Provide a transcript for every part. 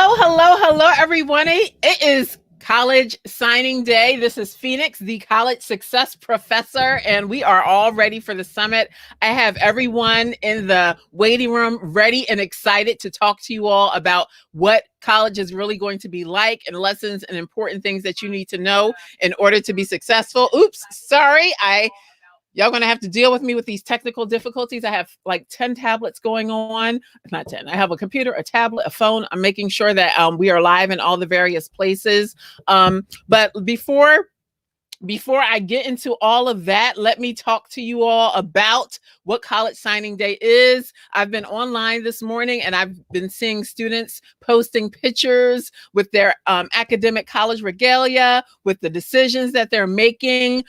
Hello, everyone. It is college signing day. This is Phoenix, the college success professor, and we are all ready for the summit. I have everyone in the waiting room ready and excited to talk to you all about what college is really going to be like and lessons and important things that you need to know in order to be successful. Oops, sorry. Y'all gonna have to deal with me with these technical difficulties. I have like 10 tablets going on. Not 10. I have a computer, a tablet, a phone. I'm making sure that we are live in all the various places. But before I get into all of that, let me talk to you all about what college signing day is. I've been online this morning and I've been seeing students posting pictures with their academic college regalia, with the decisions that they're making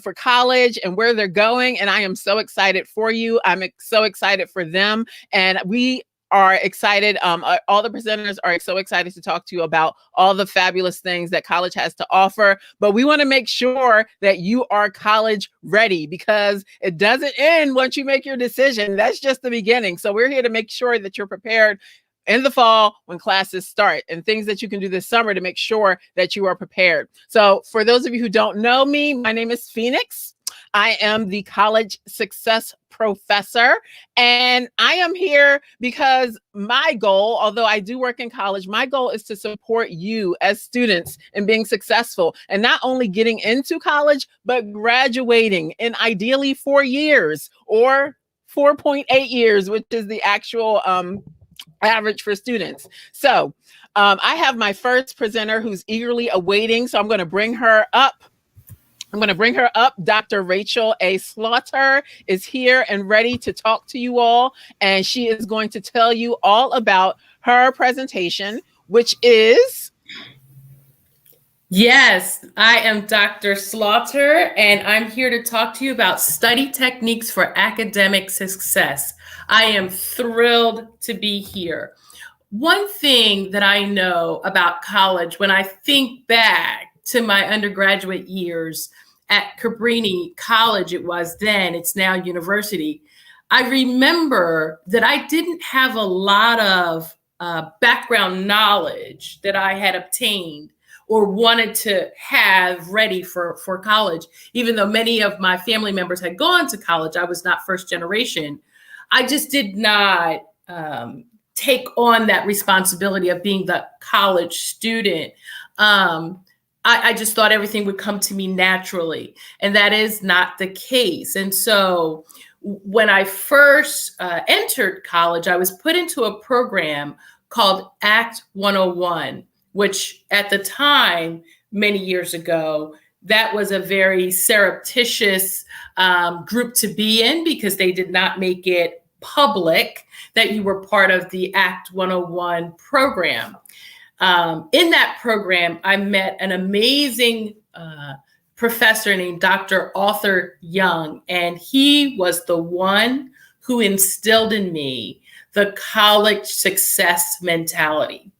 for college and where they're going. And I am so excited for you. I'm so excited for them. And we are excited. All the presenters are so excited to talk to you about all the fabulous things that college has to offer. But we want to make sure that you are college ready because it doesn't end once you make your decision. That's just the beginning. So we're here to make sure that you're prepared in the fall when classes start and things that you can do this summer to make sure that you are prepared. So for those of you who don't know me, my name is Phoenix. I am the college success professor, and I am here because my goal, although I do work in college, my goal is to support you as students in being successful and not only getting into college, but graduating in ideally 4 years or 4.8 years, which is the actual average for students. So I have my first presenter who's eagerly awaiting, so I'm going to bring her up. Dr. Rachel A. Slaughter is here and ready to talk to you all. And she is going to tell you all about her presentation, which is... Yes, I am Dr. Slaughter, and I'm here to talk to you about study techniques for academic success. I am thrilled to be here. One thing that I know about college, when I think back to my undergraduate years at Cabrini College, it was then, it's now university, I remember that I didn't have a lot of background knowledge that I had obtained or wanted to have ready for college. Even though many of my family members had gone to college, I was not first generation. I just did not take on that responsibility of being the college student. I just thought everything would come to me naturally, and that is not the case. And so when I first entered college, I was put into a program called Act 101, which at the time, many years ago, that was a very surreptitious group to be in because they did not make it public that you were part of the Act 101 program. In that program, I met an amazing professor named Dr. Arthur Young, and he was the one who instilled in me the college success mentality,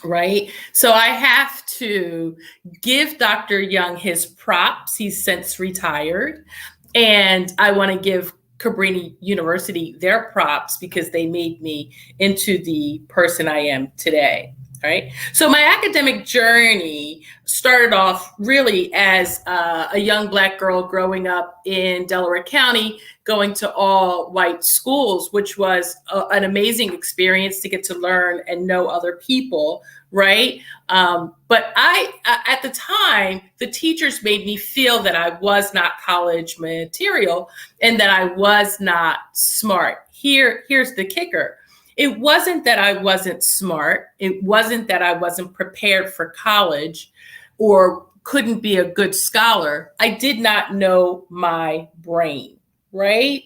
right? So I have to give Dr. Young his props. He's since retired, and I want to give Cabrini University their props because they made me into the person I am today. Right. So my academic journey started off really as a young Black girl growing up in Delaware County, going to all white schools, which was an amazing experience to get to learn and know other people. Right. But at the time, the teachers made me feel that I was not college material and that I was not smart. Here's the kicker. It wasn't that I wasn't smart. It wasn't that I wasn't prepared for college or couldn't be a good scholar. I did not know my brain, right?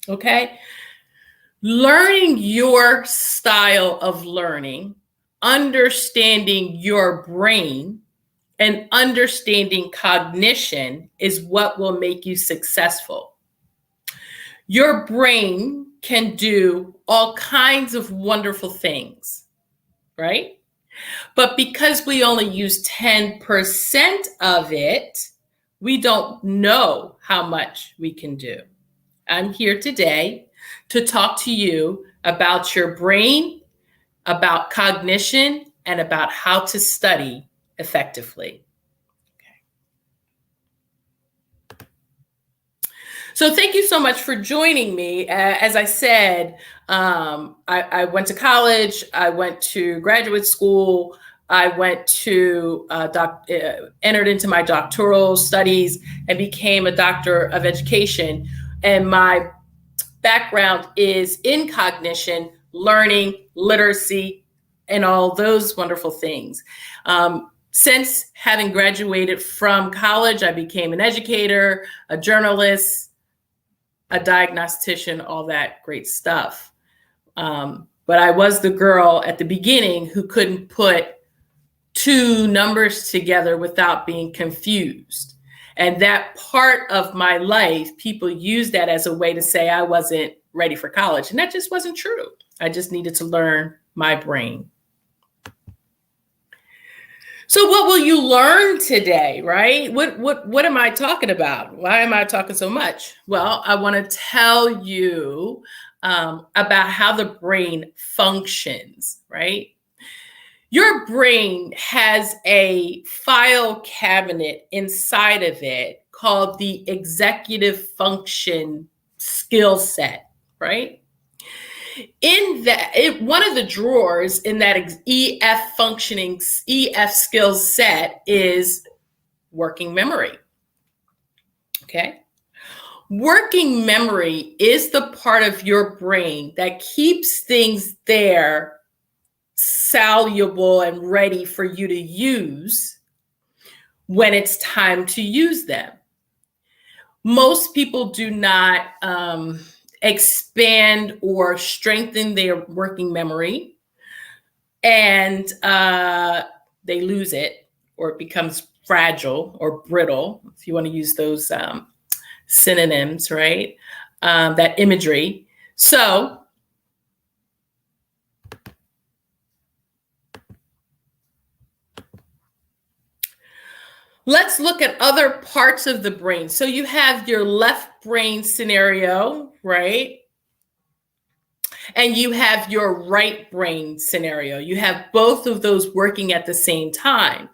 Okay. Learning your style of learning, understanding your brain, and understanding cognition is what will make you successful. Your brain can do all kinds of wonderful things, right? But because we only use 10% of it, we don't know how much we can do. I'm here today to talk to you about your brain, about cognition and about how to study effectively. So thank you so much for joining me. As I said, I went to college, I went to graduate school, I went to entered into my doctoral studies and became a doctor of education. And my background is in cognition, learning, literacy, and all those wonderful things. Since having graduated from college, I became an educator, a journalist, a diagnostician, all that great stuff. But I was the girl at the beginning who couldn't put two numbers together without being confused. And that part of my life, people use that as a way to say I wasn't ready for college. And that just wasn't true. I just needed to learn my brain. So what will you learn today, right? What am I talking about? Why am I talking so much? Well, I want to tell you about how the brain functions, right? Your brain has a file cabinet inside of it called the executive function skill set, right? In that, one of the drawers in that EF skills set is working memory. Okay. Working memory is the part of your brain that keeps things there soluble and ready for you to use when it's time to use them. Most people do not expand or strengthen their working memory, and they lose it, or it becomes fragile or brittle, if you want to use those synonyms, right? That imagery. So let's look at other parts of the brain. So you have your left brain scenario, right? And you have your right brain scenario. You have both of those working at the same time.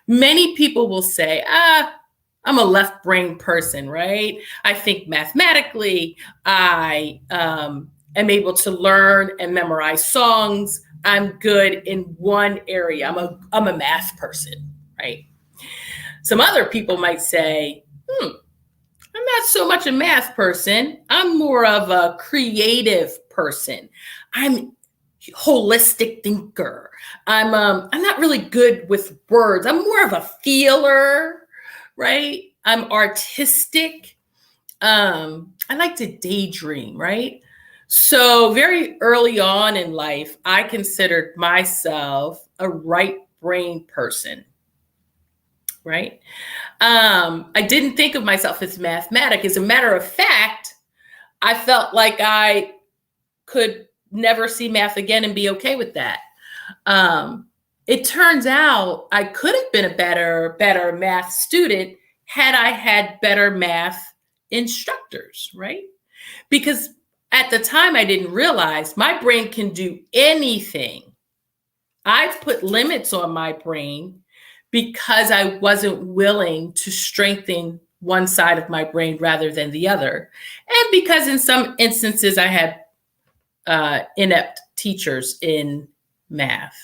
Many people will say, I'm a left brain person, right? I think mathematically. I am able to learn and memorize songs. I'm good in one area. I'm a math person, right? Some other people might say, I'm not so much a math person. I'm more of a creative person. I'm holistic thinker. I'm not really good with words. I'm more of a feeler, right? I'm artistic. I like to daydream, right? So very early on in life, I considered myself a right brain person, right? I didn't think of myself as mathematic. As a matter of fact, I felt like I could never see math again and be okay with that. It turns out I could have been a better math student had I had better math instructors, right? Because at the time I didn't realize my brain can do anything. I've put limits on my brain because I wasn't willing to strengthen one side of my brain rather than the other. And because in some instances I had inept teachers in math.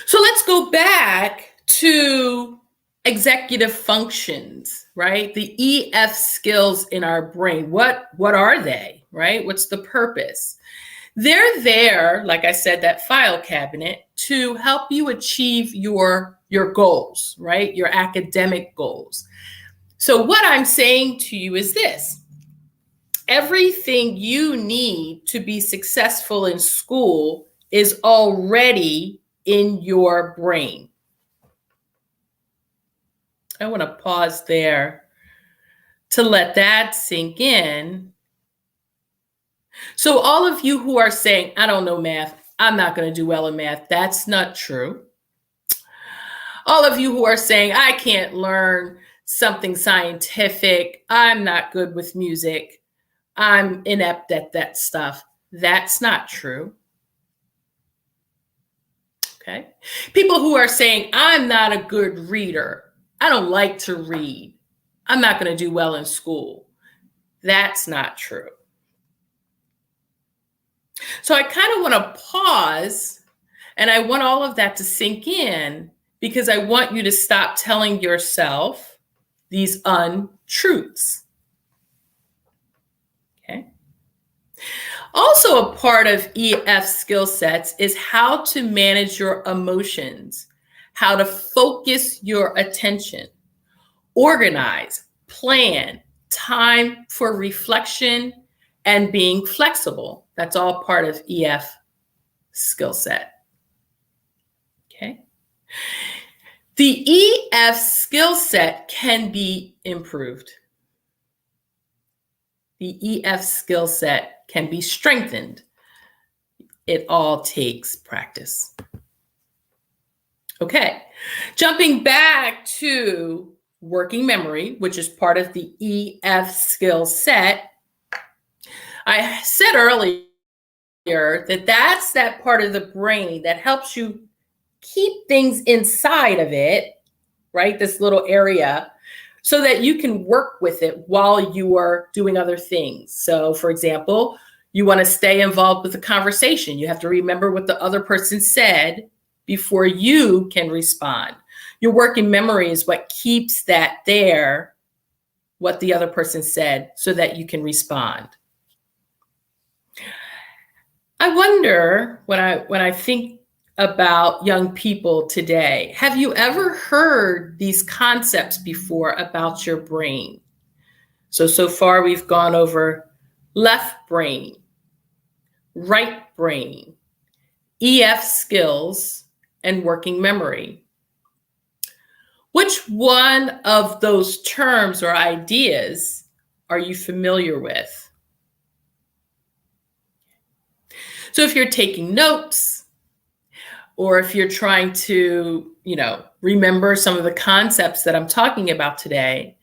So let's go back to executive functions, right? The EF skills in our brain. What are they, right? What's the purpose? They're there, like I said, that file cabinet, to help you achieve your goals, right? Your academic goals. So what I'm saying to you is this: everything you need to be successful in school is already in your brain. I want to pause there to let that sink in. So all of you who are saying, I don't know math, I'm not going to do well in math, that's not true. All of you who are saying, I can't learn something scientific, I'm not good with music, I'm inept at that stuff, That's not true. Okay. People who are saying, I'm not a good reader. I don't like to read. I'm not going to do well in school. That's not true. So I kind of want to pause, and I want all of that to sink in, because I want you to stop telling yourself these untruths. Okay. Also, a part of EF skill sets is how to manage your emotions, how to focus your attention, organize, plan, time for reflection, and being flexible. That's all part of EF skill set. Okay. The EF skill set can be improved. The EF skill set can be strengthened. It all takes practice. Okay, jumping back to working memory, which is part of the EF skill set. I said earlier that that's that part of the brain that helps you keep things inside of it, right? This little area, so that you can work with it while you are doing other things. So, for example, you want to stay involved with the conversation. You have to remember what the other person said before you can respond. Your working memory is what keeps that there, what the other person said, so that you can respond. I wonder, when I think about young people today, have you ever heard these concepts before about your brain? So far we've gone over left brain, right brain, EF skills, and working memory. Which one of those terms or ideas are you familiar with? So if you're taking notes, or if you're trying to, remember some of the concepts that I'm talking about today,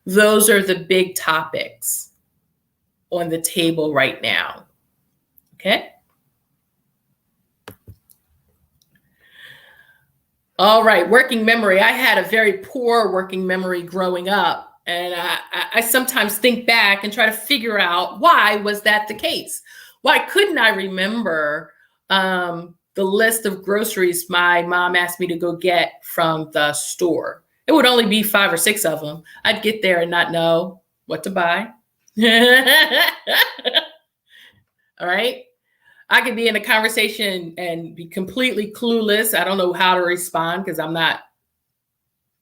those are the big topics on the table right now. Okay? All right, working memory. I had a very poor working memory growing up, and I sometimes think back and try to figure out, why was that the case? Why couldn't I remember the list of groceries my mom asked me to go get from the store? It would only be 5 or 6 of them. I'd get there and not know what to buy. All right. I could be in a conversation and be completely clueless. I don't know how to respond because I'm not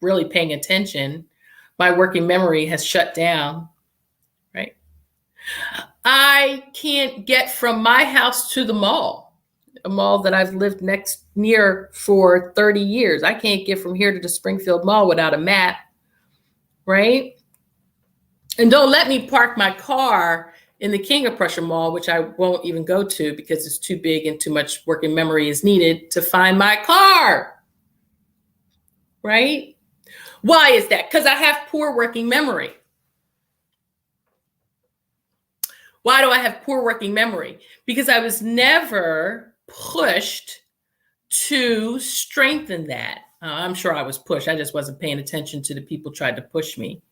really paying attention. My working memory has shut down, right? I can't get from my house to the mall, a mall that I've lived near for 30 years. I can't get from here to the Springfield Mall without a map, right? And don't let me park my car in the King of Prussia Mall, which I won't even go to because it's too big and too much working memory is needed to find my car, right? Why is that? Because I have poor working memory. Why do I have poor working memory? Because I was never pushed to strengthen that. I'm sure I was pushed. I just wasn't paying attention to the people who tried to push me.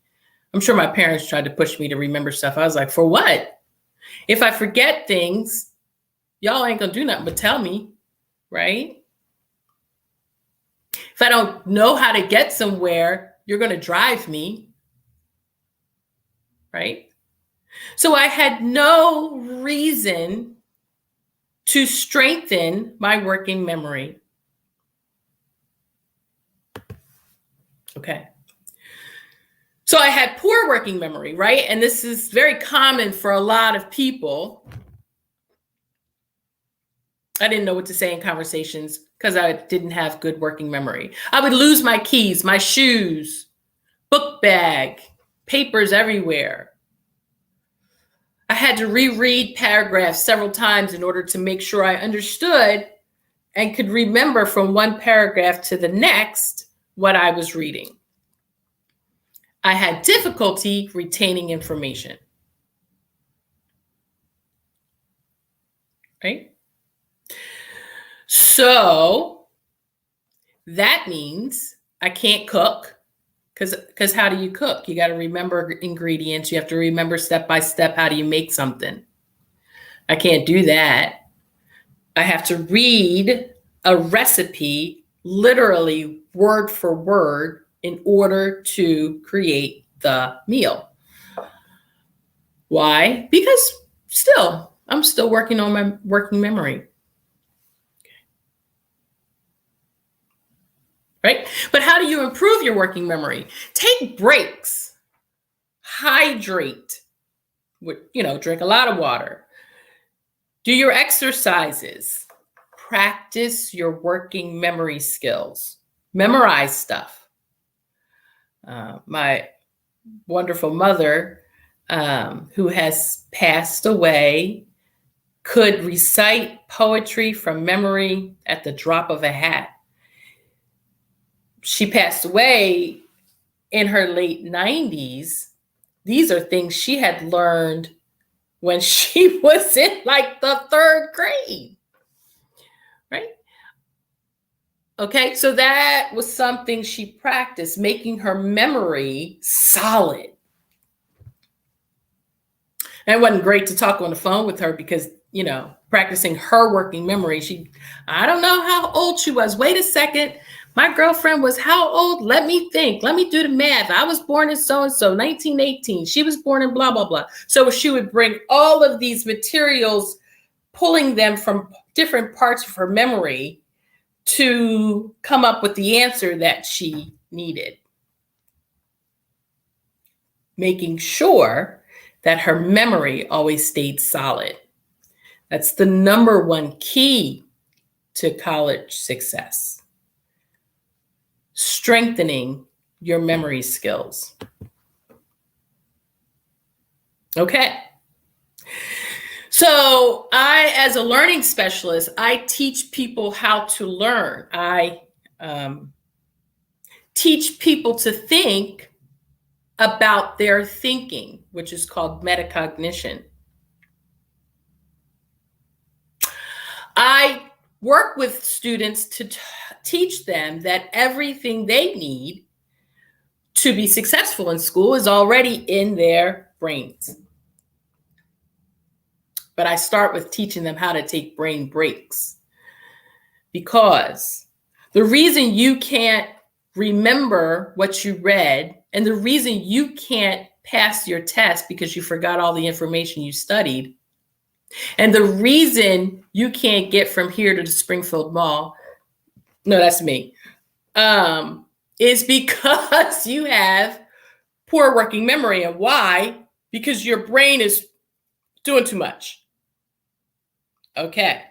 I'm sure my parents tried to push me to remember stuff. I was like, for what? If I forget things, y'all ain't gonna do nothing but tell me, right? If I don't know how to get somewhere, you're gonna drive me, right? So I had no reason to strengthen my working memory. Okay. So I had poor working memory, right? And this is very common for a lot of people. I didn't know what to say in conversations because I didn't have good working memory. I would lose my keys, my shoes, book bag, papers everywhere. I had to reread paragraphs several times in order to make sure I understood and could remember from one paragraph to the next what I was reading. I had difficulty retaining information. right? So that means I can't cook, because how do you cook? You got to remember ingredients. You have to remember step by step, how do you make something? I can't do that. I have to read a recipe literally word for word in order to create the meal. Why? Because I'm still working on my working memory. Right? But how do you improve your working memory? Take breaks. Hydrate. Drink a lot of water. Do your exercises. Practice your working memory skills. Memorize stuff. My wonderful mother, who has passed away, could recite poetry from memory at the drop of a hat. She passed away in her late 90s. These are things she had learned when she was in like the 3rd grade, right? Okay, so that was something she practiced, making her memory solid. And it wasn't great to talk on the phone with her because, practicing her working memory, I don't know how old she was. Wait a second. My girlfriend was how old? Let me think. Let me do the math. I was born in so-and-so, 1918. She was born in blah, blah, blah. So she would bring all of these materials, pulling them from different parts of her memory to come up with the answer that she needed. Making sure that her memory always stayed solid. That's the number one key to college success. Strengthening your memory skills. Okay. So as a learning specialist, I teach people how to learn. I teach people to think about their thinking, which is called metacognition. I work with students to teach them that everything they need to be successful in school is already in their brains. But I start with teaching them how to take brain breaks. Because the reason you can't remember what you read, and the reason you can't pass your test because you forgot all the information you studied, and the reason you can't get from here to the Springfield Mall, no, that's me, is because you have poor working memory. And why? Because your brain is doing too much. Okay.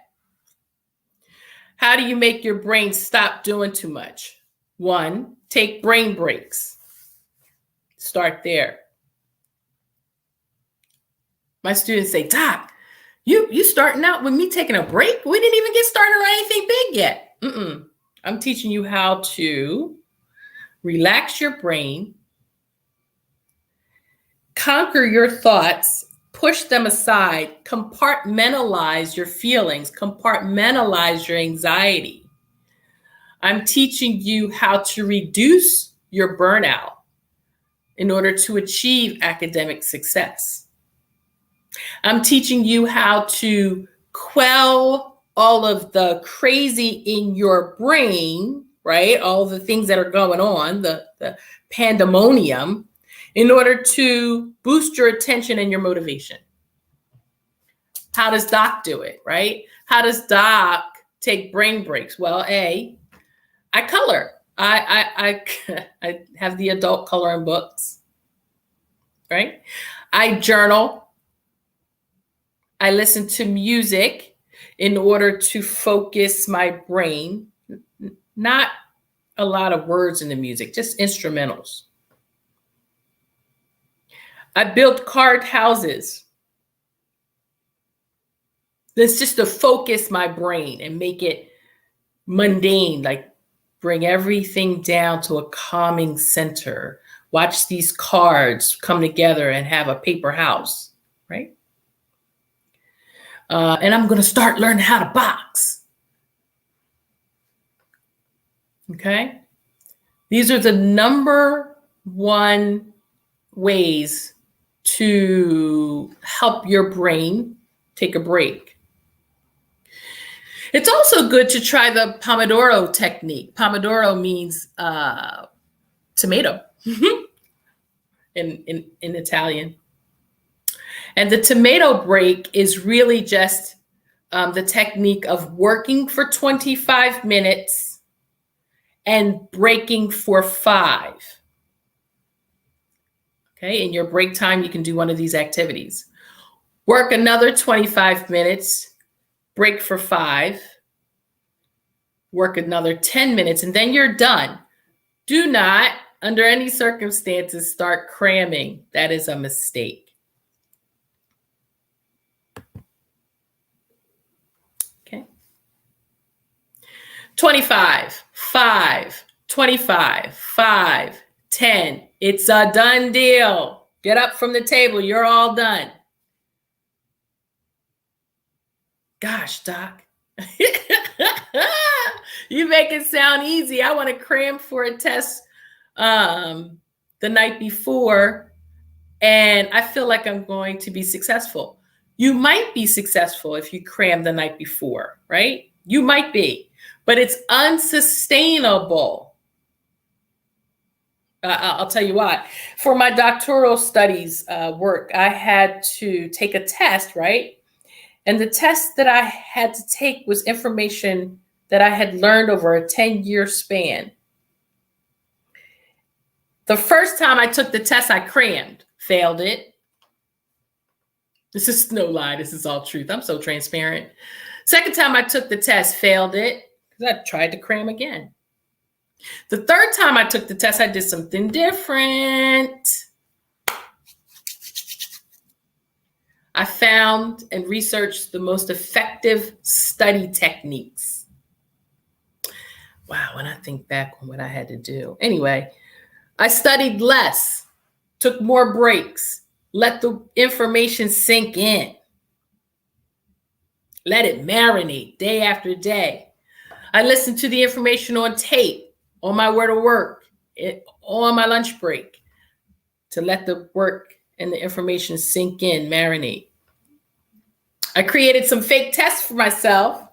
How do you make your brain stop doing too much? 1, take brain breaks. Start there. My students say, Doc, you starting out with me taking a break? We didn't even get started on anything big yet. I'm teaching you how to relax your brain, conquer your thoughts, push them aside, compartmentalize your feelings, compartmentalize your anxiety. I'm teaching you how to reduce your burnout in order to achieve academic success. I'm teaching you how to quell all of the crazy in your brain, right? All the things that are going on, the pandemonium, in order to boost your attention and your motivation. How does Doc do it, right? How does Doc take brain breaks? Well, I color. I have the adult coloring books, right? I journal. I listen to music in order to focus my brain. Not a lot of words in the music, just instrumentals. I built card houses. That's just to focus my brain and make it mundane, like bring everything down to a calming center. Watch these cards come together and have a paper house, right? and I'm going to start learning how to box. Okay. These are the number one ways to help your brain take a break. It's also good to try the Pomodoro technique. Pomodoro means tomato in Italian. And the tomato break is really just the technique of working for 25 minutes and breaking for 5. Okay, in your break time, you can do one of these activities. Work another 25 minutes, break for 5, work another 10 minutes, and then you're done. Do not, under any circumstances, start cramming. That is a mistake. Okay. 25, 5, 25, 5, 10. It's a done deal. Get up from the table. You're all done. Gosh, Doc. You make it sound easy. I want to cram for a test the night before, and I feel like I'm going to be successful. You might be successful if you cram the night before, right? You might be, but it's unsustainable. I'll tell you what. For my doctoral studies work, I had to take a test, right? And the test that I had to take was information that I had learned over a 10-year span. The first time I took the test, I crammed, failed it. This is no lie. This is all truth. I'm so transparent. Second time I took the test, failed it, because I tried to cram again. The third time I took the test, I did something different. I found and researched the most effective study techniques. Wow, when I think back on what I had to do. Anyway, I studied less, took more breaks, let the information sink in. Let it marinate day after day. I listened to the information on tape, on my way to work, on my lunch break, to let the work and the information sink in, marinate. I created some fake tests for myself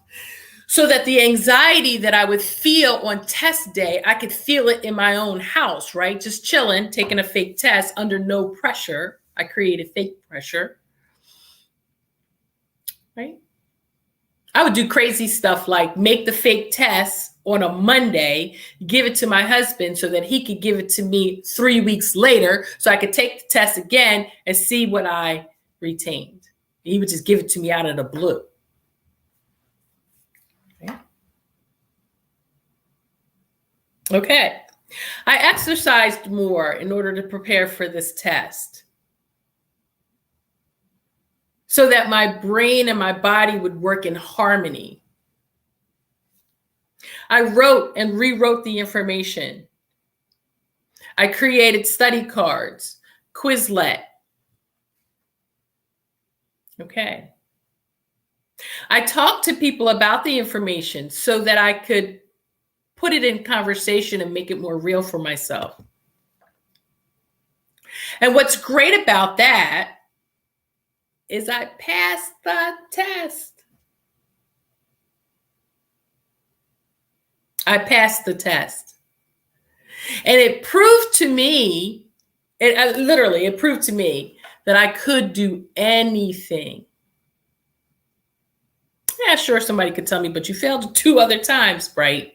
so that the anxiety that I would feel on test day, I could feel it in my own house, right? Just chilling, taking a fake test under no pressure. I created fake pressure, right? I would do crazy stuff like make the fake test on a Monday, give it to my husband so that he could give it to me 3 weeks later so I could take the test again and see what I retained. He would just give it to me out of the blue. Okay. I exercised more in order to prepare for this test so that my brain and my body would work in harmony. I wrote and rewrote the information. I created study cards, Quizlet. Okay. I talked to people about the information so that I could put it in conversation and make it more real for myself. And what's great about that is I passed the test. I passed the test. And it proved to me, it proved to me that I could do anything. Yeah, sure, somebody could tell me, but you failed 2 other times, right?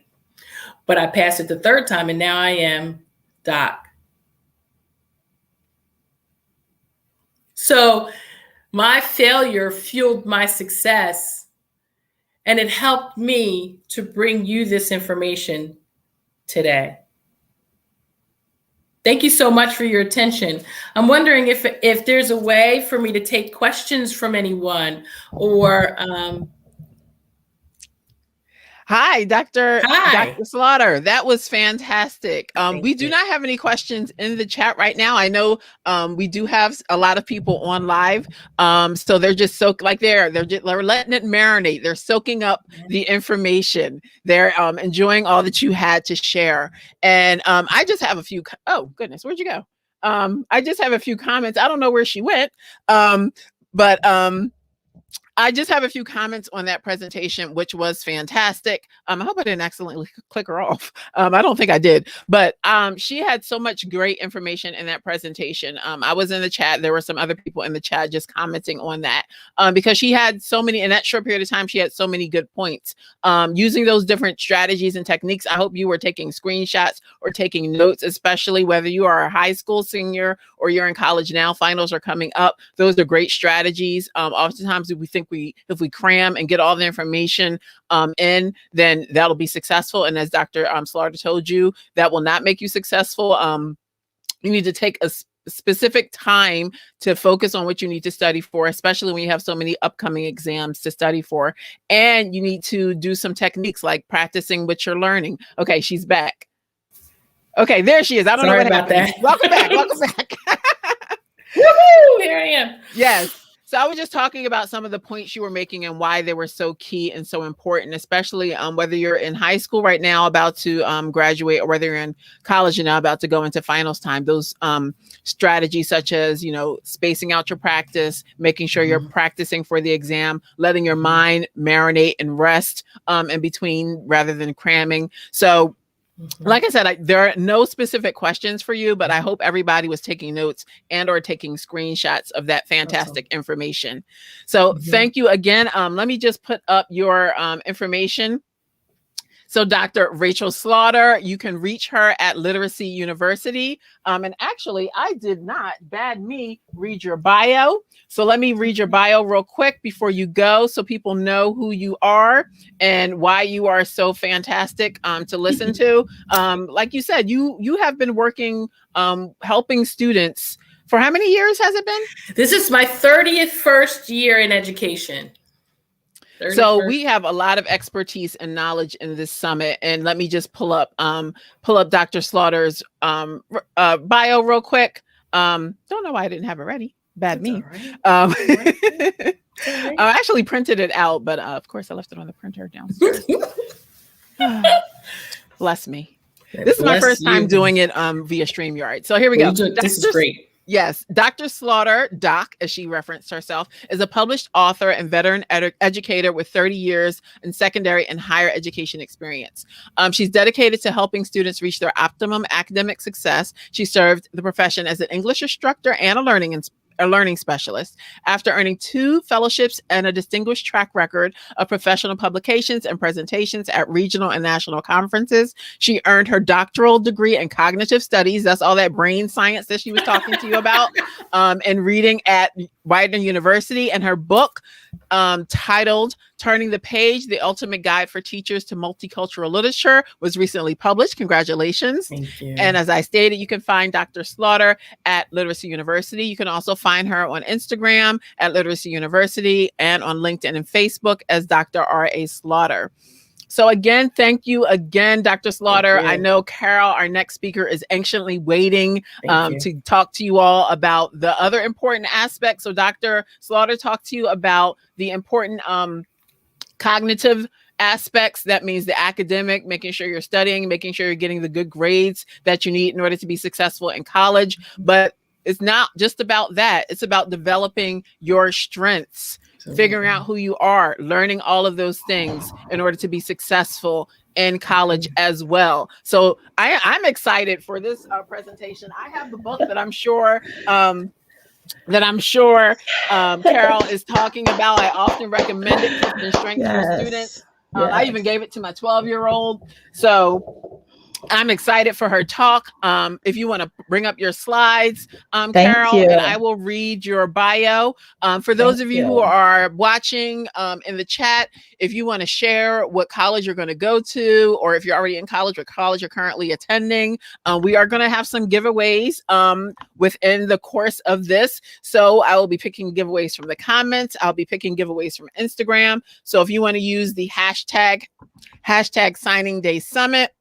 But I passed it the 3rd time, and now I am Doc. So my failure fueled my success, and it helped me to bring you this information today. Thank you so much for your attention. I'm wondering if there's a way for me to take questions from anyone or Hi, Dr. Hi. Dr. Slaughter. That was fantastic. Thank We do you. not have any questions in the chat right now. I know we do have a lot of people on live, so they're just they're letting it marinate. They're soaking up the information. They're enjoying all that you had to share. And I just have a few. Oh goodness, where'd you go? I just have a few comments. I don't know where she went, but I just have a few comments on that presentation, which was fantastic. I hope I didn't accidentally click her off. I don't think I did, but she had so much great information in that presentation. I was in the chat. There were some other people in the chat just commenting on that because she had so many, in that short period of time, she had so many good points. Using those different strategies and techniques, I hope you were taking screenshots or taking notes, especially whether you are a high school senior or you're in college now. Finals are coming up. Those are great strategies. Oftentimes we think if we cram and get all the information in, then that'll be successful. And as Dr. Slaughter told you, that will not make you successful. You need to take a specific time to focus on what you need to study for, especially when you have so many upcoming exams to study for. And you need to do some techniques like practicing what you're learning. Okay, she's back. Okay, there she is. I don't know what happened. Welcome back. Welcome back. Woohoo! Here I am. Yes. So I was just talking about some of the points you were making and why they were so key and so important, especially whether you're in high school right now about to graduate or whether you're in college and now about to go into finals time. Those strategies such as, spacing out your practice, making sure you're practicing for the exam, letting your mind marinate and rest in between rather than cramming. So like I said, there are no specific questions for you, but I hope everybody was taking notes and or taking screenshots of that fantastic information. So thank you again. Let me just put up your information. So Dr. Rachel Slaughter, you can reach her at Literacy University. And actually, I did not, bad me, read your bio. So let me read your bio real quick before you go so people know who you are and why you are so fantastic to listen to. Like you said, you have been working, helping students for how many years has it been? This is my 31st year in education. So we have a lot of expertise and knowledge in this summit. And let me just pull up Dr. Slaughter's bio real quick. Don't know why I didn't have it ready. Bad me. Right. I actually printed it out, but of course I left it on the printer downstairs. Bless me. This is my first time doing it via StreamYard. So here we go. This is great. Yes, Dr. Slaughter, Doc, as she referenced herself, is a published author and veteran educator with 30 years in secondary and higher education experience. She's dedicated to helping students reach their optimum academic success. She served the profession as an English instructor and a learning specialist. After earning 2 fellowships and a distinguished track record of professional publications and presentations at regional and national conferences, she earned her doctoral degree in cognitive studies. That's all that brain science that she was talking to you about, and reading at Widener University. And her book, titled Turning the Page, The Ultimate Guide for Teachers to Multicultural Literature, was recently published. Congratulations. Thank you. And as I stated, you can find Dr. Slaughter at Literacy University. You can also find her on Instagram at Literacy University and on LinkedIn and Facebook as Dr. R.A. Slaughter. So again, thank you again, Dr. Slaughter. I know Carol, our next speaker, is anxiously waiting to talk to you all about the other important aspects. So Dr. Slaughter talked to you about the important cognitive aspects. That means the academic, making sure you're studying, making sure you're getting the good grades that you need in order to be successful in college. But it's not just about that. It's about developing your strengths, figuring out who you are, learning all of those things in order to be successful in college as well. So I'm excited for this presentation. I have the book that I'm sure Carol is talking about. I often recommend it for strength for students. I even gave it to my 12-year-old. So I'm excited for her talk. If you want to bring up your slides, Carol, and I will read your bio. For those of you who are watching in the chat, if you want to share what college you're going to go to, or if you're already in college, what college you're currently attending, we are going to have some giveaways within the course of this. So I will be picking giveaways from the comments. I'll be picking giveaways from Instagram. So if you want to use the hashtag Signing Day Summit,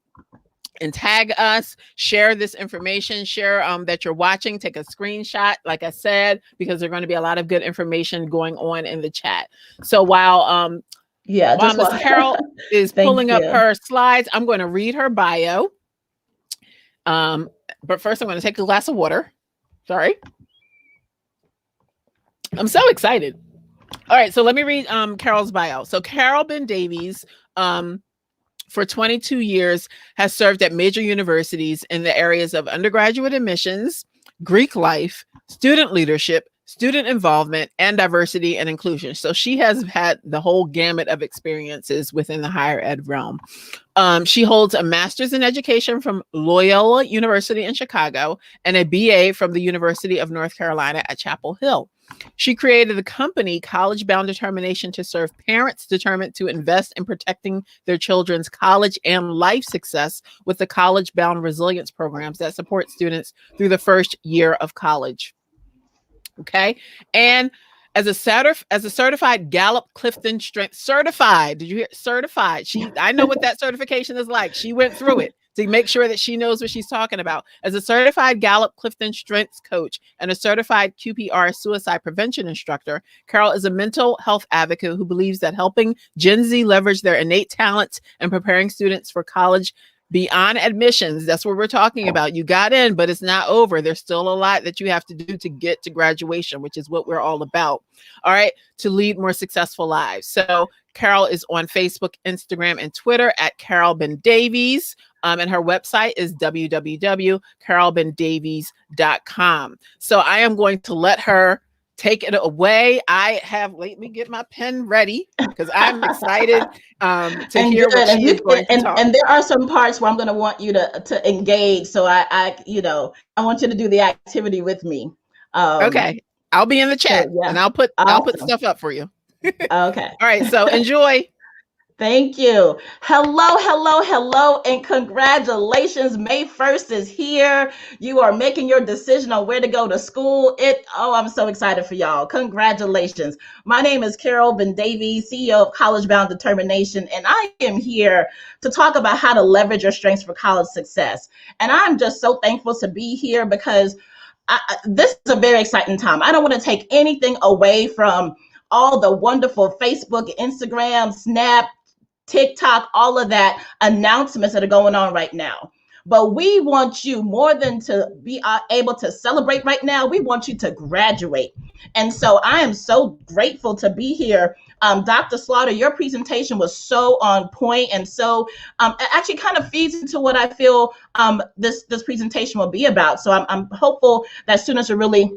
and tag us, share this information, share that you're watching, take a screenshot, like I said, because there's going to be a lot of good information going on in the chat. So while Miss Carol is pulling up her slides, I'm going to read her bio. But first I'm going to take a glass of water. Sorry. I'm so excited. All right, so let me read Carol's bio. So Carol Ben-Davies, for 22 years, has served at major universities in the areas of undergraduate admissions, Greek life, student leadership, student involvement, and diversity and inclusion. So she has had the whole gamut of experiences within the higher ed realm. She holds a master's in education from Loyola University in Chicago and a BA from the University of North Carolina at Chapel Hill. She created the company College Bound Determination to serve parents determined to invest in protecting their children's college and life success with the College Bound Resilience programs that support students through the first year of college. Okay. And as a certified Gallup Clifton Strength certified, did you hear certified? I know what that certification is like. She went through it to make sure that she knows what she's talking about. As a certified Gallup Clifton Strengths coach and a certified QPR suicide prevention instructor, Carol is a mental health advocate who believes that helping Gen Z leverage their innate talents and preparing students for college beyond admissions, that's what we're talking about. You got in, but it's not over. There's still a lot that you have to do to get to graduation, which is what we're all about. All right, to lead more successful lives. So Carol is on Facebook, Instagram, and Twitter at Carol Ben-Davies. And her website is www.carolbendavies.com. So I am going to let her take it away. Let me get my pen ready because I'm excited to hear what she is going to talk. And there are some parts where I'm going to want you to engage. So I want you to do the activity with me. Okay. I'll be in the chat and I'll put stuff up for you. Okay. All right. So enjoy. Thank you. Hello, and congratulations. May 1st is here. You are making your decision on where to go to school. I'm so excited for y'all. Congratulations. My name is Carol Ben-Davies, CEO of College Bound Determination, and I am here to talk about how to leverage your strengths for college success. And I'm just so thankful to be here because this is a very exciting time. I don't want to take anything away from all the wonderful Facebook, Instagram, Snap, TikTok, all of that announcements that are going on right now. But we want you more than to be able to celebrate right now. We want you to graduate. And so I am so grateful to be here. Dr. Slaughter, your presentation was so on point, and so it actually kind of feeds into what I feel this presentation will be about. So I'm hopeful that students will really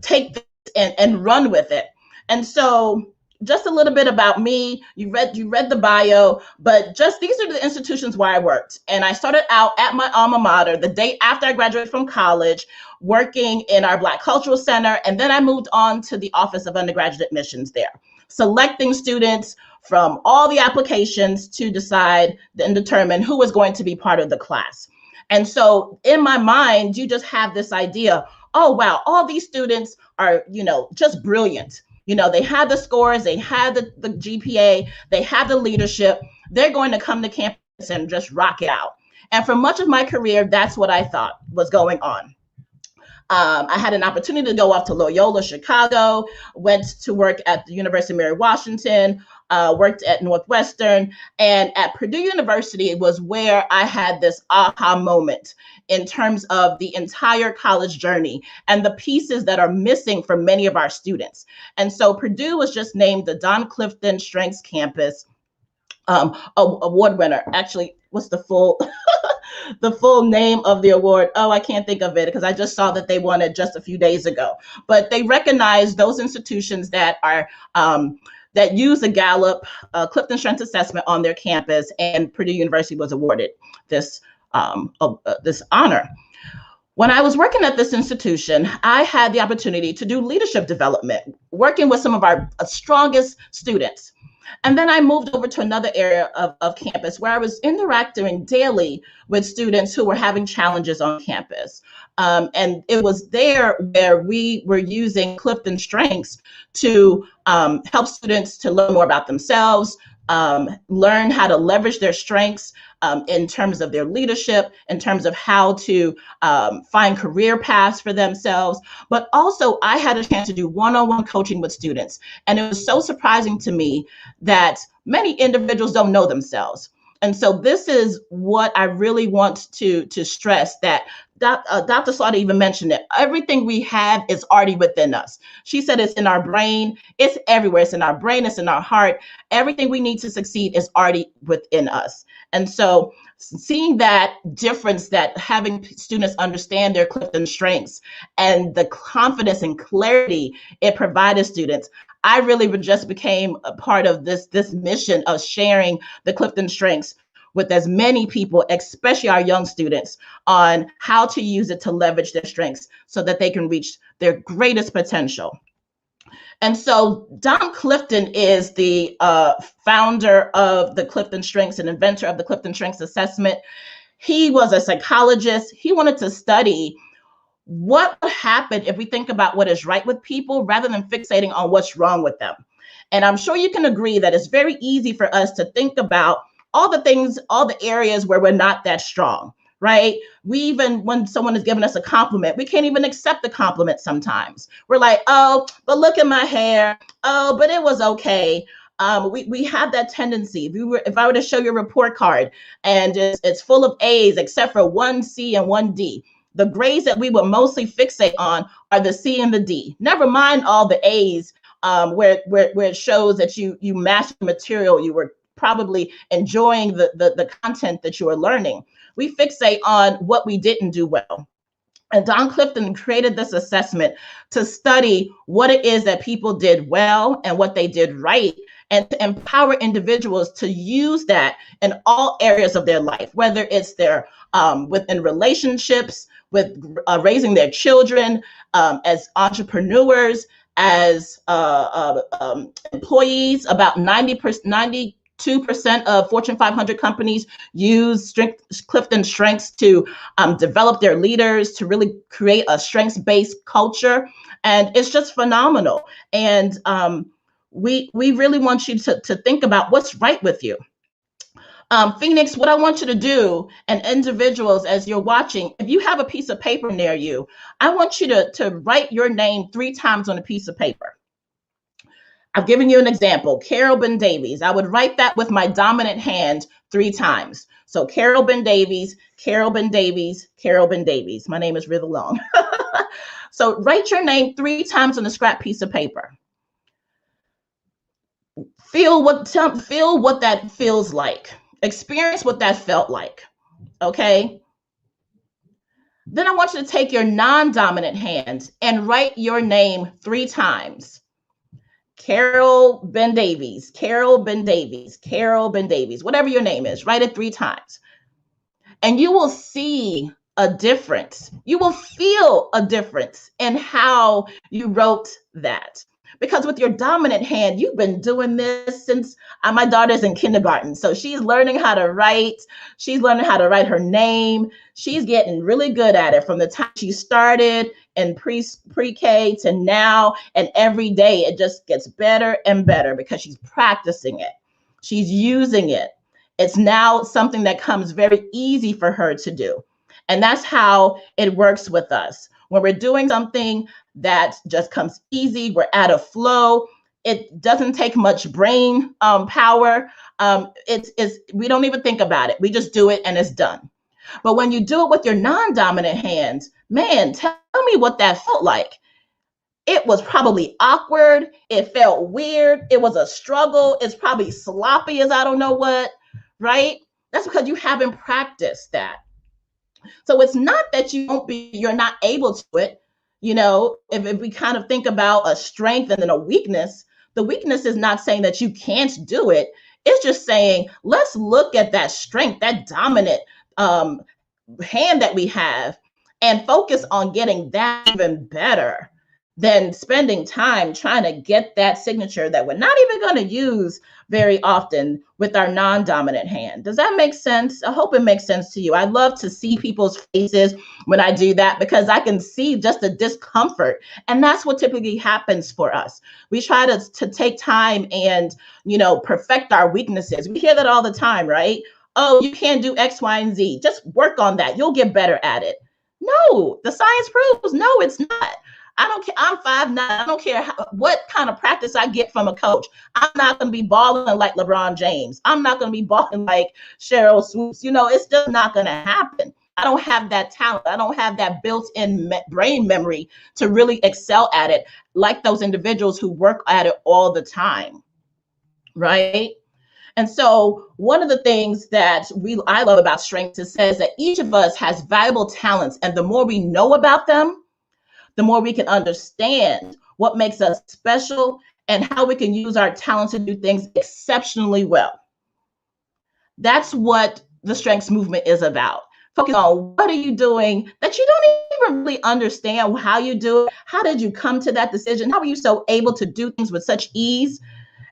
take this and run with it. And so just a little bit about me. You read the bio, but just these are the institutions where I worked. And I started out at my alma mater the day after I graduated from college, working in our Black Cultural Center. And then I moved on to the Office of Undergraduate Admissions there, selecting students from all the applications to decide and determine who was going to be part of the class. And so in my mind, you just have this idea, oh, wow, all these students are, just brilliant. They had the scores, they had the GPA, they have the leadership. They're going to come to campus and just rock it out. And for much of my career, that's what I thought was going on. I had an opportunity to go off to Loyola, Chicago, went to work at the University of Mary Washington, worked at Northwestern, and at Purdue University was where I had this aha moment in terms of the entire college journey and the pieces that are missing for many of our students. And so Purdue was just named the Don Clifton Strengths Campus award winner. Actually, what's the full the full name of the award? Oh, I can't think of it because I just saw that they won it just a few days ago. But they recognize those institutions that are that use the Gallup Clifton Strengths Assessment on their campus, and Purdue University was awarded this honor. When I was working at this institution, I had the opportunity to do leadership development, working with some of our strongest students. And then I moved over to another area of campus where I was interacting daily with students who were having challenges on campus. And it was there where we were using Clifton Strengths to help students to learn more about themselves, learn how to leverage their strengths in terms of their leadership, in terms of how to find career paths for themselves. But also, I had a chance to do one-on-one coaching with students. And it was so surprising to me that many individuals don't know themselves. And so this is what I really want to stress, that Dr. Slaughter even mentioned it. Everything we have is already within us. She said it's in our brain. It's everywhere. It's in our brain. It's in our heart. Everything we need to succeed is already within us. And so seeing that difference, that having students understand their Clifton strengths and the confidence and clarity it provided students, I really just became a part of this mission of sharing the Clifton strengths with as many people, especially our young students, on how to use it to leverage their strengths so that they can reach their greatest potential. And so Don Clifton is the founder of the Clifton Strengths and inventor of the Clifton Strengths Assessment. He was a psychologist. He wanted to study what would happen if we think about what is right with people rather than fixating on what's wrong with them. And I'm sure you can agree that it's very easy for us to think about all the things, all the areas where we're not that strong, right? We even, when someone is giving us a compliment, we can't even accept the compliment sometimes. We're like, oh, but look at my hair. Oh, but it was okay. We have that tendency. If I were to show you a report card and it's full of A's except for one C and one D, the grades that we would mostly fixate on are the C and the D. Never mind all the A's where it shows that you mastered the material, you were probably enjoying the content that you were learning. We fixate on what we didn't do well. And Don Clifton created this assessment to study what it is that people did well and what they did right, and to empower individuals to use that in all areas of their life, whether it's their within relationships, with raising their children, as entrepreneurs, as employees. About 92% of Fortune 500 companies use Clifton Strengths to develop their leaders, to really create a strengths-based culture. And it's just phenomenal. And we really want you to think about what's right with you. Phoenix, what I want you to do, and individuals, as you're watching, if you have a piece of paper near you, I want you to write your name 3 times on a piece of paper. I've given you an example, Carol Ben-Davies. I would write that with my dominant hand 3 times. So Carol Ben-Davies, Carol Ben-Davies, Carol Ben-Davies. My name is really long. So write your name 3 times on a scrap piece of paper. Feel what that feels like. Experience what that felt like, okay? Then I want you to take your non-dominant hand and write your name 3 times. Carol Ben-Davies, Carol Ben-Davies, Carol Ben-Davies, whatever your name is, write it 3 times. And you will see a difference. You will feel a difference in how you wrote that. Because with your dominant hand, you've been doing this since my daughter's in kindergarten. So she's learning how to write. She's learning how to write her name. She's getting really good at it from the time she started in pre-K to now. And every day it just gets better and better because she's practicing it. She's using it. It's now something that comes very easy for her to do. And that's how it works with us. When we're doing something that just comes easy, we're at a flow. It doesn't take much brain power. We don't even think about it. We just do it and it's done. But when you do it with your non-dominant hands, man, tell me what that felt like. It was probably awkward. It felt weird. It was a struggle. It's probably sloppy as I don't know what, right? That's because you haven't practiced that. So it's not that you're not able to it. You know, if we kind of think about a strength and then a weakness, the weakness is not saying that you can't do it. It's just saying, let's look at that strength, that dominant hand that we have, and focus on getting that even better than spending time trying to get that signature that we're not even going to use very often with our non-dominant hand. Does that make sense? I hope it makes sense to you. I love to see people's faces when I do that because I can see just the discomfort. And that's what typically happens for us. We try to take time and, perfect our weaknesses. We hear that all the time, right? Oh, you can't do X, Y, and Z. Just work on that. You'll get better at it. No, the science proves no, it's not. I don't care. I'm 5'9". I don't care what kind of practice I get from a coach. I'm not going to be balling like LeBron James. I'm not going to be balling like Cheryl Swoops. It's just not going to happen. I don't have that talent. I don't have that built-in brain memory to really excel at it like those individuals who work at it all the time, right? And so one of the things that I love about strengths is says that each of us has valuable talents, and the more we know about them, the more we can understand what makes us special and how we can use our talents to do things exceptionally well. That's what the strengths movement is about. Focus on what are you doing that you don't even really understand how you do it. How did you come to that decision? How are you so able to do things with such ease?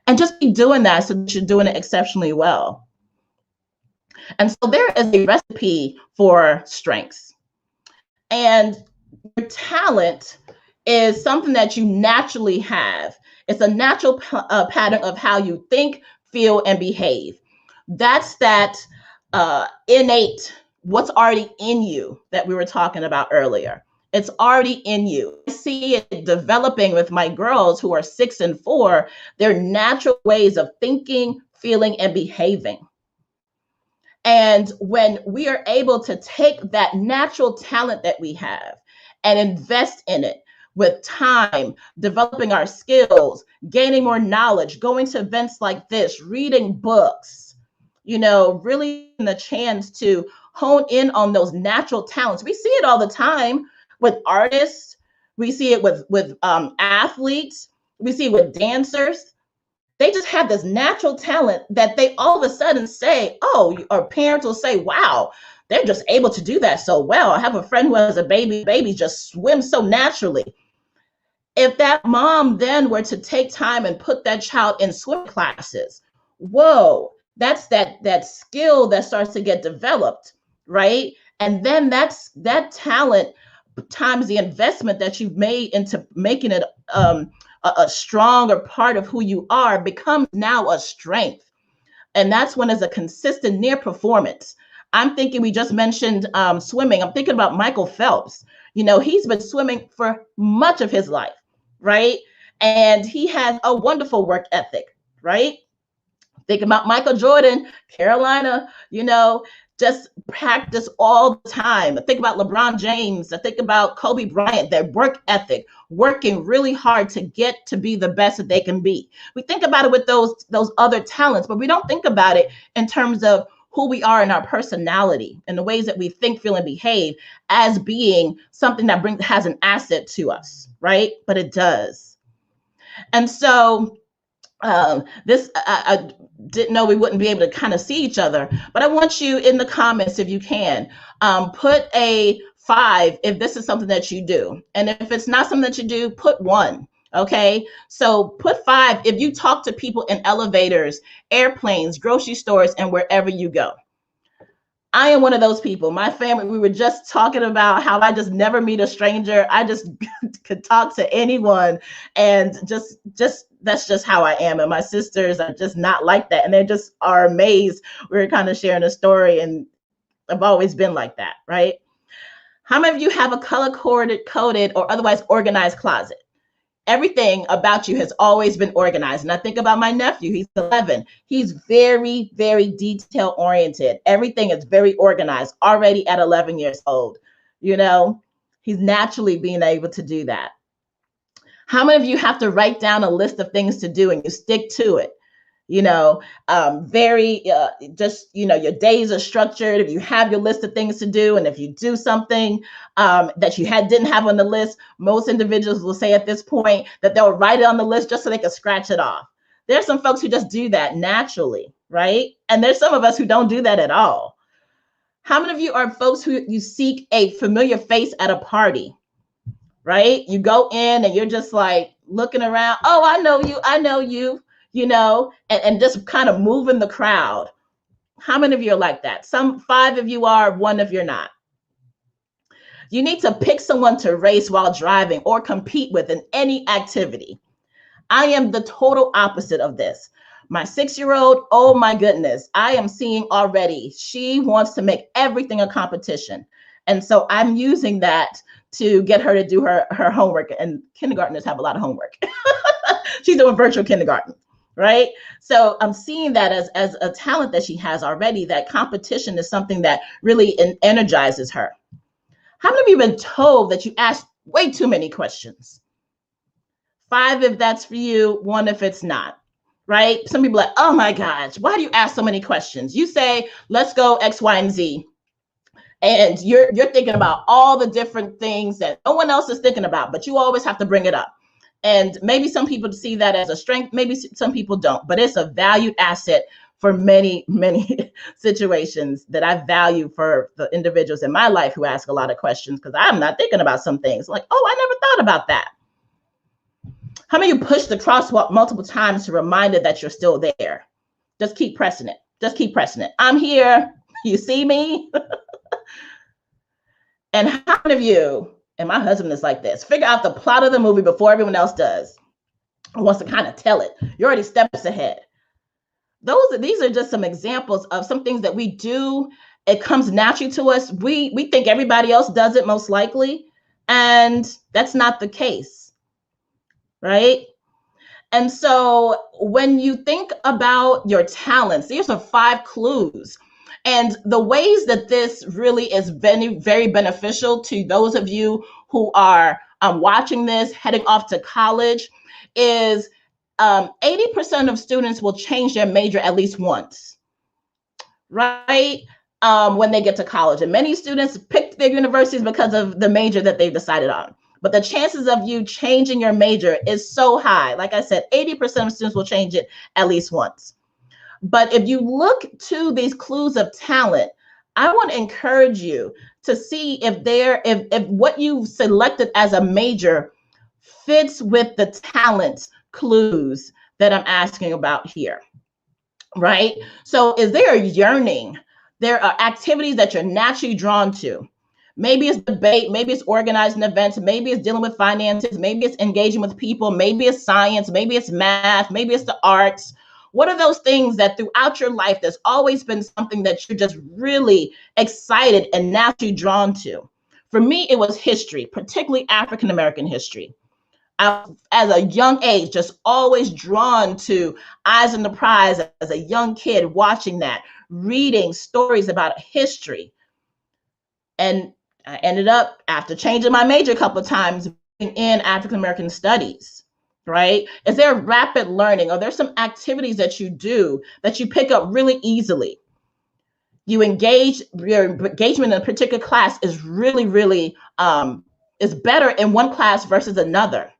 And just be doing that so that you're doing it exceptionally well. And so there is a recipe for strengths. And your talent is something that you naturally have. It's a natural pattern of how you think, feel, and behave. That's that innate, what's already in you that we were talking about earlier. It's already in you. I see it developing with my girls who are 6 and 4, their natural ways of thinking, feeling, and behaving. And when we are able to take that natural talent that we have and invest in it with time, developing our skills, gaining more knowledge, going to events like this, reading books, really the chance to hone in on those natural talents. We see it all the time with artists. We see it with athletes. We see it with dancers. They just have this natural talent that they all of a sudden say, oh, or parents will say, wow, they're just able to do that so well. I have a friend who has a baby just swims so naturally. If that mom then were to take time and put that child in swim classes, whoa, that's that skill that starts to get developed, right? And then that talent times the investment that you've made into making it a stronger part of who you are becomes now a strength. And that's when it's a consistent near performance. I'm thinking, we just mentioned swimming. I'm thinking about Michael Phelps. He's been swimming for much of his life, right? And he has a wonderful work ethic, right? Think about Michael Jordan, Carolina, just practice all the time. I think about LeBron James. I think about Kobe Bryant, their work ethic, working really hard to get to be the best that they can be. We think about it with those other talents, but we don't think about it in terms of who we are in our personality and the ways that we think, feel, and behave as being something that has an asset to us, right? But it does. And so this, I didn't know we wouldn't be able to kind of see each other, but I want you in the comments, if you can, put a 5 if this is something that you do. And if it's not something that you do, put 1. Okay, so put 5 if you talk to people in elevators, airplanes, grocery stores, and wherever you go. I am one of those people. My family, we were just talking about how I just never meet a stranger. I just could talk to anyone, and just that's just how I am. And my sisters are just not like that, and they just are amazed. We were kind of sharing a story, and I've always been like that, right? How many of you have a color-coded or otherwise organized closet? Everything about you has always been organized. And I think about my nephew, he's 11. He's very, very detail oriented. Everything is very organized already at 11 years old. He's naturally being able to do that. How many of you have to write down a list of things to do and you stick to it? Your days are structured. If you have your list of things to do, and if you do something that you didn't have on the list, most individuals will say at this point that they'll write it on the list just so they can scratch it off. There's some folks who just do that naturally, right? And there's some of us who don't do that at all. How many of you are folks who you seek a familiar face at a party, right? You go in and you're just like looking around. Oh, I know you. and just kind of moving the crowd. How many of you are like that? 5 of you are, 1 of you are not. You need to pick someone to race while driving or compete with in any activity. I am the total opposite of this. My 6-year-old, oh my goodness, I am seeing already, she wants to make everything a competition. And so I'm using that to get her to do her homework. And kindergartners have a lot of homework. She's doing virtual kindergarten, right? So I'm seeing that as a talent that she has already, that competition is something that really energizes her. How many of you have been told that you ask way too many questions? 5 if that's for you, 1 if it's not, right? Some people are like, oh my gosh, why do you ask so many questions? You say, let's go X, Y, and Z. And you're thinking about all the different things that no one else is thinking about, but you always have to bring it up. And maybe some people see that as a strength, maybe some people don't, but it's a valued asset for many, many situations that I value for the individuals in my life who ask a lot of questions, because I'm not thinking about some things like, oh, I never thought about that. How many of you push the crosswalk multiple times to remind it that you're still there? Just keep pressing it. Just keep pressing it. I'm here. You see me? And how many of you, and my husband is like this, figure out the plot of the movie before everyone else does, or wants to kind of tell it? You're already steps ahead. These are just some examples of some things that we do. It comes naturally to us. We think everybody else does it most likely, and that's not the case, right? And so when you think about your talents, these are 5 clues. And the ways that this really is very, very beneficial to those of you who are watching this, heading off to college, is 80% of students will change their major at least once, right? When they get to college. And many students pick their universities because of the major that they've decided on. But the chances of you changing your major is so high. Like I said, 80% of students will change it at least once. But if you look to these clues of talent, I want to encourage you to see if what you've selected as a major fits with the talent clues that I'm asking about here, right? So is there a yearning? There are activities that you're naturally drawn to. Maybe it's debate, maybe it's organizing events, maybe it's dealing with finances, maybe it's engaging with people, maybe it's science, maybe it's math, maybe it's the arts. What are those things that throughout your life, there's always been something that you're just really excited and naturally drawn to? For me, it was history, particularly African-American history. I, as a young age, just always drawn to Eyes on the Prize as a young kid, watching that, reading stories about history. And I ended up, after changing my major a couple of times, in African-American studies, right? Is there rapid learning? Are there some activities that you do that you pick up really easily? Your engagement in a particular class is really, really, is better in one class versus another,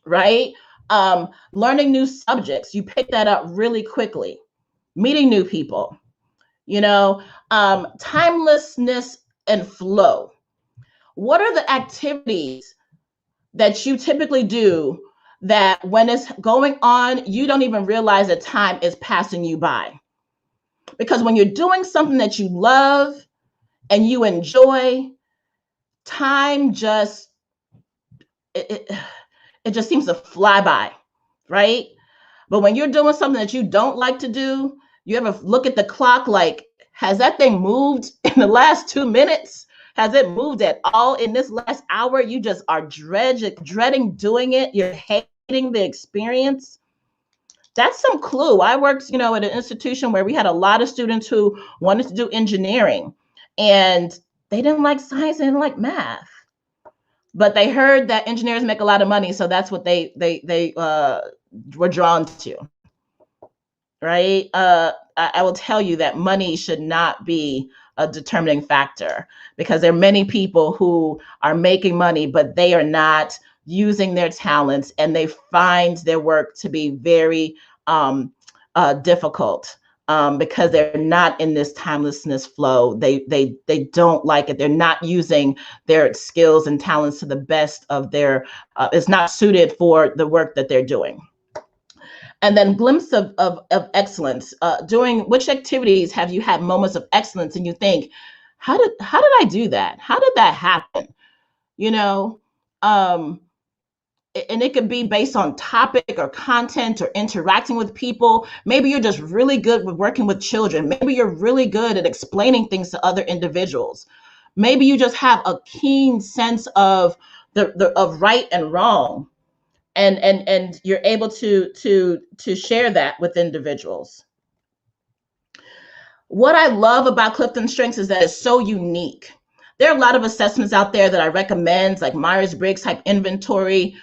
right? Learning new subjects, you pick that up really quickly. Meeting new people, timelessness and flow. What are the activities that you typically do that when it's going on, you don't even realize that time is passing you by? Because when you're doing something that you love and you enjoy, time just, it just seems to fly by, right? But when you're doing something that you don't like to do, you ever look at the clock like, has that thing moved in the last 2 minutes? Has it moved at all in this last hour? You just are dreading doing it. You're hating the experience. That's some clue. I worked, at an institution where we had a lot of students who wanted to do engineering, and they didn't like science, they didn't like math. But they heard that engineers make a lot of money, so that's what they were drawn to, right? I will tell you that money should not be a determining factor, because there are many people who are making money, but they are not using their talents, and they find their work to be very difficult because they're not in this timelessness flow. They don't like it. They're not using their skills and talents to the best of their, it's not suited for the work that they're doing. And then glimpse of excellence. During which activities have you had moments of excellence and you think, how did I do that? How did that happen? You know, and it could be based on topic or content or interacting with people. Maybe you're just really good with working with children. Maybe you're really good at explaining things to other individuals. Maybe you just have a keen sense of of right and wrong, and you're able to share that with individuals. What I love about Clifton Strengths is that it's so unique. There are a lot of assessments out there that I recommend, like Myers-Briggs type inventory.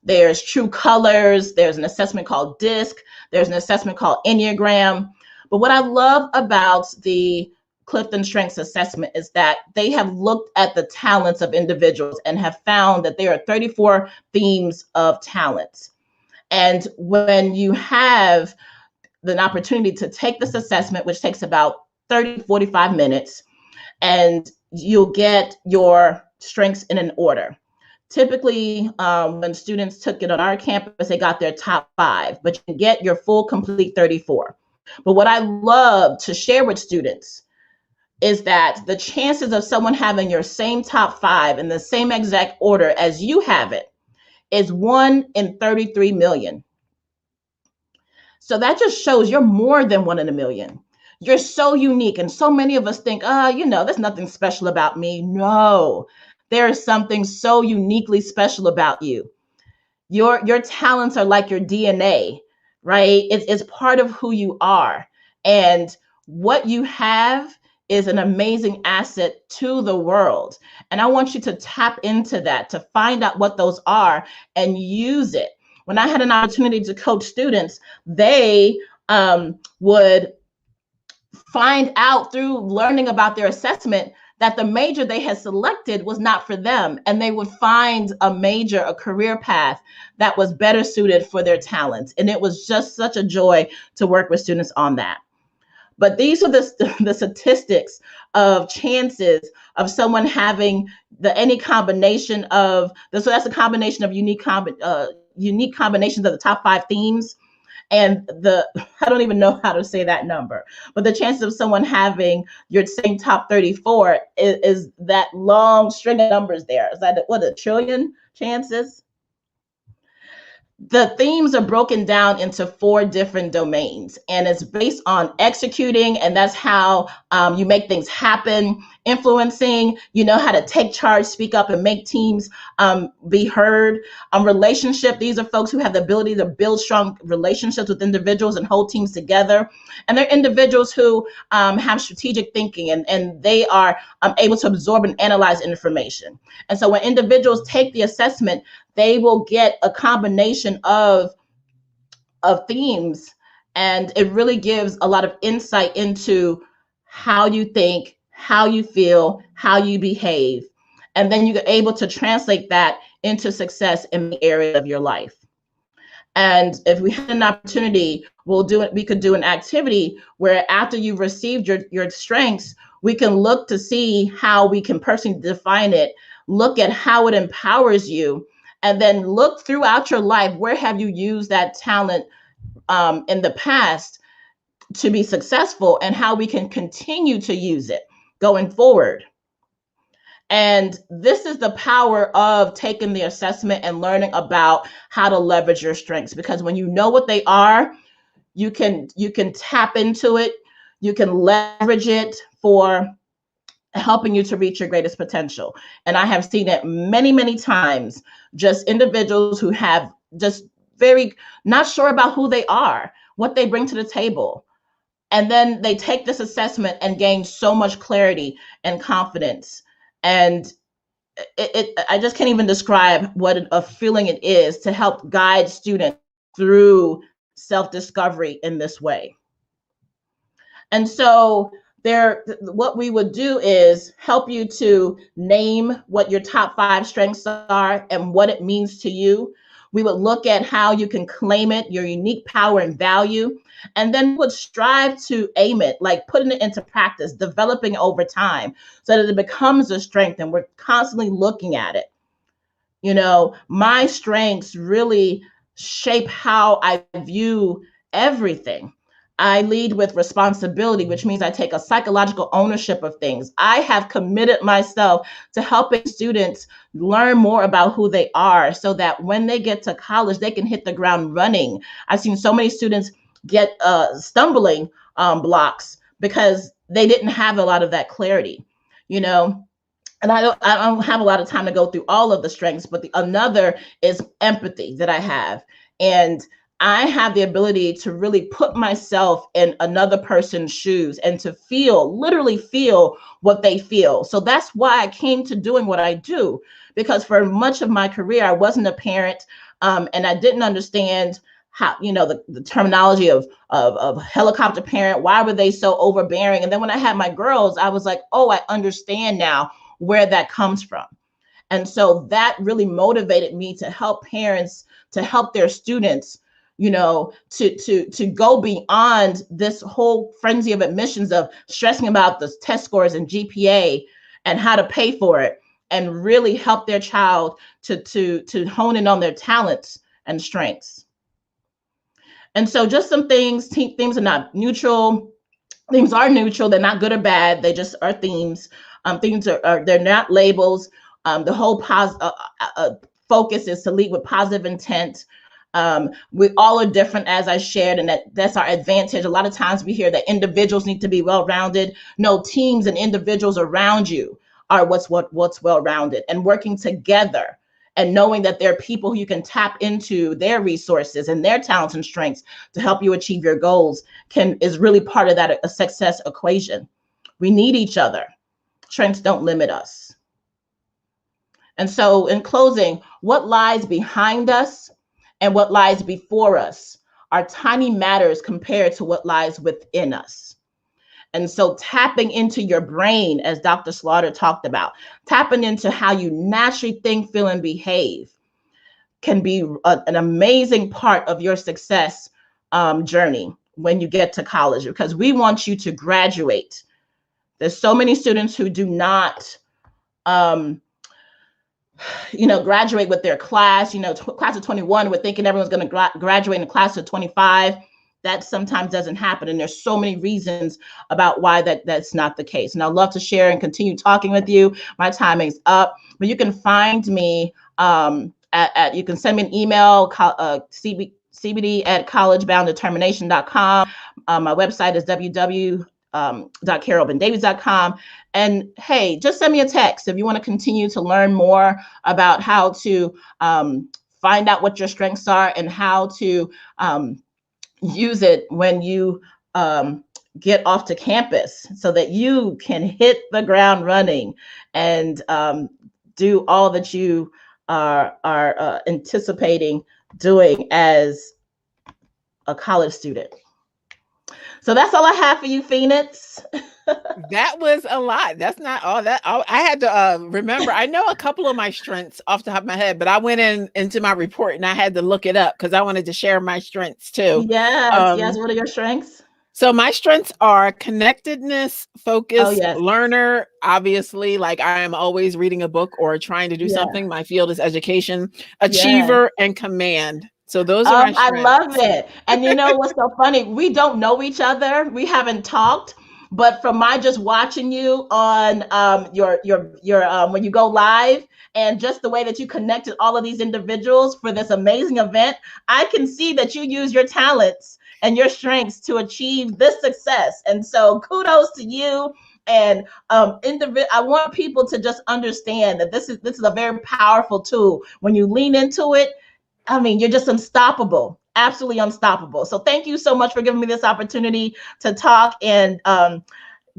There's True Colors. There's an assessment called DISC. There's an assessment called Enneagram. But what I love about the Clifton Strengths assessment is that they have looked at the talents of individuals and have found that there are 34 themes of talents. And when you have an opportunity to take this assessment, which takes about 30 to 45 minutes, and you'll get your strengths in an order. Typically, when students took it on our campus, they got their top 5, but you can get your full complete 34. But what I love to share with students is that the chances of someone having your same top 5 in the same exact order as you have it is 1 in 33 million. So that just shows you're more than 1 in a million. You're so unique. And so many of us think, there's nothing special about me. No, there is something so uniquely special about you. Your talents are like your DNA, right? It's part of who you are. And what you have is an amazing asset to the world. And I want you to tap into that, to find out what those are and use it. When I had an opportunity to coach students, they would find out through learning about their assessment that the major they had selected was not for them. And they would find a career path that was better suited for their talents. And it was just such a joy to work with students on that. But these are the statistics of chances of someone having any combination of, so that's a combination of unique combinations of the top 5 themes. And I don't even know how to say that number, but the chances of someone having your same top 34 is that long string of numbers there. Is that what, 1 trillion chances? The themes are broken down into 4 different domains, and it's based on executing, and that's how you make things happen. Influencing, you know how to take charge, speak up, and make teams be heard. Relationship, these are folks who have the ability to build strong relationships with individuals and hold teams together. And they're individuals who have strategic thinking, and they are able to absorb and analyze information. And so when individuals take the assessment, they will get a combination of themes, and it really gives a lot of insight into how you think, how you feel, how you behave. And then you're able to translate that into success in the area of your life. And if we had an opportunity, we could do an activity where after you've received your strengths, we can look to see how we can personally define it, look at how it empowers you, and then look throughout your life, where have you used that talent in the past to be successful, and how we can continue to use it going forward. And this is the power of taking the assessment and learning about how to leverage your strengths, because when you know what they are, you can tap into it, you can leverage it for helping you to reach your greatest potential. And I have seen it many, many times, just individuals who have just very not sure about who they are, what they bring to the table. And then they take this assessment and gain so much clarity and confidence. And I just can't even describe what a feeling it is to help guide students through self-discovery in this way. And so what we would do is help you to name what your top 5 strengths are and what it means to you. We would look at how you can claim it, your unique power and value, and then would strive to aim it, like putting it into practice, developing over time so that it becomes a strength, and we're constantly looking at it. You know, my strengths really shape how I view everything. I lead with responsibility, which means I take a psychological ownership of things. I have committed myself to helping students learn more about who they are so that when they get to college, they can hit the ground running. I've seen so many students get stumbling blocks because they didn't have a lot of that clarity, you know. And I don't have a lot of time to go through all of the strengths, but another is empathy that I have. And I have the ability to really put myself in another person's shoes and to feel, literally feel what they feel. So that's why I came to doing what I do, because for much of my career, I wasn't a parent, and I didn't understand how, you know, the terminology of helicopter parent. Why were they so overbearing? And then when I had my girls, I was like, oh, I understand now where that comes from. And so that really motivated me to help parents, to help their students, you know, to go beyond this whole frenzy of admissions of stressing about the test scores and GPA and how to pay for it, and really help their child to hone in on their talents and strengths. And so just some things, themes are not neutral. Themes are neutral. They're not good or bad. They just are themes. Themes are they're not labels. The whole focus is to lead with positive intent. We all are different, as I shared, and that's our advantage. A lot of times we hear that individuals need to be well-rounded. No, teams and individuals around you are what's well-rounded, and working together and knowing that there are people who you can tap into their resources and their talents and strengths to help you achieve your goals is really part of that a success equation. We need each other. Strengths don't limit us. And so in closing, what lies behind us and what lies before us are tiny matters compared to what lies within us. And so tapping into your brain, as Dr. Slaughter talked about, tapping into how you naturally think, feel, and behave can be an amazing part of your success journey when you get to college, because we want you to graduate. There's so many students who do not graduate with their class, class of 21, we're thinking everyone's going to graduate in a class of 25. That sometimes doesn't happen. And there's so many reasons about why that's not the case. And I'd love to share and continue talking with you. My time is up, but you can find me you can send me an email, cbd@collegebounddetermination.com. My website is www.carolbendavies.com. And hey, just send me a text if you want to continue to learn more about how to find out what your strengths are and how to use it when you get off to campus so that you can hit the ground running and do all that you are anticipating doing as a college student. So that's all I have for you, Phoenix. That was a lot. That's not all that. I had to remember. I know a couple of my strengths off the top of my head, but I went into my report and I had to look it up because I wanted to share my strengths too. Yes. What are your strengths? So my strengths are connectedness, focus, yes. learner. Obviously, like I am always reading a book or trying to do something. My field is education, achiever, and command. So those are my strengths. I love it. And you know what's so funny? We don't know each other. We haven't talked, but from my just watching you on your when you go live and just the way that you connected all of these individuals for this amazing event, I can see that you use your talents and your strengths to achieve this success. And so kudos to you. And I want people to just understand that this is a very powerful tool. When you lean into it, I mean, you're just unstoppable, absolutely unstoppable. So thank you so much for giving me this opportunity to talk, and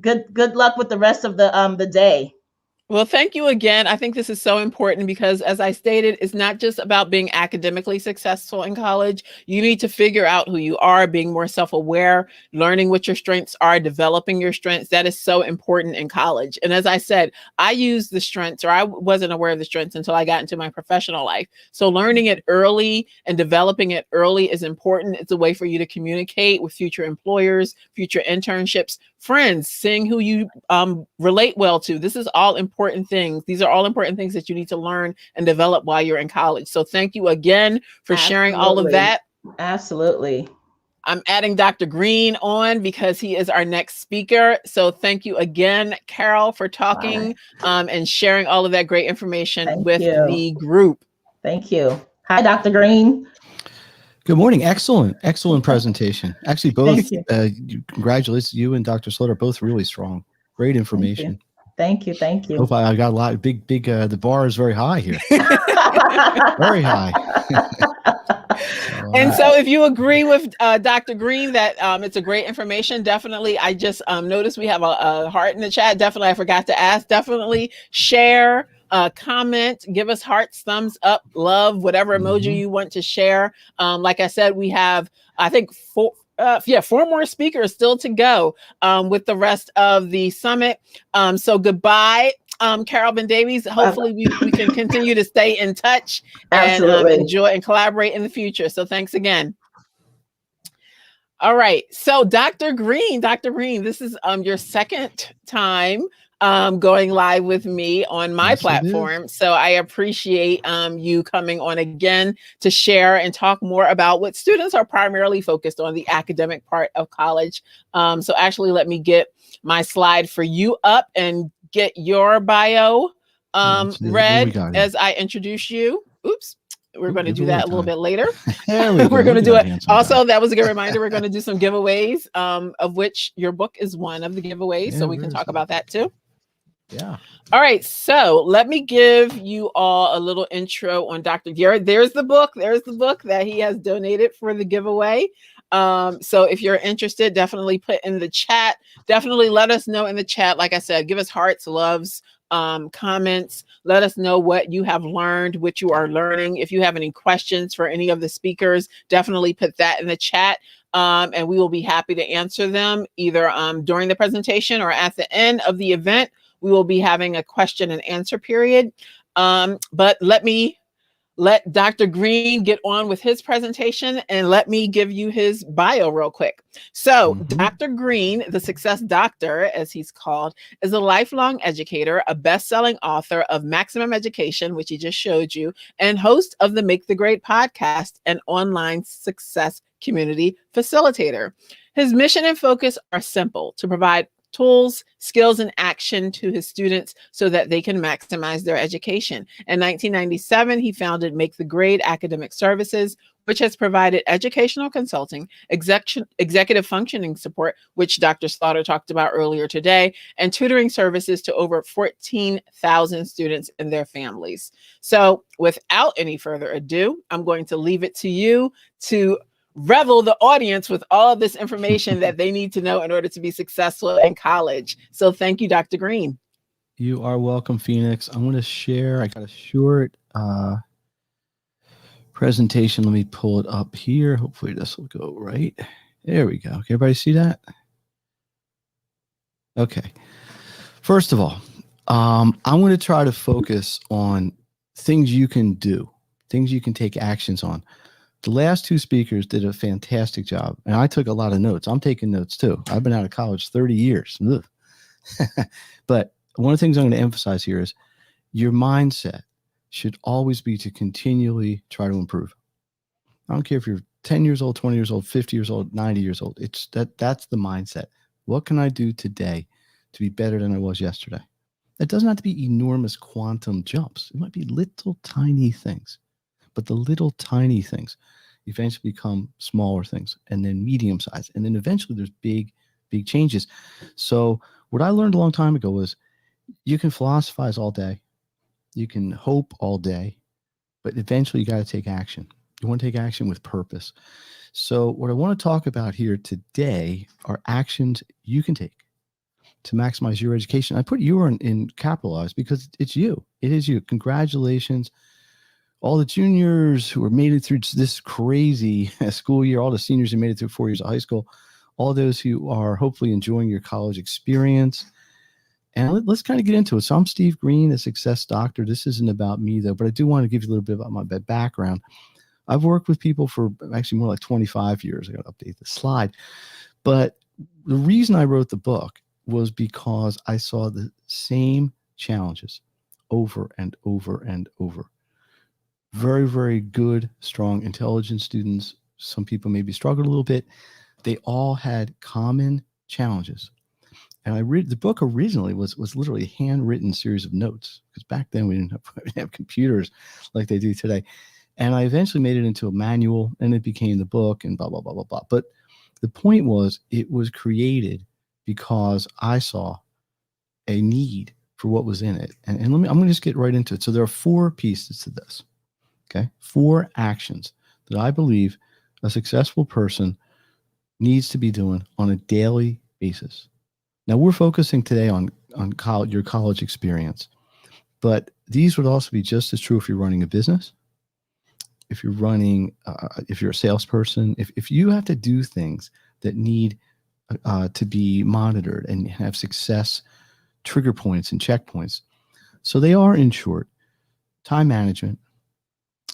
good luck with the rest of the day. Well, thank you again. I think this is so important because, as I stated, it's not just about being academically successful in college. You need to figure out who you are, being more self-aware, learning what your strengths are, developing your strengths. That is so important in college. And as I said, I used the strengths, or I wasn't aware of the strengths until I got into my professional life. So learning it early and developing it early is important. It's a way for you to communicate with future employers, future internships, friends, seeing who you relate well to. This is all important important things. These are all important things that you need to learn and develop while you're in college. So thank you again for sharing all of that. Absolutely. I'm adding Dr. Green on because he is our next speaker. So thank you again, Carol, for talking and sharing all of that great information with the group. Thank you. Hi, Dr. Green. Good morning. Excellent presentation. Actually, both, congratulations, you and Dr. Slaughter, both really strong. Great information. Thank you. Hope I got a lot of big, the bar is very high here. Very high. And so if you agree with Dr. Green that it's a great information, definitely, I just noticed we have a heart in the chat. Definitely, I forgot to ask, definitely share, comment, give us hearts, thumbs up, love, whatever emoji you want to share. Like I said, we have, I think, 4 more speakers still to go with the rest of the summit. So goodbye, Carol Ben-Davies. Hopefully we can continue to stay in touch and enjoy and collaborate in the future. So thanks again. All right. So Dr. Green, this is your second time going live with me on my platform. So I appreciate you coming on again to share and talk more about what students are primarily focused on, the academic part of college. So actually, let me get my slide for you up and get your bio read as I introduce you. Oops. We're going to do that a little bit later. We're going to do it. Also, that was a good reminder. We're going to do some giveaways, of which your book is one of the giveaways. So we can talk about that too. Yeah. All right. So let me give you all a little intro on Dr. Garrett. There's the book. There's the book that he has donated for the giveaway. So if you're interested, definitely put in the chat. Definitely let us know in the chat. Like I said, give us hearts, loves, comments. Let us know what you have learned, what you are learning. If you have any questions for any of the speakers, definitely put that in the chat. And we will be happy to answer them either during the presentation or at the end of the event. We will be having a question and answer period. But let Dr. Green get on with his presentation and let me give you his bio real quick. So Dr. Green, the Success Doctor, as he's called, is a lifelong educator, a best-selling author of Maximum Education, which he just showed you, and host of the Make the Grade podcast and online success community facilitator. His mission and focus are simple: to provide tools, skills, and action to his students so that they can maximize their education. In 1997, he founded Make the Grade Academic Services, which has provided educational consulting, executive functioning support, which Dr. Slaughter talked about earlier today, and tutoring services to over 14,000 students and their families. So without any further ado, I'm going to leave it to you to revel the audience with all of this information that they need to know in order to be successful in college. So thank you, Dr. Green. You are welcome, Phoenix. I'm going to share. I got a short presentation. Let me pull it up here. Hopefully this will go right. There we go. Can everybody see that? Okay. First of all, I'm going to try to focus on things you can do, things you can take actions on. The last two speakers did a fantastic job, and I took a lot of notes. I'm taking notes too. I've been out of college 30 years. But one of the things I'm going to emphasize here is your mindset should always be to continually try to improve. I don't care if you're 10 years old, 20 years old, 50 years old, 90 years old. That's the mindset. What can I do today to be better than I was yesterday? It doesn't have to be enormous quantum jumps. It might be little tiny things. But the little tiny things eventually become smaller things, and then medium size, and then eventually there's big changes. So what I learned a long time ago was you can philosophize all day, you can hope all day, but eventually you got to take action. You want to take action with purpose. So what I want to talk about here today are actions you can take to maximize your education. I put you in capitalized because it's you. It is you. Congratulations. All the juniors who made it through this crazy school year, all the seniors who made it through 4 years of high school, all those who are hopefully enjoying your college experience. And let's kind of get into it. So I'm Steve Green, a Success Doctor. This isn't about me, though, but I do want to give you a little bit about my background. I've worked with people for actually more like 25 years. I got to update the slide. But the reason I wrote the book was because I saw the same challenges over and over and over. Very, very good, strong, intelligent students. Some people maybe struggled a little bit. They all had common challenges. And I read the book originally was literally a handwritten series of notes, because back then we didn't have computers like they do today. And I eventually made it into a manual, and it became the book, and blah, blah, blah, blah, blah. But the point was, it was created because I saw a need for what was in it. And I'm going to just get right into it. So there are 4 pieces to this. Okay. 4 actions that I believe a successful person needs to be doing on a daily basis. Now, we're focusing today on college, your college experience, but these would also be just as true if you're running a business, if you're running, if you're a salesperson, if you have to do things that need to be monitored and have success trigger points and checkpoints. So they are, in short, time management,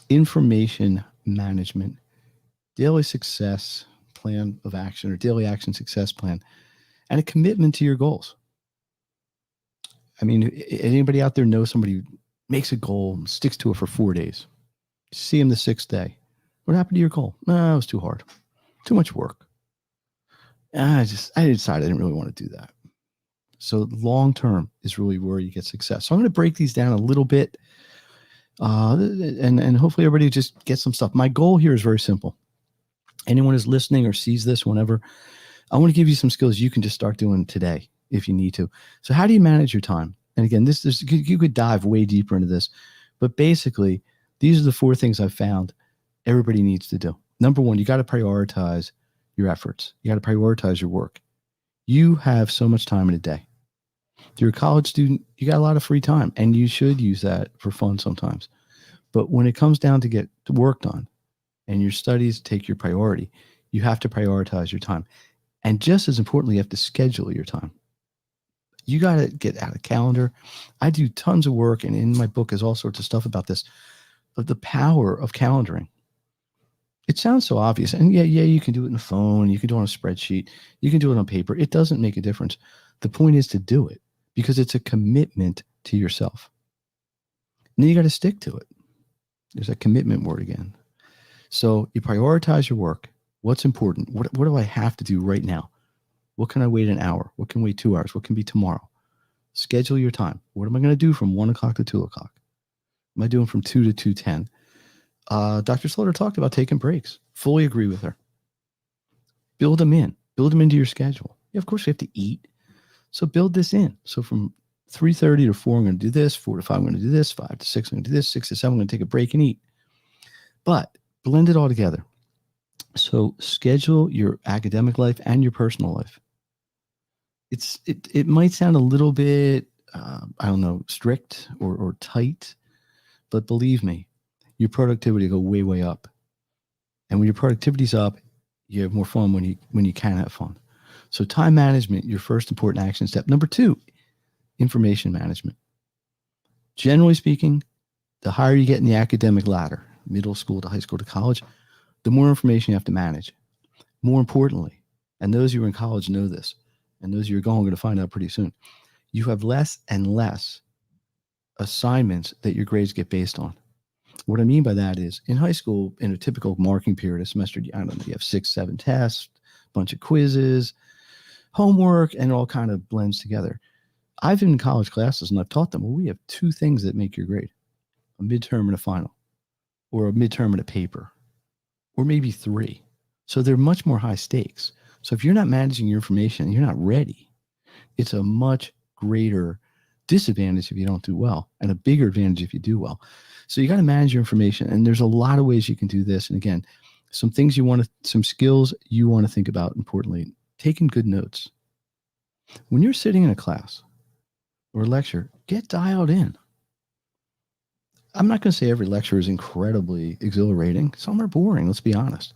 information management, daily success plan of action or daily action success plan, and a commitment to your goals. I mean, anybody out there know somebody who makes a goal and sticks to it for 4 days? See him the 6th day. What happened to your goal? No, it was too hard. Too much work. I decided I didn't really want to do that. So long term is really where you get success. So I'm going to break these down a little bit, and hopefully everybody just gets some stuff. My goal here is very simple. Anyone who's listening or sees this, whenever, I want to give you some skills you can just start doing today if you need to. So how do you manage your time? And again, you could dive way deeper into this, but basically, these are the 4 things I've found everybody needs to do. Number 1, you got to prioritize your efforts. You got to prioritize your work. You have so much time in a day. If you're a college student, you got a lot of free time, and you should use that for fun sometimes. But when it comes down to get work done and your studies take your priority, you have to prioritize your time. And just as importantly, you have to schedule your time. You got to get out a calendar. I do tons of work, and in my book is all sorts of stuff about this, of the power of calendaring. It sounds so obvious. And yeah, you can do it on the phone. You can do it on a spreadsheet. You can do it on paper. It doesn't make a difference. The point is to do it because it's a commitment to yourself. And then you got to stick to it. There's a commitment word again. So you prioritize your work. What's important? What do I have to do right now? What can I wait an hour? What can wait 2 hours? What can be tomorrow? Schedule your time. What am I going to do from 1 o'clock to 2 o'clock? What am I doing from 2 to 2:10? Dr. Slaughter talked about taking breaks. Fully agree with her. Build them in. Build them into your schedule. Yeah, of course, you have to eat. So build this in. So from 3:30 to 4, I'm going to do this. 4 to 5, I'm going to do this. 5 to 6, I'm going to do this. 6 to 7, I'm going to take a break and eat. But blend it all together. So schedule your academic life and your personal life. It might sound a little bit, strict or tight, but believe me, your productivity will go way, way up. And when your productivity's up, you have more fun when you can have fun. So time management, your first important action step. Number 2, information management. Generally speaking, the higher you get in the academic ladder, middle school to high school to college, the more information you have to manage. More importantly, and those of you in college know this, and those of you are going to find out pretty soon, you have less and less assignments that your grades get based on. What I mean by that is, in high school, in a typical marking period, a semester, I don't know, you have 6, 7 tests, a bunch of quizzes, homework, and it all kind of blends together. I've been in college classes and I've taught them, well, we have 2 things that make your grade: a midterm and a final, or a midterm and a paper, or maybe 3. So they're much more high stakes. So if you're not managing your information, you're not ready. It's a much greater disadvantage if you don't do well, and a bigger advantage if you do well. So you got to manage your information, and there's a lot of ways you can do this. And again, some skills you want to think about. Importantly, taking good notes. When you're sitting in a class or a lecture, get dialed in. I'm not going to say every lecture is incredibly exhilarating. Some are boring, let's be honest.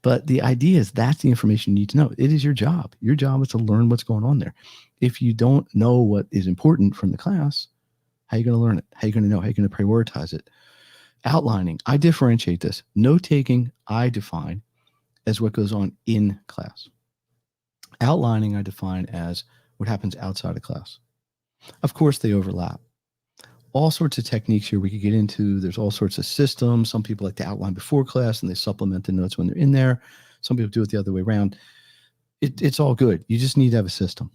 But the idea is that's the information you need to know. It is your job. Your job is to learn what's going on there. If you don't know what is important from the class, how are you going to learn it? How are you going to know? How are you going to prioritize it? Outlining. I differentiate this. Note-taking, I define as what goes on in class. Outlining, I define as what happens outside of class. Of course, they overlap. all sorts of techniques here we could get into. There's all sorts of systems. Some people like to outline before class and they supplement the notes when they're in there. Some people do it the other way around. It's all good. You just need to have a system.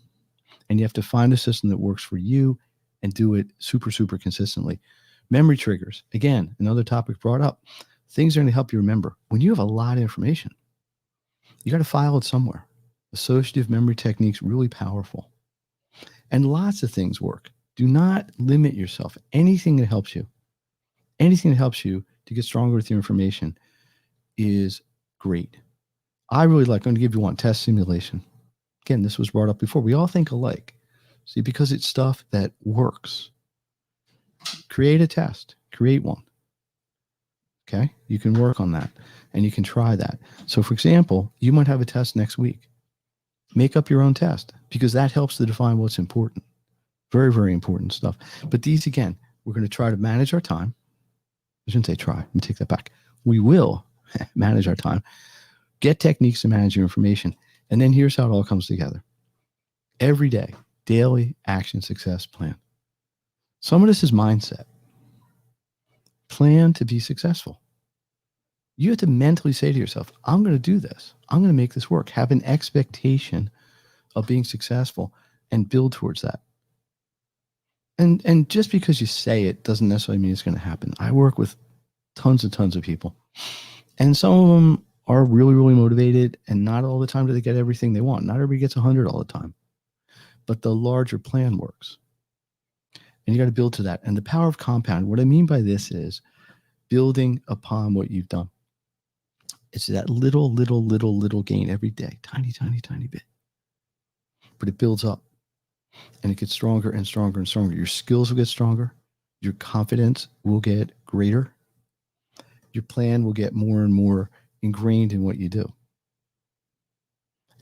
And you have to find a system that works for you and do it super, super consistently. Memory triggers. Again, another topic brought up. Things are going to help you remember. When you have a lot of information, you got to file it somewhere. Associative memory techniques, really powerful. And lots of things work. Do not limit yourself. Anything that helps you to get stronger with your information is great. I really like, I'm going to give you one, test simulation. Again, this was brought up before. We all think alike. See, because it's stuff that works. Create a test. Create one. Okay? You can work on that and you can try that. So, for example, you might have a test next week. Make up your own test because that helps to define what's important. Very, very important stuff. But these, again, we're going to try to manage our time. I shouldn't say try. Let me take that back. We will manage our time. Get techniques to manage your information. And then here's how it all comes together. Every day, daily action success plan. Some of this is mindset. Plan to be successful. You have to mentally say to yourself, I'm going to do this. I'm going to make this work. Have an expectation of being successful and build towards that. And just because you say it doesn't necessarily mean it's going to happen. I work with tons of people. And some of them are really, really motivated. And not all the time do they get everything they want. Not everybody gets 100 all the time. But the larger plan works. And you got to build to that. And the power of compound, what I mean by this is building upon what you've done. It's that little gain every day. Tiny bit. But it builds up. And it gets stronger and stronger and stronger. Your skills will get stronger. Your confidence will get greater. Your plan will get more and more ingrained in what you do.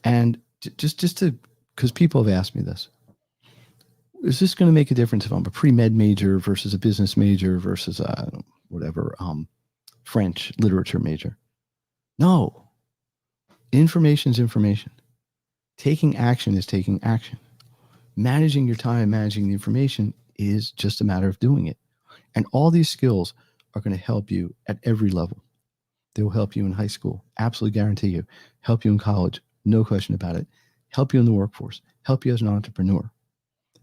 And just to, because people have asked me this, is this going to make a difference if I'm a pre-med major versus a business major versus a French literature major? No. Information is information. Taking action is taking action. Managing your time, managing the information is just a matter of doing it. And all these skills are going to help you at every level. They will help you in high school. Absolutely guarantee you. Help you in college. No question about it. Help you in the workforce. Help you as an entrepreneur.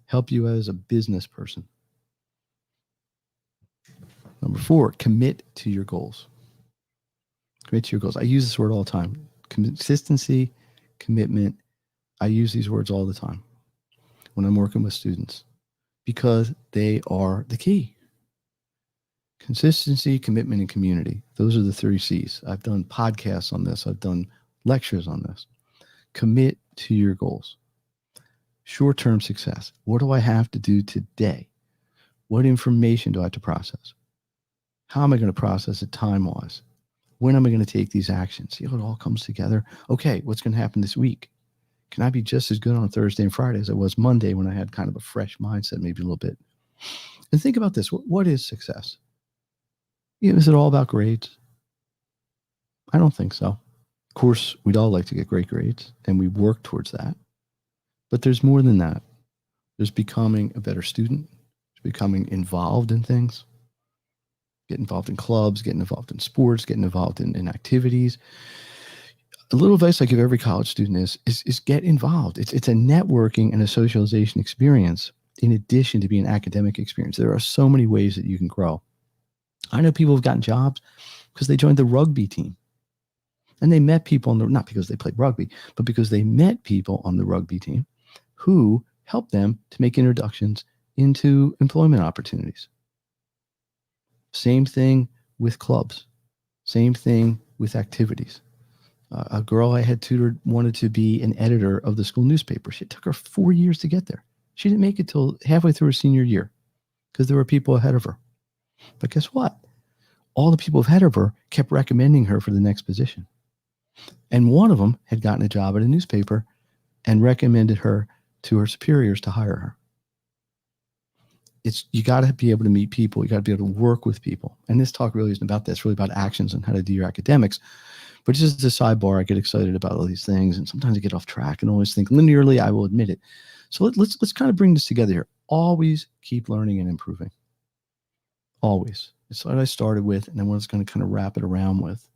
Help you as a business person. Number 4, commit to your goals. Commit to your goals. I use this word all the time. Consistency, commitment. I use these words all the time when I'm working with students because they are the key. Consistency, commitment, and community. Those are the 3 C's. I've done podcasts on this. I've done lectures on this. Commit to your goals. Short-term success. What do I have to do today? What information do I have to process? How am I going to process it time-wise? When am I going to take these actions? See how it all comes together? Okay, what's going to happen this week? Can I be just as good on Thursday and Friday as I was Monday when I had kind of a fresh mindset, maybe a little bit? And think about this. What is success? Is it all about grades? I don't think so. Of course, we'd all like to get great grades, and we work towards that. But there's more than that. There's becoming a better student. There's becoming involved in things. Get involved in clubs, getting involved in sports, getting involved in activities. A little advice I give every college student is get involved. It's a networking and a socialization experience in addition to being an academic experience. There are so many ways that you can grow. I know people who've gotten jobs because they joined the rugby team. And they met people not because they played rugby, but because they met people on the rugby team who helped them to make introductions into employment opportunities. Same thing with clubs. Same thing with activities. A girl I had tutored wanted to be an editor of the school newspaper. It took her 4 years to get there. She didn't make it till halfway through her senior year because there were people ahead of her. But guess what? All the people ahead of her kept recommending her for the next position. And one of them had gotten a job at a newspaper and recommended her to her superiors to hire her. You got to be able to meet people. You got to be able to work with people. And this talk really isn't about that. It's really about actions and how to do your academics. But just as a sidebar, I get excited about all these things. And sometimes I get off track and always think linearly, I will admit it. So let's kind of bring this together here. Always keep learning and improving. always. It's what I started with, and then what I was going to kind of wrap it around with.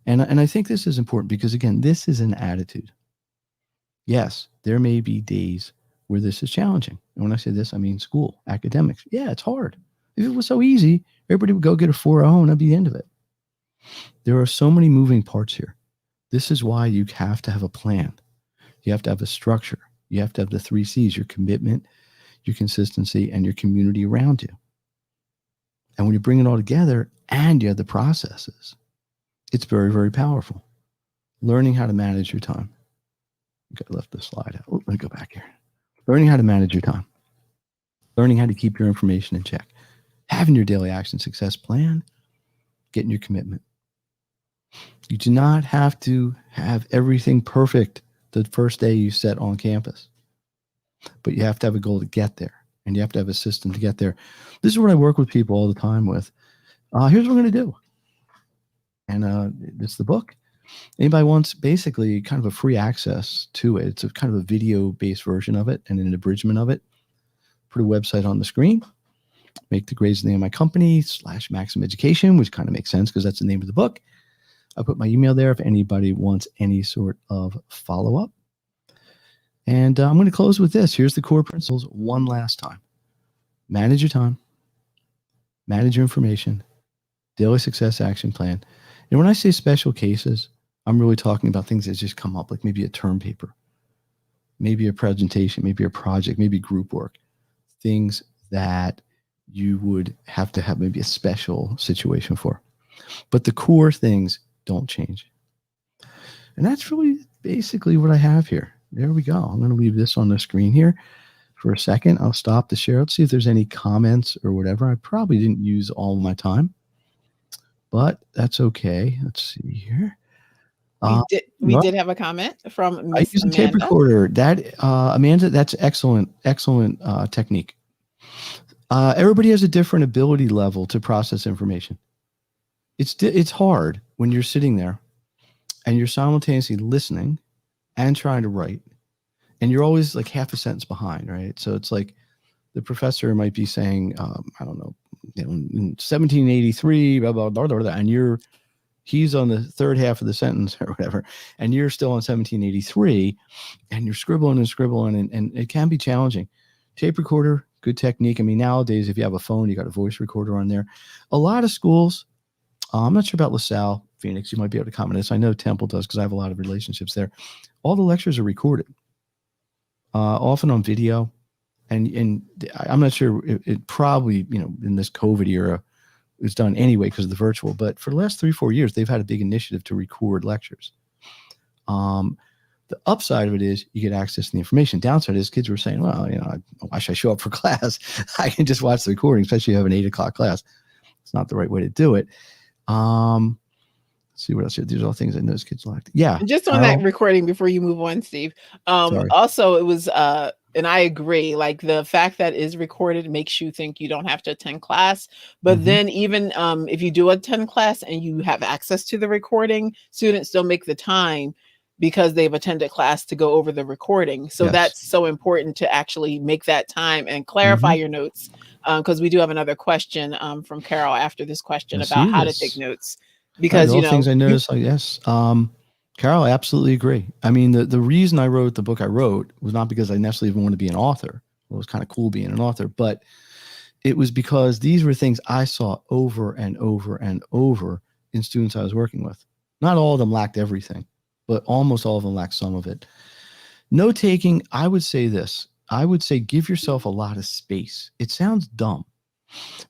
And I think this is important because, again, this is an attitude. Yes, there may be days where this is challenging. And when I say this, I mean school, academics. Yeah, it's hard. If it was so easy, everybody would go get a 4.0 and that'd be the end of it. There are so many moving parts here. This is why you have to have a plan. You have to have a structure. You have to have the 3 C's, your commitment, your consistency, and your community around you. And when you bring it all together and you have the processes, it's very, very powerful. Learning how to manage your time. Okay, I left the slide out. Let me go back here. Learning how to manage your time. Learning how to keep your information in check. Having your daily action success plan. Getting your commitment. You do not have to have everything perfect the first day you set on campus. But you have to have a goal to get there. And you have to have a system to get there. This is what I work with people all the time with. Here's what we're going to do. And it's the book. Anybody wants basically kind of a free access to it. It's a kind of a video-based version of it and an abridgment of it. Put a website on the screen. Make the grades the name of my company /Maximum Education, which kind of makes sense because that's the name of the book. I put my email there if anybody wants any sort of follow-up. And I'm going to close with this. Here's the core principles one last time. Manage your time. Manage your information. Daily success action plan. And when I say special cases, I'm really talking about things that just come up, like maybe a term paper, maybe a presentation, maybe a project, maybe group work, things that you would have to have maybe a special situation for. But the core things don't change. And that's really basically what I have here. There we go. I'm going to leave this on the screen here for a second. I'll stop the share. Let's see if there's any comments or whatever. I probably didn't use all of my time, but that's okay. Let's see here. We did have a comment from Miss I use a Amanda. tape recorder. That Amanda, that's excellent technique. Everybody has a different ability level to process information. It's hard when you're sitting there and you're simultaneously listening and trying to write, and you're always like half a sentence behind, right? So it's like the professor might be saying, I don't know, in 1783, blah, blah, blah, blah, blah, and he's on the third half of the sentence or whatever, and you're still on 1783, and you're scribbling, and it can be challenging. Tape recorder, good technique. I mean, nowadays, if you have a phone, you got a voice recorder on there. A lot of schools, I'm not sure about LaSalle, Phoenix, you might be able to comment on this. I know Temple does because I have a lot of relationships there. All the lectures are recorded, often on video. And I'm not sure it probably, in this COVID era, is done anyway because of the virtual. But for the last 3-4 years, they've had a big initiative to record lectures. The upside of it is you get access to the information. Downside is kids were saying, well, why should I show up for class? I can just watch the recording, especially if you have an 8 o'clock class. It's not the right way to do it. Let's see what else here. These are all things I know kids liked. Yeah. Just on that recording before you move on, Steve. Also, it was, and I agree, like the fact that is recorded makes you think you don't have to attend class. But then even if you do attend class and you have access to the recording, students still make the time because they've attended class to go over the recording. So that's so important to actually make that time and clarify your notes. Because we do have another question from Carol after this question about how to take notes. Because, things I noticed, yes. Carol, I absolutely agree. I mean, the reason I wrote the book I wrote was not because I necessarily even want to be an author. Well, it was kind of cool being an author, but it was because these were things I saw over and over and over in students I was working with. Not all of them lacked everything, but almost all of them lacked some of it. Note taking, I would say this. I would say give yourself a lot of space. It sounds dumb,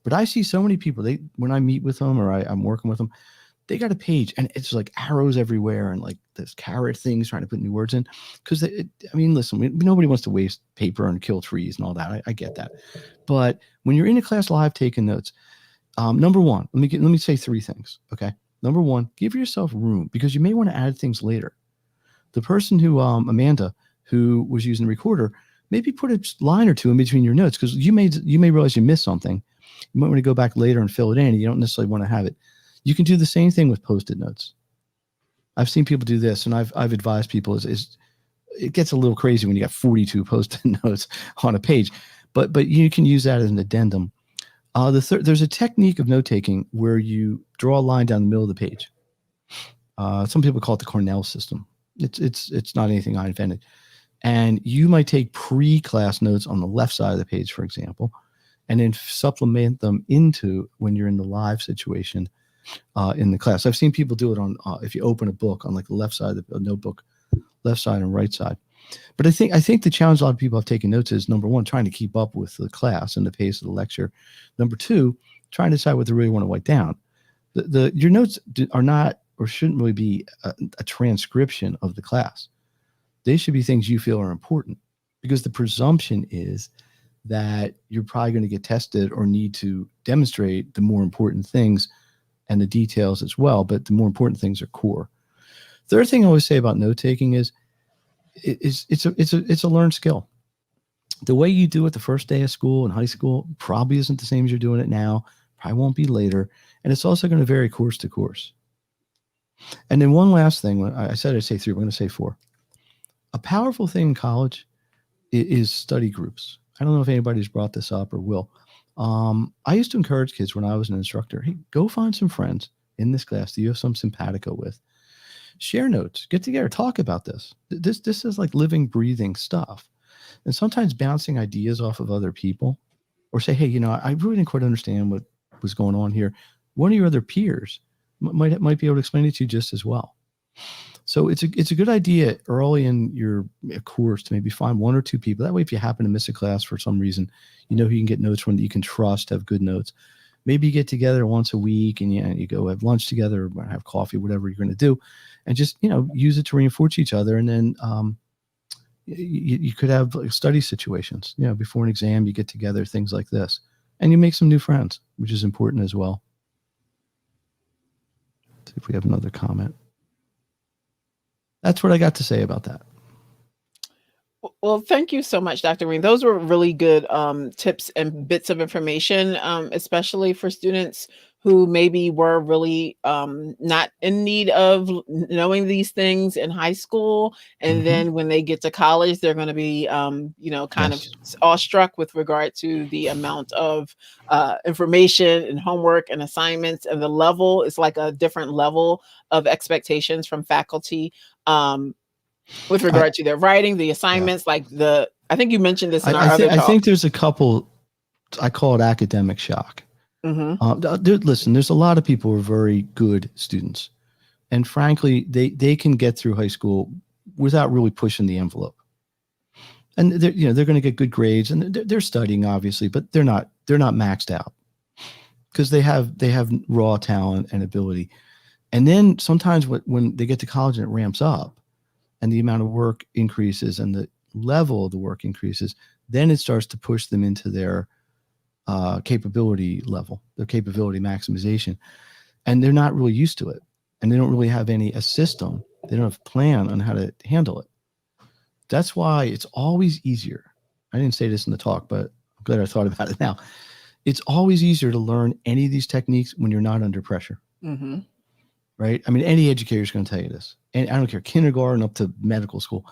but I see so many people, when I meet with them or I'm working with them, they got a page and it's like arrows everywhere and like this carrot things trying to put new words in. Because, listen, nobody wants to waste paper and kill trees and all that. I get that. But when you're in a class live taking notes, number one, let me say 3 things, okay? Number one, give yourself room because you may want to add things later. The person who, Amanda, who was using the recorder, maybe put a line or 2 in between your notes because you may realize you missed something. You might want to go back later and fill it in. And you don't necessarily want to have it. You can do the same thing with Post-it notes. I've seen people do this, and I've advised people is it gets a little crazy when you got 42 Post-it notes on a page, but you can use that as an addendum. There's a technique of note taking where you draw a line down the middle of the page. Some people call it the Cornell system. It's not anything I invented. And you might take pre-class notes on the left side of the page, for example, and then supplement them into when you're in the live situation in the class. I've seen people do it on if you open a book on like the left side of the notebook, left side and right side. But I think the challenge a lot of people have taken notes is, number one, trying to keep up with the class and the pace of the lecture. Number two, trying to decide what they really want to write down. Your notes are not or shouldn't really be a transcription of the class. They should be things you feel are important, because the presumption is that you're probably going to get tested or need to demonstrate the more important things and the details as well. But the more important things are core. Third thing I always say about note taking is it's a learned skill. The way you do it the first day of school in high school probably isn't the same as you're doing it now. Probably won't be later. And it's also going to vary course to course. And then one last thing, I said I'd say 3, we're going to say 4. A powerful thing in college is study groups. I don't know if anybody's brought this up or will. I used to encourage kids when I was an instructor, hey, go find some friends in this class that you have some simpatico with. Share notes, get together, talk about this. This is like living, breathing stuff. And sometimes bouncing ideas off of other people, or say, hey, I really didn't quite understand what was going on here. One of your other peers might be able to explain it to you just as well. So it's a good idea early in your course to maybe find 1 or 2 people. That way, if you happen to miss a class for some reason, who you can get notes from that you can trust, have good notes. Maybe you get together once a week and you go have lunch together or have coffee, whatever you're going to do, and just, use it to reinforce each other. And then you could have study situations, before an exam, you get together, things like this, and you make some new friends, which is important as well. Let's see if we have another comment. That's what I got to say about that. Well, thank you so much, Dr. Green. Those were really good tips and bits of information, especially for students who maybe were really not in need of knowing these things in high school. And then when they get to college, they're going to be, kind of awestruck with regard to the amount of information and homework and assignments. And the level is like a different level of expectations from faculty. With regard to their writing, the assignments, I think you mentioned this in our other talk. I think there's a couple, I call it academic shock. Listen, there's a lot of people who are very good students. And frankly, they can get through high school without really pushing the envelope. And they're going to get good grades, and they're studying, obviously, but they're not maxed out because they have raw talent and ability. And then sometimes when they get to college and it ramps up, and the amount of work increases and the level of the work increases, then it starts to push them into their capability level, their capability maximization. And they're not really used to it. And they don't really have a system. They don't have a plan on how to handle it. That's why it's always easier. I didn't say this in the talk, but I'm glad I thought about it now. It's always easier to learn any of these techniques when you're not under pressure. Right? I mean, any educator is going to tell you this. And I don't care, kindergarten up to medical school.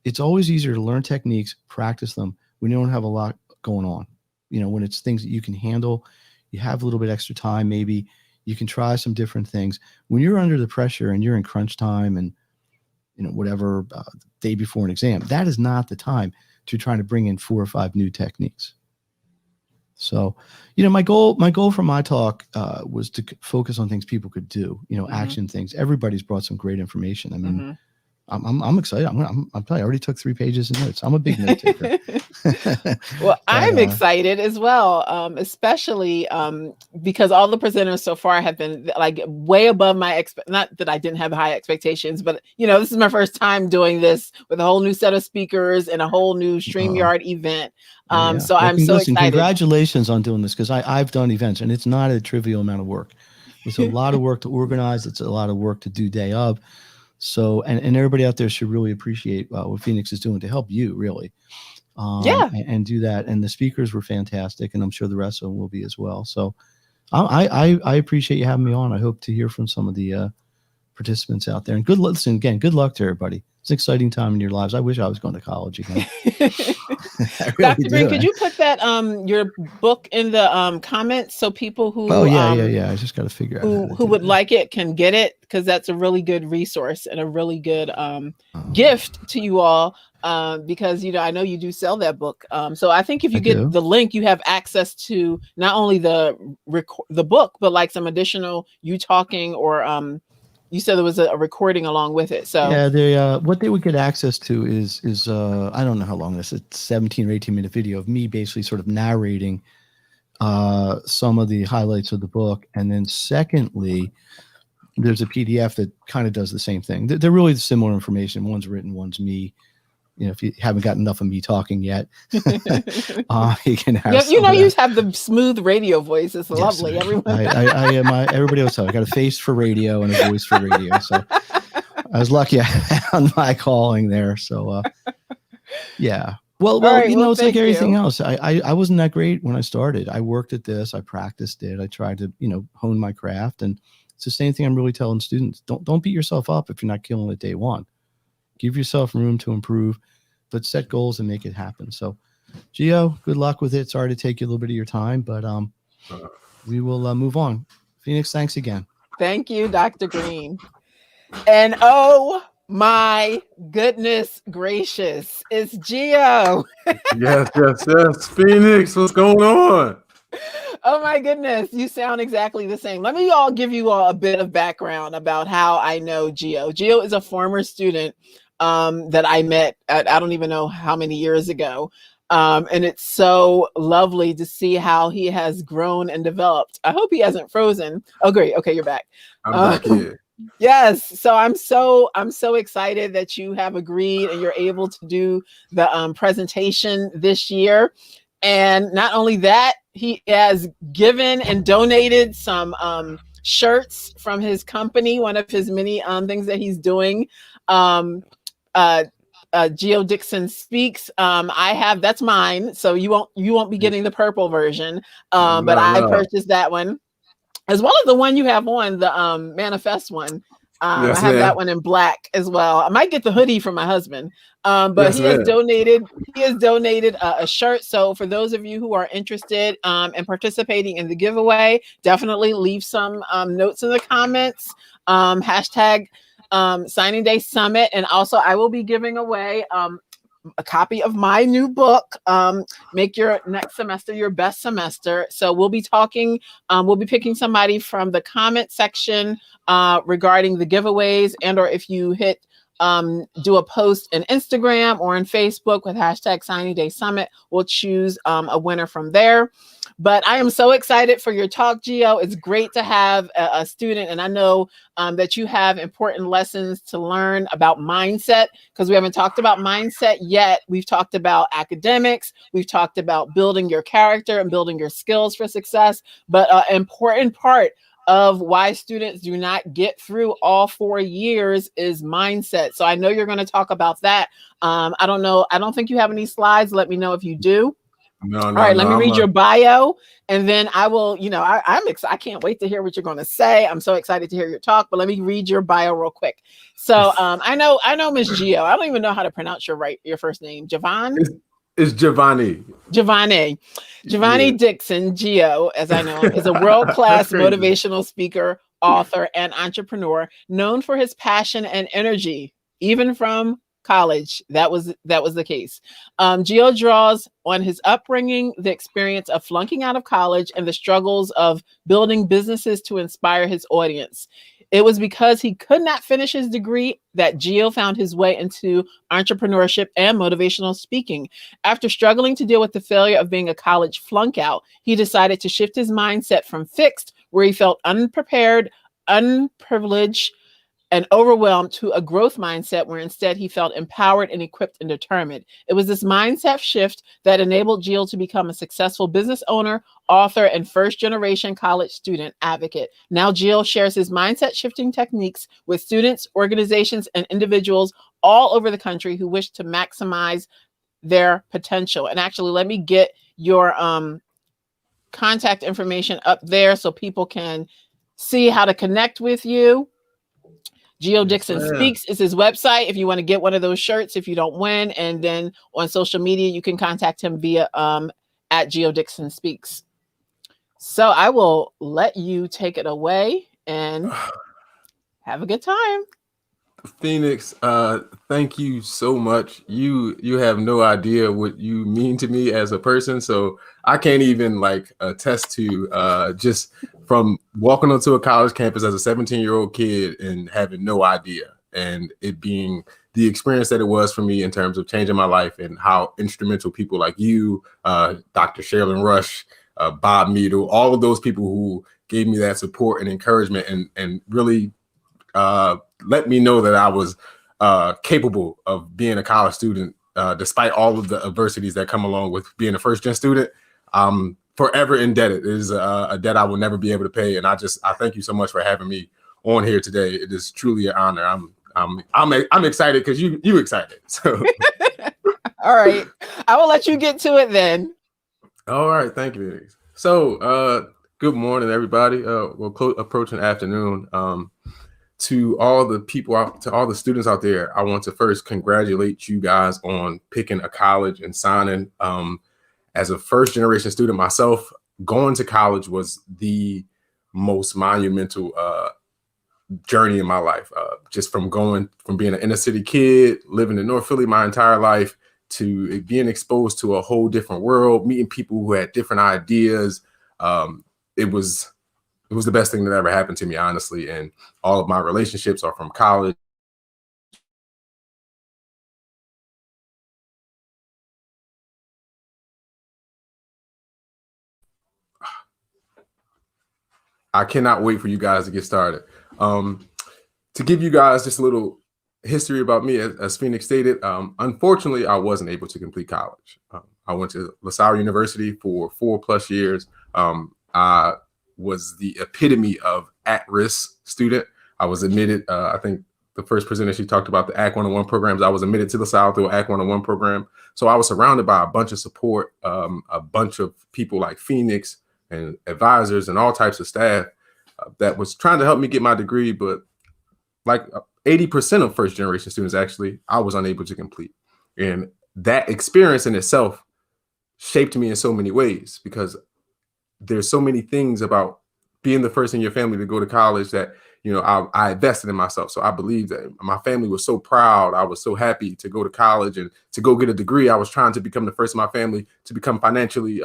It's always easier to learn techniques, practice them when you don't have a lot going on. When it's things that you can handle, you have a little bit extra time, maybe you can try some different things. When you're under the pressure and you're in crunch time and, whatever, day before an exam, that is not the time to try to bring in 4 or 5 new techniques. So, my goal from my talk was to focus on things people could do, action things. Everybody's brought some great information. I mean, I'm excited. I'm I already took 3 pages of notes. I'm a big note taker. Well, I'm excited as well, especially because all the presenters so far have been like way above my not that I didn't have high expectations, but this is my first time doing this with a whole new set of speakers and a whole new StreamYard event. So I'm so excited. Congratulations on doing this, because I've done events and it's not a trivial amount of work. It's a lot of work to organize. It's a lot of work to do day of. So, and everybody out there should really appreciate what Phoenix is doing to help you, really. And do that. And the speakers were fantastic, and I'm sure the rest of them will be as well. So I appreciate you having me on. I hope to hear from some of the participants out there. And good luck to everybody. It's an exciting time in your lives. I wish I was going to college again. I Dr. Green, could you put that your book in the comments so people who yeah. I just got to figure out who would like it can get it, because that's a really good resource and a really good gift to you all. Because I know you do sell that book. So I think if you get the link, you have access to not only the book, but like some additional you talking, or you said there was a recording along with it. So yeah, they what they would get access to is I don't know how long this is, 17 or 18-minute video of me basically sort of narrating some of the highlights of the book, and then secondly, there's a PDF that kind of does the same thing. They're really similar information. One's written, one's me. If you haven't got enough of me talking yet, you can have. You have the smooth radio voice. It's lovely. Everyone, I am. Everybody else, I got a face for radio and a voice for radio. So I was lucky I found my calling there. So yeah. Well, right, it's like everything else. I wasn't that great when I started. I worked at this. I practiced it. I tried to hone my craft, and it's the same thing I'm really telling students. Don't beat yourself up if you're not killing it day one. Give yourself room to improve, but set goals and make it happen. So, Gio, good luck with it. Sorry to take you a little bit of your time, but we will move on. Phoenix, thanks again. Thank you, Dr. Green. And oh my goodness gracious, it's Gio. Yes. Phoenix, what's going on? Oh my goodness, you sound exactly the same. Let me give you all a bit of background about how I know Gio. Gio is a former student that I met I don't even know how many years ago. And it's so lovely to see how he has grown and developed. I hope he hasn't frozen. Oh, great. Okay, you're back. I'm back here. Yes. So I'm so excited that you have agreed and you're able to do the presentation this year. And not only that, he has given and donated some shirts from his company, one of his many things that he's doing. Geo Dixon Speaks. That's mine. So you won't be getting the purple version. But I purchased that one, as well as the one you have on, the Manifest one. I have that one in black as well. I might get the hoodie from my husband. But he has donated a shirt. So for those of you who are interested in participating in the giveaway, definitely leave some notes in the comments. Hashtag Signing Day Summit. And also I will be giving away a copy of my new book, Make Your Next Semester Your Best Semester. So we'll be picking somebody from the comment section regarding the giveaways, and or if you do a post in Instagram or in Facebook with hashtag Signing Day Summit, we'll choose a winner from there. But I am so excited for your talk, Gio. It's great to have a student, and I know that you have important lessons to learn about mindset, because we haven't talked about mindset yet. We've talked about academics. We've talked about building your character and building your skills for success. But an important part of why students do not get through all 4 years is mindset. So I know you're going to talk about that. I don't know. I don't think you have any slides. Let me know if you do. All right, let me read your bio, and then I will, I'm excited. I can't wait to hear what you're going to say. I'm so excited to hear your talk, but let me read your bio real quick. So I know Miss Gio. I don't even know how to pronounce your first name. Javon? It's Giovanni. Giovanni Dixon, Gio, as I know, is a world-class motivational speaker, author, and entrepreneur known for his passion and energy, even from college. That was the case. Gio draws on his upbringing, the experience of flunking out of college, and the struggles of building businesses to inspire his audience. It was because he could not finish his degree that Gio found his way into entrepreneurship and motivational speaking. After struggling to deal with the failure of being a college flunk out, he decided to shift his mindset from fixed, where he felt unprepared, unprivileged, and overwhelmed, to a growth mindset where instead he felt empowered and equipped and determined. It was this mindset shift that enabled Gio to become a successful business owner, author, and first-generation college student advocate. Now Gio shares his mindset shifting techniques with students, organizations, and individuals all over the country who wish to maximize their potential. And actually, let me get your contact information up there so people can see how to connect with you. Geo Yes, Dixon ma'am. Speaks is his website if you want to get one of those shirts if you don't win. And then on social media, you can contact him via at Geo Dixon Speaks. So I will let you take it away and have a good time. Phoenix, thank you so much. You have no idea what you mean to me as a person. So I can't even like attest to just from walking onto a college campus as a 17-year-old kid and having no idea, and it being the experience that it was for me in terms of changing my life, and how instrumental people like you, Dr. Sherilyn Rush, Bob Meadle, all of those people who gave me that support and encouragement and really let me know that I was capable of being a college student, despite all of the adversities that come along with being a first-gen student. I'm forever indebted. It is a debt I will never be able to pay, and I thank you so much for having me on here today. It is truly an honor. I'm excited because you excited. So, all right, I will let you get to it then. All right, thank you. So, good morning, everybody. We're approaching afternoon. To all the people to all the students out there, I want to first congratulate you guys on picking a college and signing. As a first generation student myself, going to college was the most monumental journey in my life. Just from being an inner city kid, living in North Philly my entire life, to being exposed to a whole different world, meeting people who had different ideas. It was the best thing that ever happened to me, honestly. And all of my relationships are from college. I cannot wait for you guys to get started. To give you guys just a little history about me, as Phoenix stated, unfortunately, I wasn't able to complete college. I went to LaSalle University for 4+ years. I was the epitome of at-risk student. I was admitted, I think the first presenter, she talked about the Act 101 programs. I was admitted to LaSalle through an Act 101 program. So I was surrounded by a bunch of support, a bunch of people like Phoenix and advisors and all types of staff that was trying to help me get my degree. But like 80% of first generation students, actually, I was unable to complete. And that experience in itself shaped me in so many ways, because there's so many things about being the first in your family to go to college that, I invested in myself. So I believe that my family was so proud. I was so happy to go to college and to go get a degree. I was trying to become the first in my family to become financially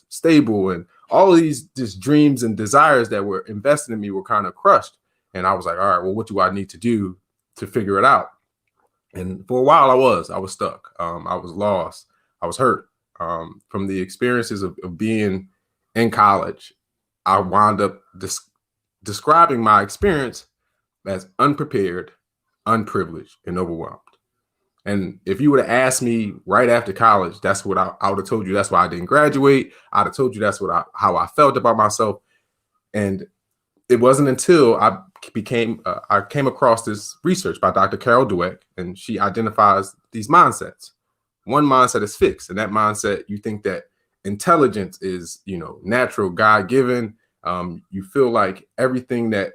stable, and all of these just dreams and desires that were invested in me were kind of crushed. And I was like, all right, well, what do I need to do to figure it out? And for a while I was stuck. I was lost. I was hurt from the experiences of being in college. I wound up describing my experience as unprepared, unprivileged, and overwhelmed. And if you would have asked me right after college, that's what I would have told you. That's why I didn't graduate. I'd have told you that's how I felt about myself. And it wasn't until I came across this research by Dr. Carol Dweck, and she identifies these mindsets. One mindset is fixed, and that mindset, you think that intelligence is, natural, God-given. You feel like everything that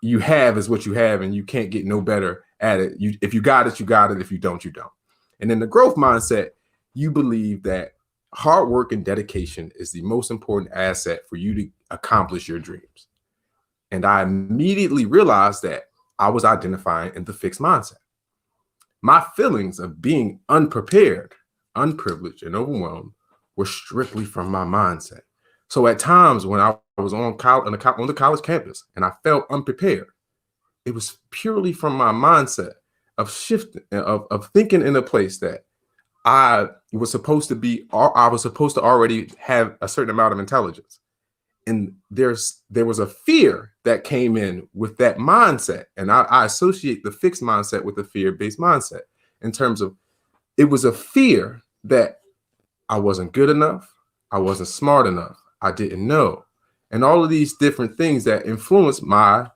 you have is what you have, and you can't get no better at it. If you got it, you got it. If you don't, you don't. And in the growth mindset, you believe that hard work and dedication is the most important asset for you to accomplish your dreams. And I immediately realized that I was identifying in the fixed mindset. My feelings of being unprepared, unprivileged, and overwhelmed were strictly from my mindset. So at times when I was on the college campus and I felt unprepared, it was purely from my mindset of shifting, of thinking in a place that I was supposed to already have a certain amount of intelligence. And there was a fear that came in with that mindset. And I associate the fixed mindset with the fear-based mindset, in terms of, it was a fear that I wasn't good enough, I wasn't smart enough, I didn't know, and all of these different things that influenced my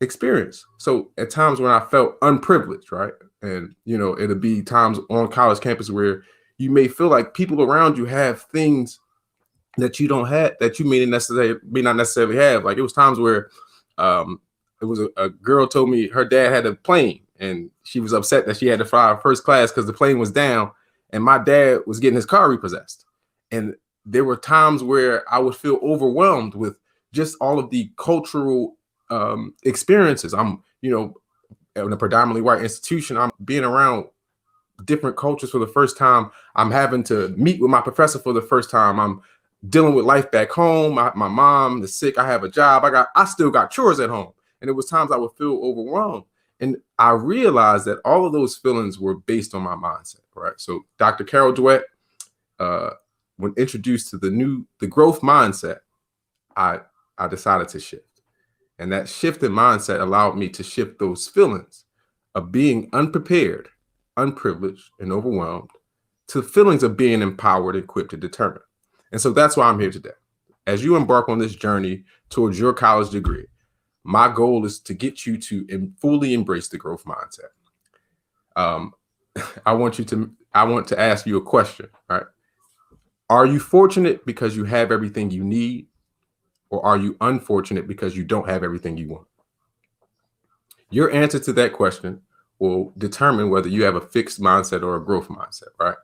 experience. So at times when I felt unprivileged, right? And, it'll be times on college campus where you may feel like people around you have things that you don't have, that you may not necessarily have. Like, it was times where it It was a girl told me her dad had a plane and she was upset that she had to fly first class because the plane was down and my dad was getting his car repossessed. And there were times where I would feel overwhelmed with just all of the cultural experiences. I'm, in a predominantly white institution. I'm being around different cultures for the first time. I'm having to meet with my professor for the first time. I'm dealing with life back home. My mom is sick. I have a job. I still got chores at home. And there was times I would feel overwhelmed. And I realized that all of those feelings were based on my mindset, right? So Dr. Carol Dweck, when introduced to the growth mindset, I decided to shift. And that shift in mindset allowed me to shift those feelings of being unprepared, unprivileged, and overwhelmed to feelings of being empowered, equipped, and determined. And so that's why I'm here today. As you embark on this journey towards your college degree, my goal is to get you to fully embrace the growth mindset. I want to ask you a question, right? Are you fortunate because you have everything you need, or are you unfortunate because you don't have everything you want? Your answer to that question will determine whether you have a fixed mindset or a growth mindset, right?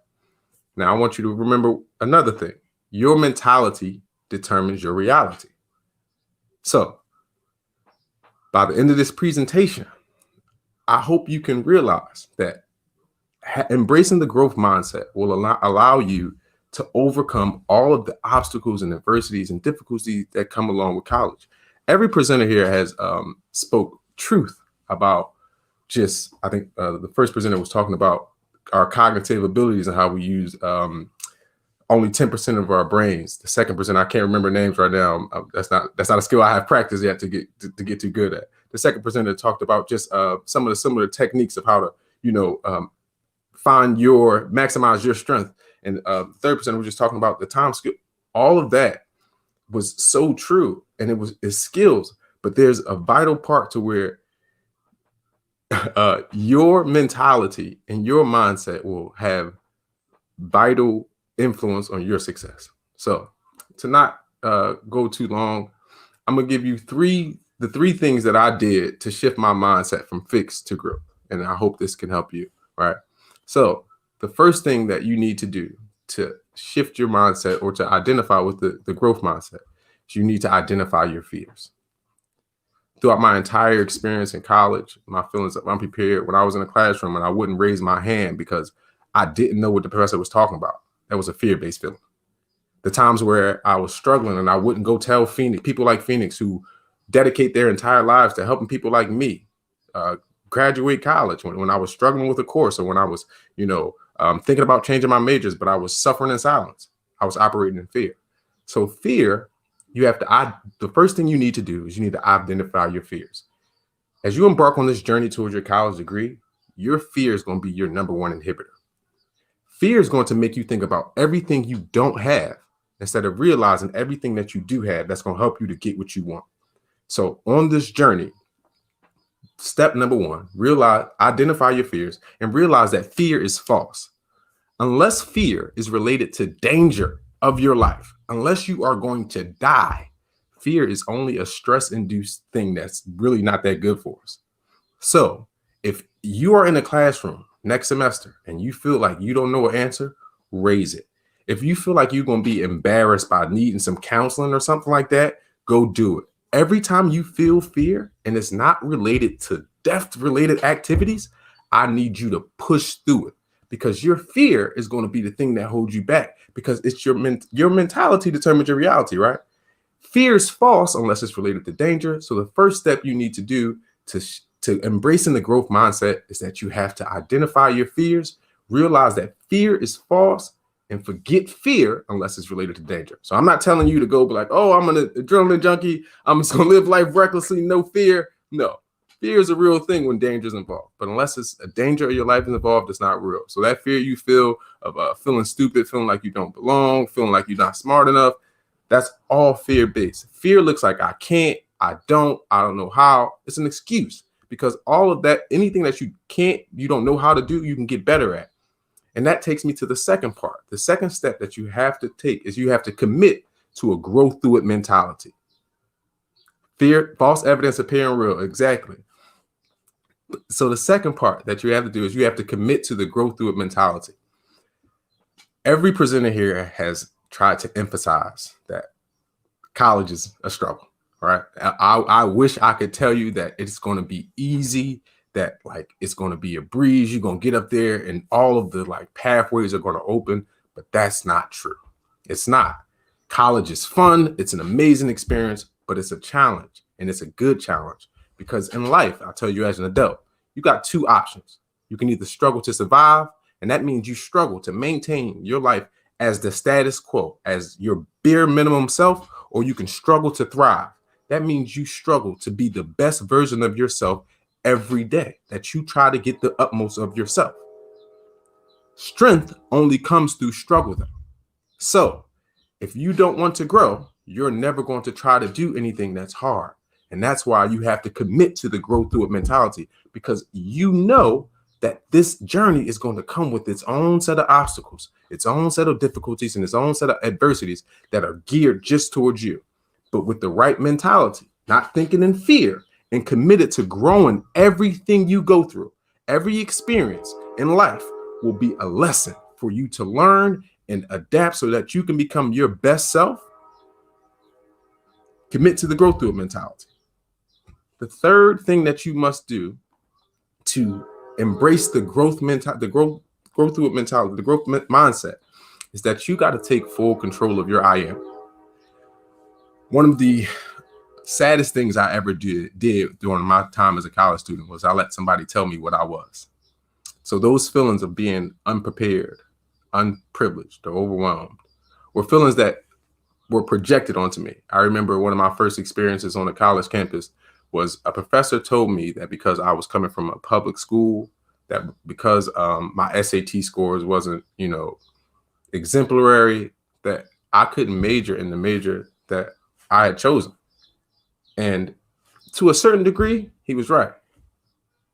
Now, I want you to remember another thing. Your mentality determines your reality. So, by the end of this presentation, I hope you can realize that embracing the growth mindset will allow you to overcome all of the obstacles and adversities and difficulties that come along with college. Every presenter here has spoke truth about just, I think the first presenter was talking about our cognitive abilities and how we use only 10% of our brains. The second presenter, I can't remember names right now. That's not a skill I have practiced yet to get too good at. The second presenter talked about just some of the similar techniques of how to, maximize your strength. And the third presenter was just talking about the time skill. All of that was so true, and it's skills. But there's a vital part to where your mentality and your mindset will have vital influence on your success. So to not go too long, I'm gonna give you the three things that I did to shift my mindset from fixed to growth, and I hope this can help you. Right. So the first thing that you need to do to shift your mindset or to identify with the growth mindset is you need to identify your fears. Throughout my entire experience in college, my feelings of unprepared when I was in a classroom and I wouldn't raise my hand because I didn't know what the professor was talking about. That was a fear-based feeling. The times where I was struggling and I wouldn't go tell people like Phoenix who dedicate their entire lives to helping people like me graduate college when I was struggling with a course, or when I was, thinking about changing my majors, but I was suffering in silence. I was operating in fear. So fear, the first thing you need to do is you need to identify your fears. As you embark on this journey towards your college degree, your fear is going to be your number one inhibitor. Fear is going to make you think about everything you don't have instead of realizing everything that you do have that's going to help you to get what you want. So on this journey, step number one, identify your fears and realize that fear is false. Unless fear is related to danger of your life, unless you are going to die, fear is only a stress-induced thing that's really not that good for us. So if you are in a classroom next semester and you feel like you don't know an answer, raise it. If you feel like you're going to be embarrassed by needing some counseling or something like that, go do it. Every time you feel fear and it's not related to death-related activities, I need you to push through it, because your fear is going to be the thing that holds you back, because it's your mentality determines your reality, right? Fear is false unless it's related to danger. So the first step you need to do to embracing the growth mindset is that you have to identify your fears, realize that fear is false, and forget fear unless it's related to danger. So I'm not telling you to go be like, oh, I'm an adrenaline junkie, I'm just going to live life recklessly, no fear. No, fear is a real thing when danger is involved. But unless it's a danger of your life is involved, it's not real. So that fear you feel of feeling stupid, feeling like you don't belong, feeling like you're not smart enough, that's all fear-based. Fear looks like I can't, I don't know how. It's an excuse, because all of that, anything that you don't know how to do, you can get better at. And that takes me to the second part. The second step that you have to take is you have to commit to a growth through it mentality. Fear, false evidence appearing real. Exactly. So the second part that you have to do is you have to commit to the growth through it mentality. Every presenter here has tried to emphasize that college is a struggle, right? I wish I could tell you that it's going to be easy, that like it's going to be a breeze. You're going to get up there and all of the like pathways are going to open, but that's not true. It's not. College is fun. It's an amazing experience, but it's a challenge, and it's a good challenge because in life, I'll tell you as an adult, you got two options. You can either struggle to survive, and that means you struggle to maintain your life as the status quo, as your bare minimum self, or you can struggle to thrive. That means you struggle to be the best version of yourself every day, that you try to get the utmost of yourself. Strength only comes through struggle, though. So if you don't want to grow, you're never going to try to do anything that's hard. And that's why you have to commit to the growth through it mentality, because you know that this journey is going to come with its own set of obstacles, its own set of difficulties, and its own set of adversities that are geared just towards you. But with the right mentality, not thinking in fear, and committed to growing, everything you go through, every experience in life will be a lesson for you to learn and adapt so that you can become your best self. Commit to the growth through it mentality. The third thing that you must do to embrace the growth mentality, the growth through it mentality, the growth mindset, is that you got to take full control of your I am. One of the saddest things I ever did during my time as a college student was I let somebody tell me what I was. So those feelings of being unprepared, unprivileged, or overwhelmed were feelings that were projected onto me. I remember one of my first experiences on a college campus was a professor told me that because I was coming from a public school, that because my SAT scores wasn't, exemplary, that I couldn't major in the major that I had chosen. And to a certain degree, he was right.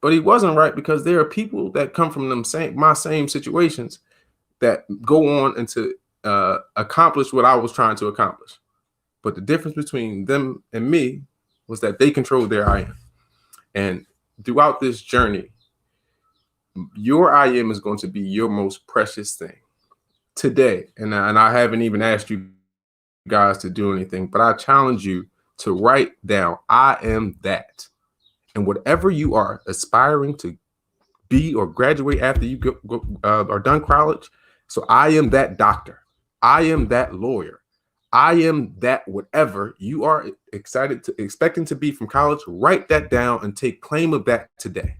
But he wasn't right because there are people that come from my same situations that go on and to accomplish what I was trying to accomplish. But the difference between them and me was that they controlled their I am. And throughout this journey, your I am is going to be your most precious thing today. And I haven't even asked you guys to do anything, but I challenge you to write down, I am that. And whatever you are aspiring to be or graduate after you are done college. So I am that doctor. I am that lawyer. I am that whatever you are expecting to be from college. Write that down and take claim of that today.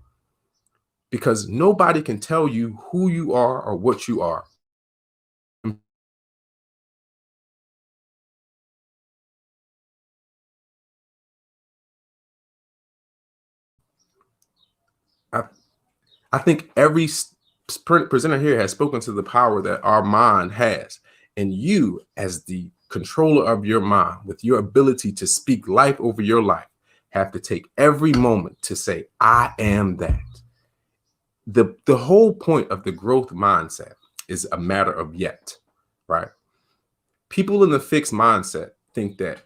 Because nobody can tell you who you are or what you are. I think every presenter here has spoken to the power that our mind has. And you, as the controller of your mind, with your ability to speak life over your life, have to take every moment to say, I am that. The whole point of the growth mindset is a matter of yet, right? People in the fixed mindset think that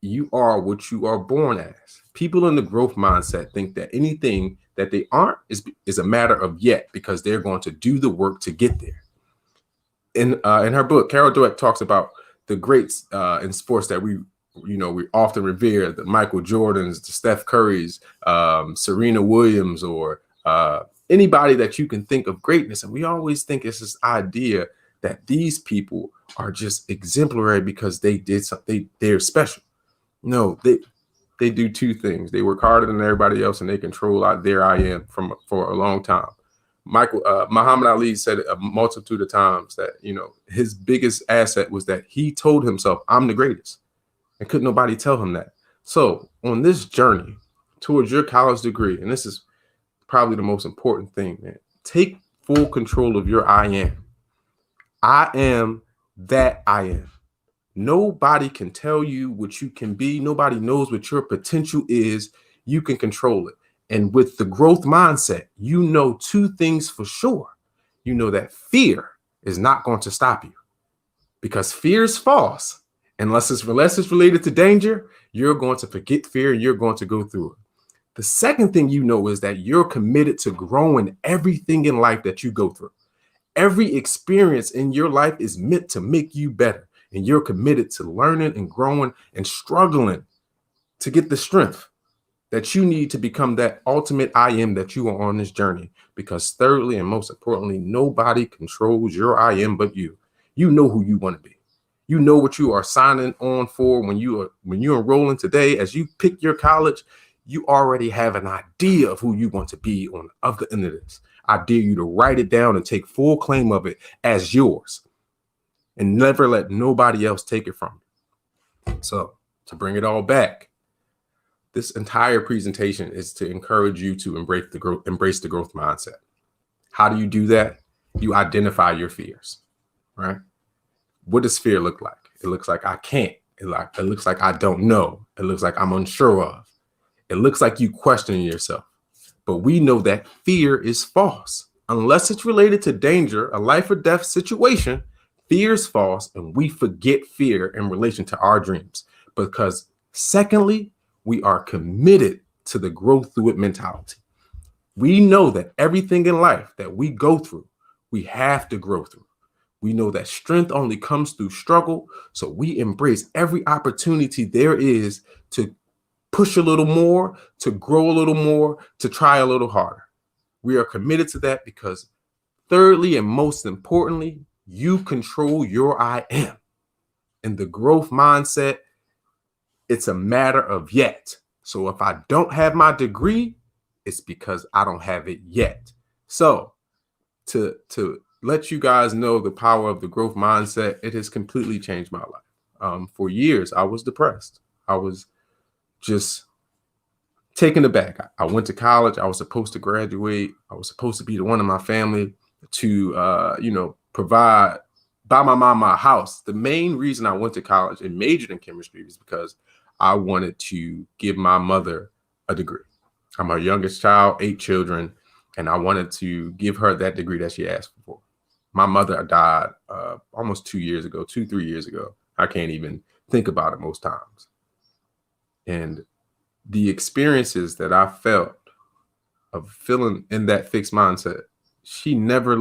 you are what you are born as. People in the growth mindset think that anything that they aren't is a matter of yet, because they're going to do the work to get there. In her book, Carol Dweck talks about the greats in sports that we often revere, the Michael Jordans, the Steph Currys, Serena Williams, or anybody that you can think of greatness. And we always think it's this idea that these people are just exemplary because they did something, they're special. No, they do two things. They work harder than everybody else, and they control out their I am for a long time. Muhammad Ali said a multitude of times that, his biggest asset was that he told himself, I'm the greatest, and couldn't nobody tell him that. So on this journey towards your college degree, and this is probably the most important thing, man, take full control of your I am. I am that I am. Nobody can tell you what you can be. Nobody knows what your potential is. You can control it. And with the growth mindset, you know two things for sure. You know that fear is not going to stop you, because fear is false Unless it's related to danger, you're going to forget fear and you're going to go through it. The second thing you know is that you're committed to growing everything in life that you go through. Every experience in your life is meant to make you better. And you're committed to learning and growing and struggling to get the strength that you need to become that ultimate I am that you are on this journey. Because thirdly, and most importantly, nobody controls your I am but you. You know who you want to be. You know what you are signing on for when you're enrolling today. As you pick your college, you already have an idea of who you want to be on the other end of this. I dare you to write it down and take full claim of it as yours and never let nobody else take it from you. So to bring it all back, this entire presentation is to encourage you to embrace the growth mindset. How do you do that? You identify your fears, right? What does fear look like? It looks like I can't. It looks like I don't know. It looks like I'm unsure of. It looks like you questioning yourself. But we know that fear is false. Unless it's related to danger, a life or death situation, fear is false, and we forget fear in relation to our dreams. Because secondly, we are committed to the growth through it mentality. We know that everything in life that we go through, we have to grow through. We know that strength only comes through struggle. So we embrace every opportunity there is to push a little more, to grow a little more, to try a little harder. We are committed to that because thirdly, and most importantly, you control your I am. In the growth mindset, it's a matter of yet. So if I don't have my degree, it's because I don't have it yet. So to let you guys know the power of the growth mindset, it has completely changed my life. For years, I was depressed. I was just taken aback. I went to college. I was supposed to graduate. I was supposed to be the one in my family to, provide, buy my mom my house. The main reason I went to college and majored in chemistry is because I wanted to give my mother a degree. I'm her youngest child, 8 children, and I wanted to give her that degree that she asked for. My mother died almost 3 years ago. I can't even think about it most times. And the experiences that I felt of feeling in that fixed mindset, she never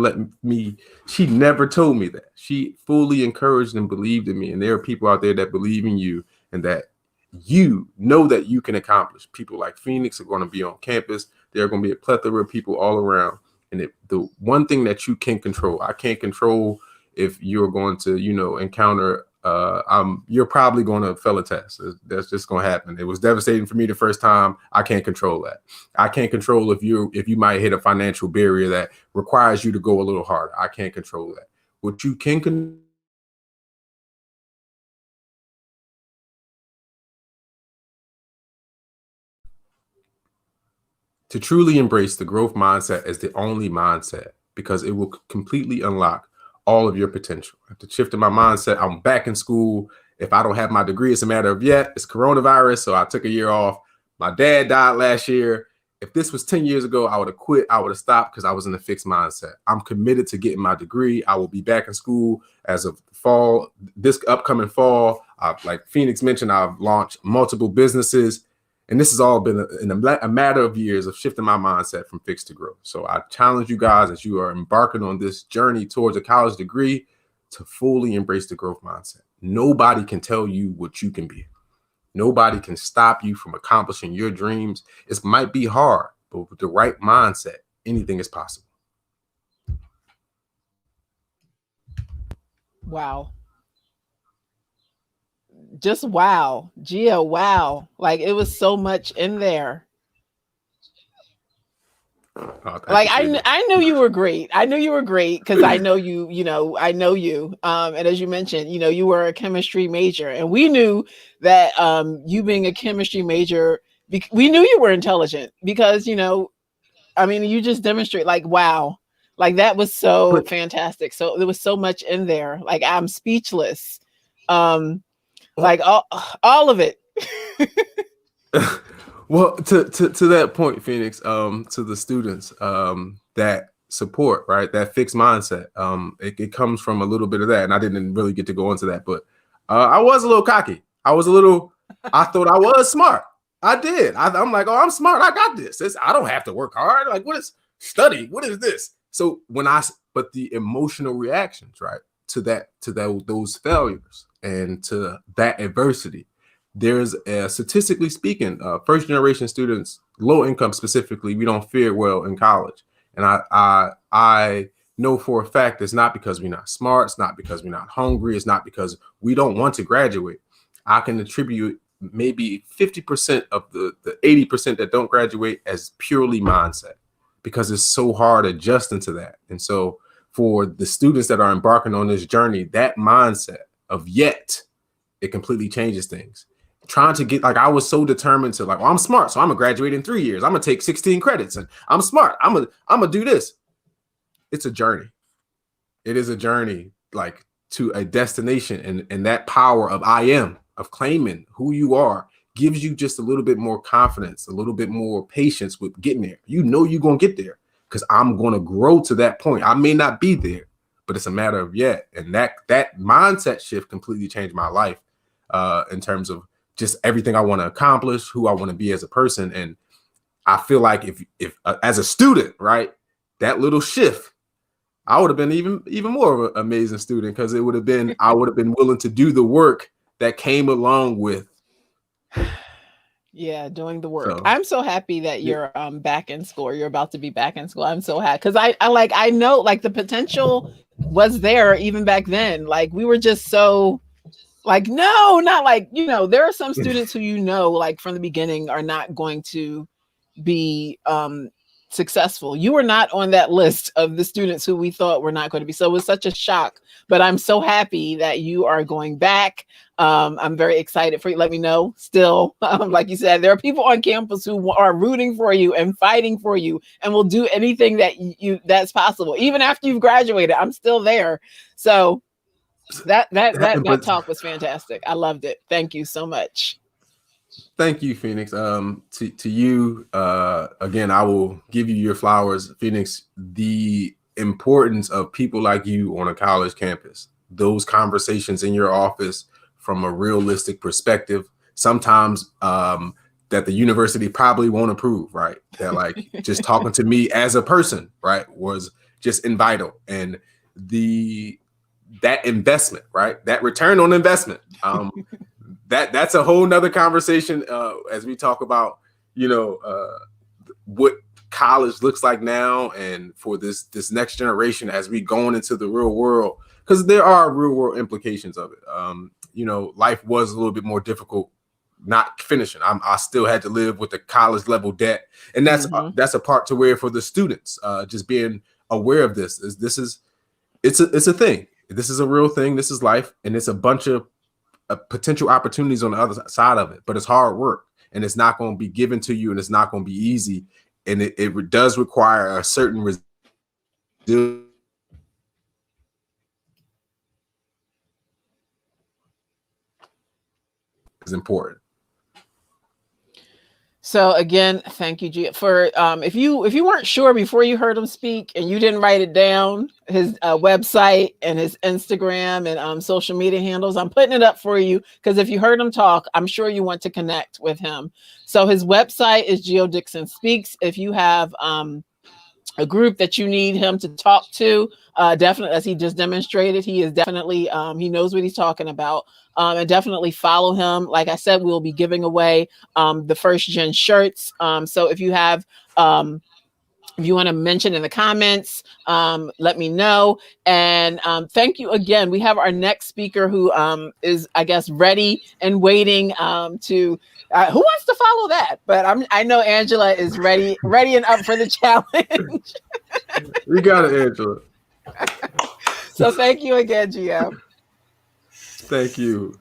told me that. She fully encouraged and believed in me. And there are people out there that believe in you and that you know that you can accomplish. People like Phoenix are going to be on campus. There are going to be a plethora of people all around. And the one thing that you can control, I can't control if you're going to, encounter, you're probably going to fail a test. That's just going to happen. It was devastating for me the first time. I can't control that. I can't control if you might hit a financial barrier that requires you to go a little harder. I can't control that. What you can control to truly embrace the growth mindset is the only mindset because it will completely unlock all of your potential. After shifting my mindset, I'm back in school. If I don't have my degree, it's a matter of yet. It's coronavirus, so I took a year off. My dad died last year. If this was 10 years ago, I would have quit. I would have stopped because I was in a fixed mindset. I'm committed to getting my degree. I will be back in school as of fall, this upcoming fall. Like Phoenix mentioned, I've launched multiple businesses. And this has all been in a matter of years of shifting my mindset from fixed to growth. So I challenge you guys as you are embarking on this journey towards a college degree to fully embrace the growth mindset. Nobody can tell you what you can be. Nobody can stop you from accomplishing your dreams. It might be hard, but with the right mindset, anything is possible. Wow. Just wow. Gia, wow. Like it was so much in there. Like I knew you were great. I knew you were great because I know you, I know you. And as you mentioned, you were a chemistry major and we knew that you being a chemistry major, we knew you were intelligent because, you just demonstrate like, wow, like that was so fantastic. So there was so much in there. Like I'm speechless. Like all of it. Well, to that point, Phoenix, to the students, that support, right? That fixed mindset, it comes from a little bit of that. And I didn't really get to go into that, but I was a little cocky. I thought I was smart. I did. I'm like, oh, I'm smart. I got this. I don't have to work hard. Like, what is study? What is this? So but the emotional reactions, right, to those failures and to that adversity, there's statistically speaking, first generation students, low income specifically, we don't fare well in college. And I know for a fact it's not because we're not smart. It's not because we're not hungry. It's not because we don't want to graduate. I can attribute maybe 50% of the 80% that don't graduate as purely mindset, because it's so hard adjusting to that. And so for the students that are embarking on this journey, that mindset of yet, it completely changes things. Trying to get, like, I was so determined to, like, well, I'm smart, so I'm gonna graduate in 3 years. I'm gonna take 16 credits, and I'm smart. I'm gonna do this. It's a journey. It is a journey, like, to a destination, and that power of I am, of claiming who you are, gives you just a little bit more confidence, a little bit more patience with getting there. You know you're gonna get there because I'm gonna grow to that point. I may not be there, but it's a matter of yet. And that mindset shift completely changed my life in terms of just everything I want to accomplish, who I want to be as a person. And I feel like if as a student, right, that little shift, I would have been even more of an amazing student, because I would have been willing to do the work that came along with. Yeah, doing the work. So, I'm so happy that you're back in school. You're about to be back in school. I'm so happy because I know, like, the potential was there even back then. Like, we were just so, like, no, not like, there are some students who, like, from the beginning are not going to be successful. You were not on that list of the students who we thought were not going to be. So it was such a shock, but I'm so happy that you are going back. I'm very excited for you. Let me know still. Like you said, there are people on campus who are rooting for you and fighting for you and will do anything that's possible. Even after you've graduated, I'm still there. So that talk was fantastic. I loved it. Thank you so much. Thank you, Phoenix. To you, again, I will give you your flowers, Phoenix. The importance of people like you on a college campus, those conversations in your office from a realistic perspective, sometimes that the university probably won't approve, right? That, like, just talking to me as a person, right, was just vital. And that investment, right, that return on investment, that's a whole nother conversation as we talk about, what college looks like now, and for this next generation as we going into the real world, because there are real world implications of it. Life was a little bit more difficult not finishing. I still had to live with the college level debt, and that's a part to where for the students, just being aware of this it's a thing. This is a real thing. This is life, and it's a bunch of potential opportunities on the other side of it, but it's hard work, and it's not going to be given to you, and it's not going to be easy, and it does require a certain resilience. Is important. So again, thank you, Gia, for if you weren't sure before you heard him speak and you didn't write it down, his website and his Instagram and social media handles, I'm putting it up for you, because if you heard him talk, I'm sure you want to connect with him. So his website is Geo Dixon Speaks. If you have a group that you need him to talk to, definitely, as he just demonstrated, he is definitely, he knows what he's talking about. And definitely follow him. Like I said, we'll be giving away the first gen shirts. So if you have, if you want to mention in the comments, let me know. And thank you again. We have our next speaker who is, I guess, ready and waiting to, who wants to follow that? But I know Angela is ready and up for the challenge. We got it, Angela. So thank you again, Gio. Thank you.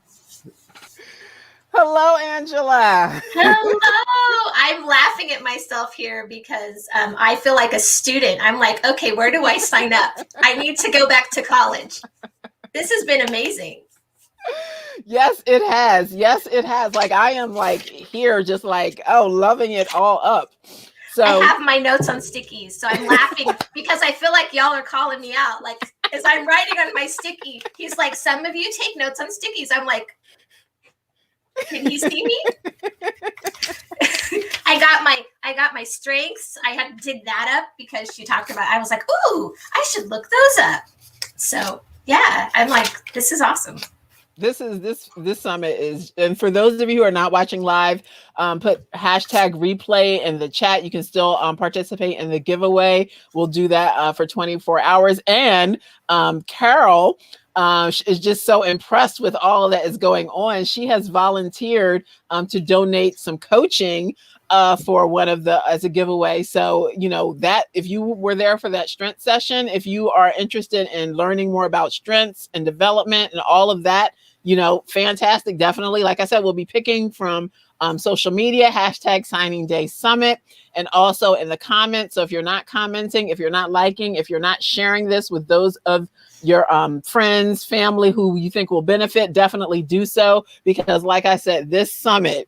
Hello, Angela. Hello. I'm laughing at myself here because I feel like a student. I'm like, okay, where do I sign up? I need to go back to college. This has been amazing. Yes, it has. Yes, it has. Like, I am like here just like, oh, loving it all up. So I have my notes on stickies. So I'm laughing because I feel like y'all are calling me out. Like, as I'm writing on my sticky, he's like, some of you take notes on stickies. I'm like, can he see me? I got my strengths. I did that up because she talked about, I was like, ooh, I should look those up. So yeah, I'm like, this is awesome. This summit is, and for those of you who are not watching live, put hashtag replay in the chat. You can still participate in the giveaway. We'll do that for 24 hours. And Carol is just so impressed with all that is going on. She has volunteered to donate some coaching for one of the, as a giveaway. So, you know, that if you were there for that strength session, if you are interested in learning more about strengths and development and all of that, you know, fantastic. Definitely. Like I said, we'll be picking from social media, hashtag signing day summit, and also in the comments. So if you're not commenting, if you're not liking, if you're not sharing this with those of your friends, family who you think will benefit, definitely do so. Because like I said, this summit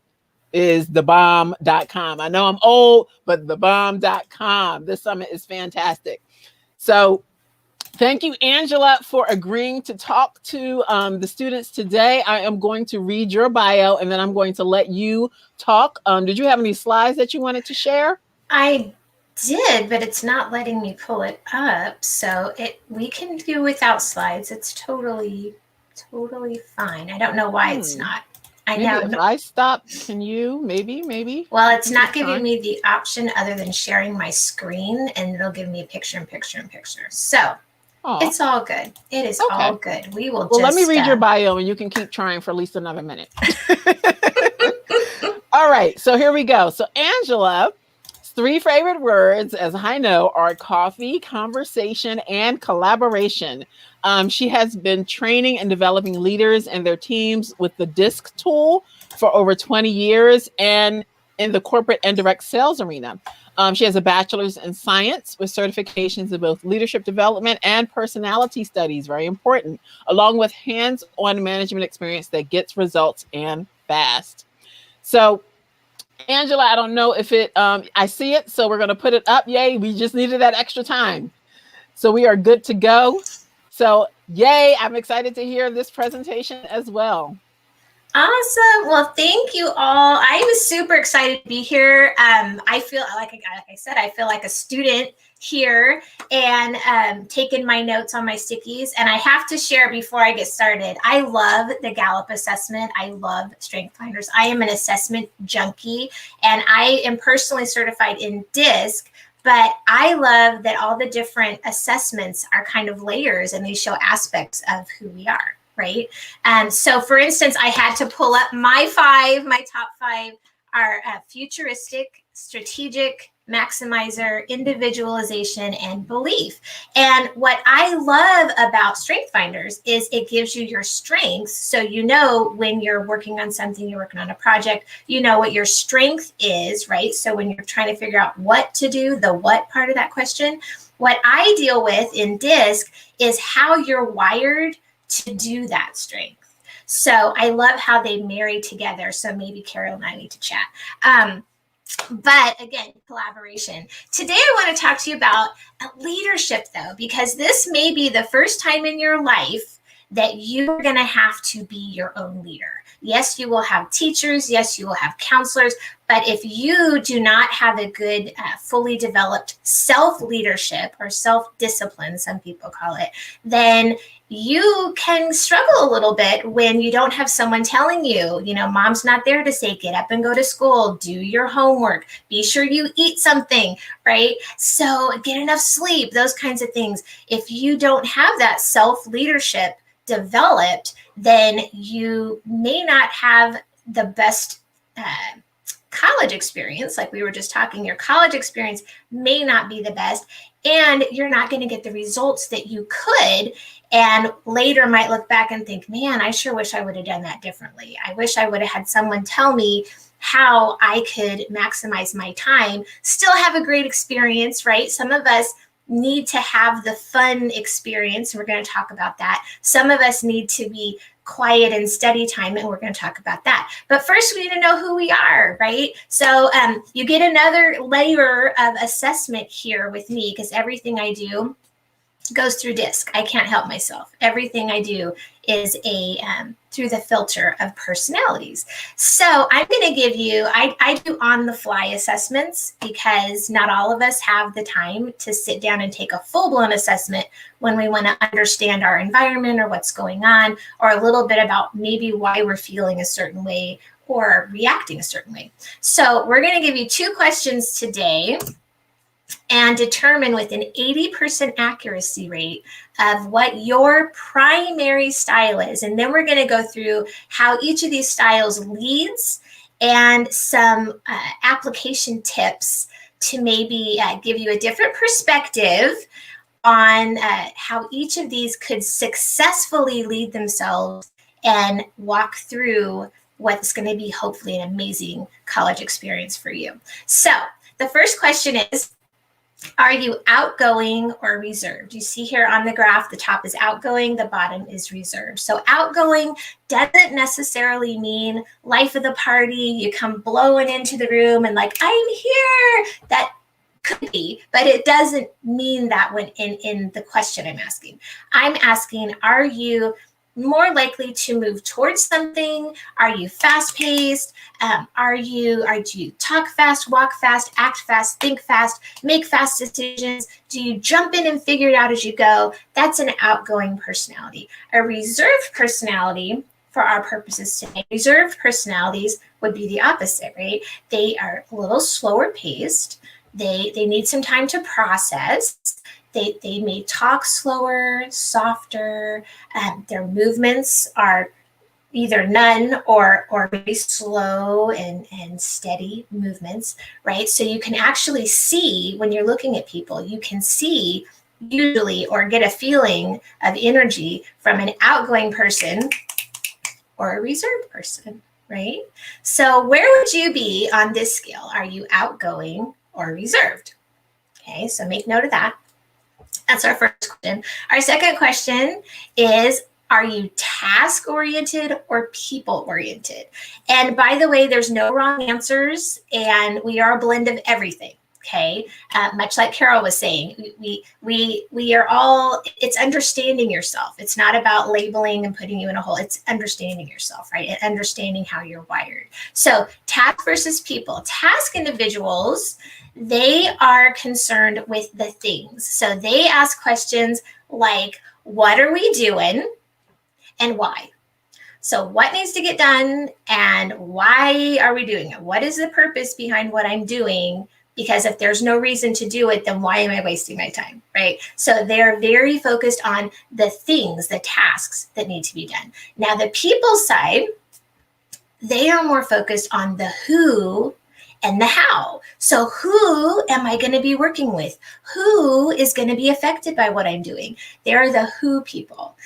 is thebomb.com. I know I'm old, but thebomb.com. This summit is fantastic. So thank you, Angela, for agreeing to talk to the students today. I am going to read your bio and then I'm going to let you talk. Did you have any slides that you wanted to share? I did, but it's not letting me pull it up. So we can do without slides. It's totally fine. I don't know why it's not. I maybe know. If I stop, can you? Maybe. Well, it's not giving me the option other than sharing my screen, and it'll give me a picture in picture. So it's all good. It is all good. We will let me read your bio and you can keep trying for at least another minute. All right. So here we go. So Angela's 3 favorite words, as I know, are coffee, conversation, and collaboration. She has been training and developing leaders and their teams with the DISC tool for over 20 years and in the corporate and direct sales arena. She has a bachelor's in science with certifications in both leadership development and personality studies, very important, along with hands-on management experience that gets results and fast. So Angela, I don't know if it, I see it, so we're going to put it up. Yay, we just needed that extra time. So we are good to go. So yay, I'm excited to hear this presentation as well. Awesome. Well, thank you all. I was super excited to be here. I feel like I said, I feel like a student here and taking my notes on my stickies. And I have to share before I get started, I love the Gallup assessment. I love Strength Finders. I am an assessment junkie and I am personally certified in DISC. But I love that all the different assessments are kind of layers and they show aspects of who we are. Right. So for instance, I had to pull up my top 5 are futuristic, strategic, maximizer, individualization, and belief. And what I love about Strength Finders is it gives you your strengths. So you know when you're working on something, you're working on a project, you know what your strength is, right? So when you're trying to figure out what to do, the what part of that question, what I deal with in DISC is how you're wired to do that strength. So I love how they marry together. So maybe Carol and I need to chat. But again, collaboration. Today I want to talk to you about leadership though, because this may be the first time in your life that you're going to have to be your own leader. Yes, you will have teachers. Yes, you will have counselors. But if you do not have a good, fully developed self-leadership or self-discipline, some people call it, then you can struggle a little bit when you don't have someone telling you, you know, mom's not there to say, get up and go to school, do your homework, be sure you eat something, right? So get enough sleep, those kinds of things. If you don't have that self-leadership developed, then you may not have the best college experience. Like we were just talking, your college experience may not be the best, and you're not going to get the results that you could. And later might look back and think, man, I sure wish I would have done that differently. I wish I would have had someone tell me how I could maximize my time, still have a great experience, right? Some of us need to have the fun experience. We're going to talk about that. Some of us need to be quiet and study time, and we're going to talk about that. But first, we need to know who we are, right? So you get another layer of assessment here with me, because everything I do goes through DISC. I can't help myself. Everything I do is through the filter of personalities. So I'm going to give you, I do on the fly assessments, because not all of us have the time to sit down and take a full-blown assessment when we want to understand our environment or what's going on, or a little bit about maybe why we're feeling a certain way or reacting a certain way. So we're going to give you 2 questions today and determine with an 80% accuracy rate of what your primary style is. And then we're going to go through how each of these styles leads and some application tips to maybe give you a different perspective on how each of these could successfully lead themselves and walk through what's going to be hopefully an amazing college experience for you. So the first question is, are you outgoing or reserved? You see here on the graph, the top is outgoing, the bottom is reserved. So outgoing doesn't necessarily mean life of the party. You come blowing into the room and like, I'm here. That could be, but it doesn't mean that when in the question I'm asking. I'm asking, are you more likely to move towards something? Are you fast-paced? Do you talk fast, walk fast, act fast, think fast, make fast decisions? Do you jump in and figure it out as you go? That's an outgoing personality. A reserved personality, for our purposes today, reserved personalities would be the opposite, right? They are a little slower paced. They need some time to process. They may talk slower, softer. Their movements are either none or very slow and steady movements, right? So you can actually see when you're looking at people, you can see usually or get a feeling of energy from an outgoing person or a reserved person, right? So where would you be on this scale? Are you outgoing or reserved? Okay, so make note of that. That's our first question. Our second question is, are you task-oriented or people-oriented? And by the way, there's no wrong answers, and we are a blend of everything, okay? Much like Carol was saying, we are all, it's understanding yourself. It's not about labeling and putting you in a hole. It's understanding yourself, right? And understanding how you're wired. So task versus people. Task individuals, they are concerned with the things. So they ask questions like, what are we doing and why? So what needs to get done and why are we doing it? What is the purpose behind what I'm doing? Because if there's no reason to do it, then why am I wasting my time, right? So they're very focused on the things, the tasks that need to be done. Now the people side, they are more focused on the who and the how. So who am I going to be working with? Who is going to be affected by what I'm doing? They're the who people.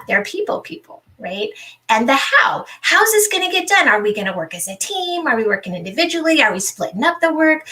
They're people, right? And the how. How's this going to get done? Are we going to work as a team? Are we working individually? Are we splitting up the work?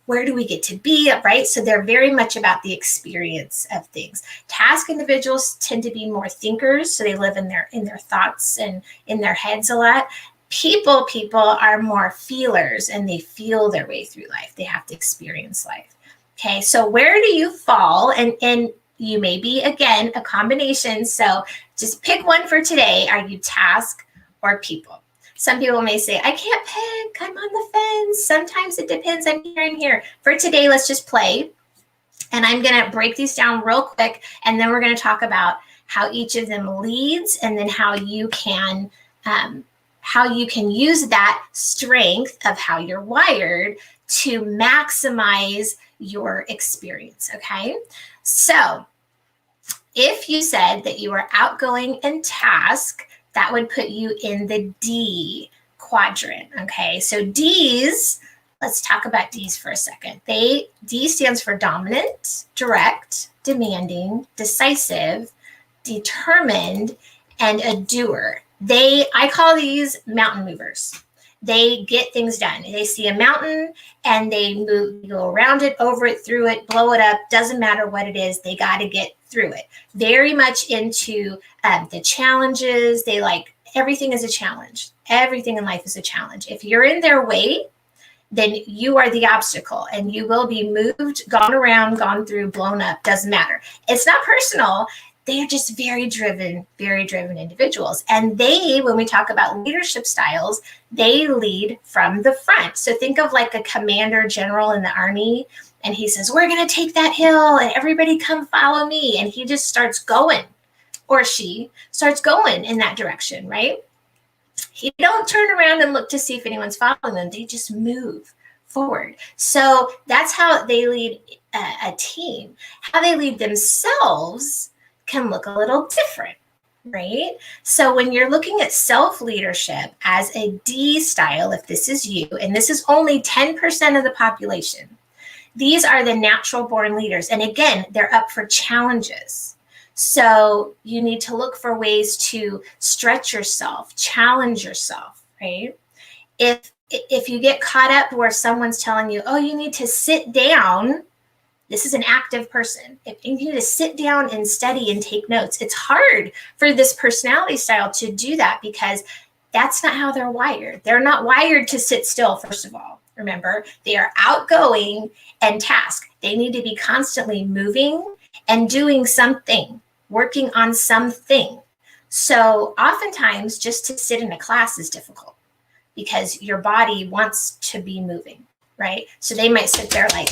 Where do we get to be, right? So they're very much about the experience of things. Task individuals tend to be more thinkers, so they live in their thoughts and in their heads a lot. People are more feelers, and they feel their way through life. They have to experience life. Okay, so where do you fall? And you may be, again, a combination. So just pick one for today. Are you task or people? Some people may say, I can't pick. I'm on the fence. Sometimes it depends. I'm here and here. For today, let's just play. And I'm going to break these down real quick. And then we're going to talk about how each of them leads, and then how you can use that strength of how you're wired to maximize your experience, okay? So if you said that you were outgoing and task, that would put you in the D quadrant, okay? So D's, let's talk about D's for a second. D stands for dominant, direct, demanding, decisive, determined, and a doer. I call these mountain movers. They get things done. They see a mountain and they go around it, over it, through it, blow it up. Doesn't matter what it is. They got to get through it. Very much into the challenges. They like everything is a challenge. Everything in life is a challenge. If you're in their way, then you are the obstacle and you will be moved, gone around, gone through, blown up. Doesn't matter. It's not personal. They are just very driven individuals. And they, when we talk about leadership styles, they lead from the front. So think of like a commander general in the army, and he says, we're going to take that hill and everybody come follow me. And he just starts going, or she starts going in that direction, right? He don't turn around and look to see if anyone's following them. They just move forward. So that's how they lead a team. How they lead themselves can look a little different, right? So when you're looking at self-leadership as a D style, if this is you, and this is only 10% of the population, these are the natural born leaders. And again, they're up for challenges. So you need to look for ways to stretch yourself, challenge yourself, right? If you get caught up where someone's telling you, oh, you need to sit down, this is an active person. If you need to sit down and study and take notes, it's hard for this personality style to do that because that's not how they're wired. They're not wired to sit still, first of all. Remember, they are outgoing and task. They need to be constantly moving and doing something, working on something. So oftentimes just to sit in a class is difficult because your body wants to be moving, right? So they might sit there like,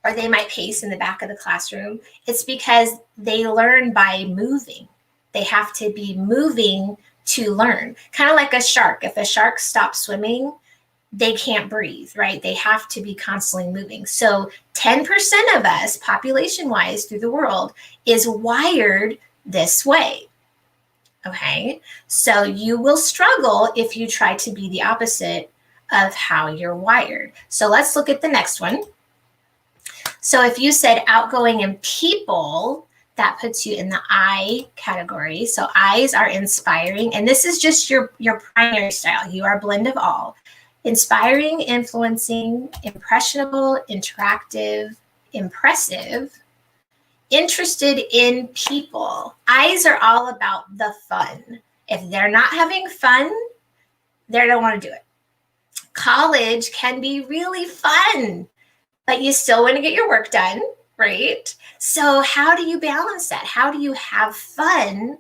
or they might pace in the back of the classroom. It's because they learn by moving. They have to be moving to learn. Kind of like a shark. If a shark stops swimming, they can't breathe, right? They have to be constantly moving. So 10% of us, population-wise through the world, is wired this way, okay? So you will struggle if you try to be the opposite of how you're wired. So let's look at the next one. So if you said outgoing and people, that puts you in the I category. So I's are inspiring, and this is just your primary style. You are a blend of all. Inspiring, influencing, impressionable, interactive, impressive, interested in people. I's are all about the fun. If they're not having fun, they don't want to do it. College can be really fun, but you still want to get your work done, right? So how do you balance that? How do you have fun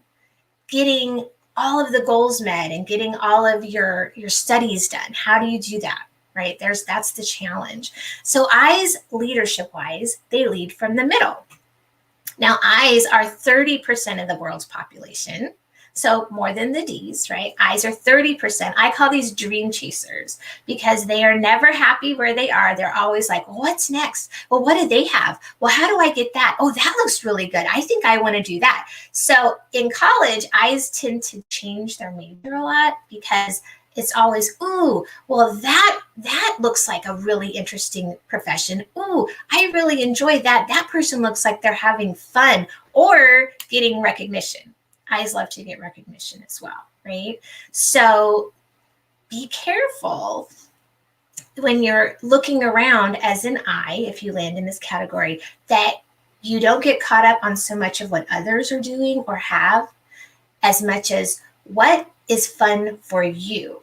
getting all of the goals met and getting all of your studies done? How do you do that, right? That's the challenge. So I's, leadership-wise, they lead from the middle. Now, I's are 30% of the world's population. So more than the D's, right? I's are 30%. I call these dream chasers because they are never happy where they are. They're always like, well, what's next? Well, what do they have? Well, how do I get that? Oh, that looks really good. I think I want to do that. So in college, I's tend to change their major a lot because it's always, ooh, well, that looks like a really interesting profession. Ooh, I really enjoy that. That person looks like they're having fun or getting recognition. I's love to get recognition as well, right? So be careful when you're looking around as an I, if you land in this category, that you don't get caught up on so much of what others are doing or have as much as what is fun for you,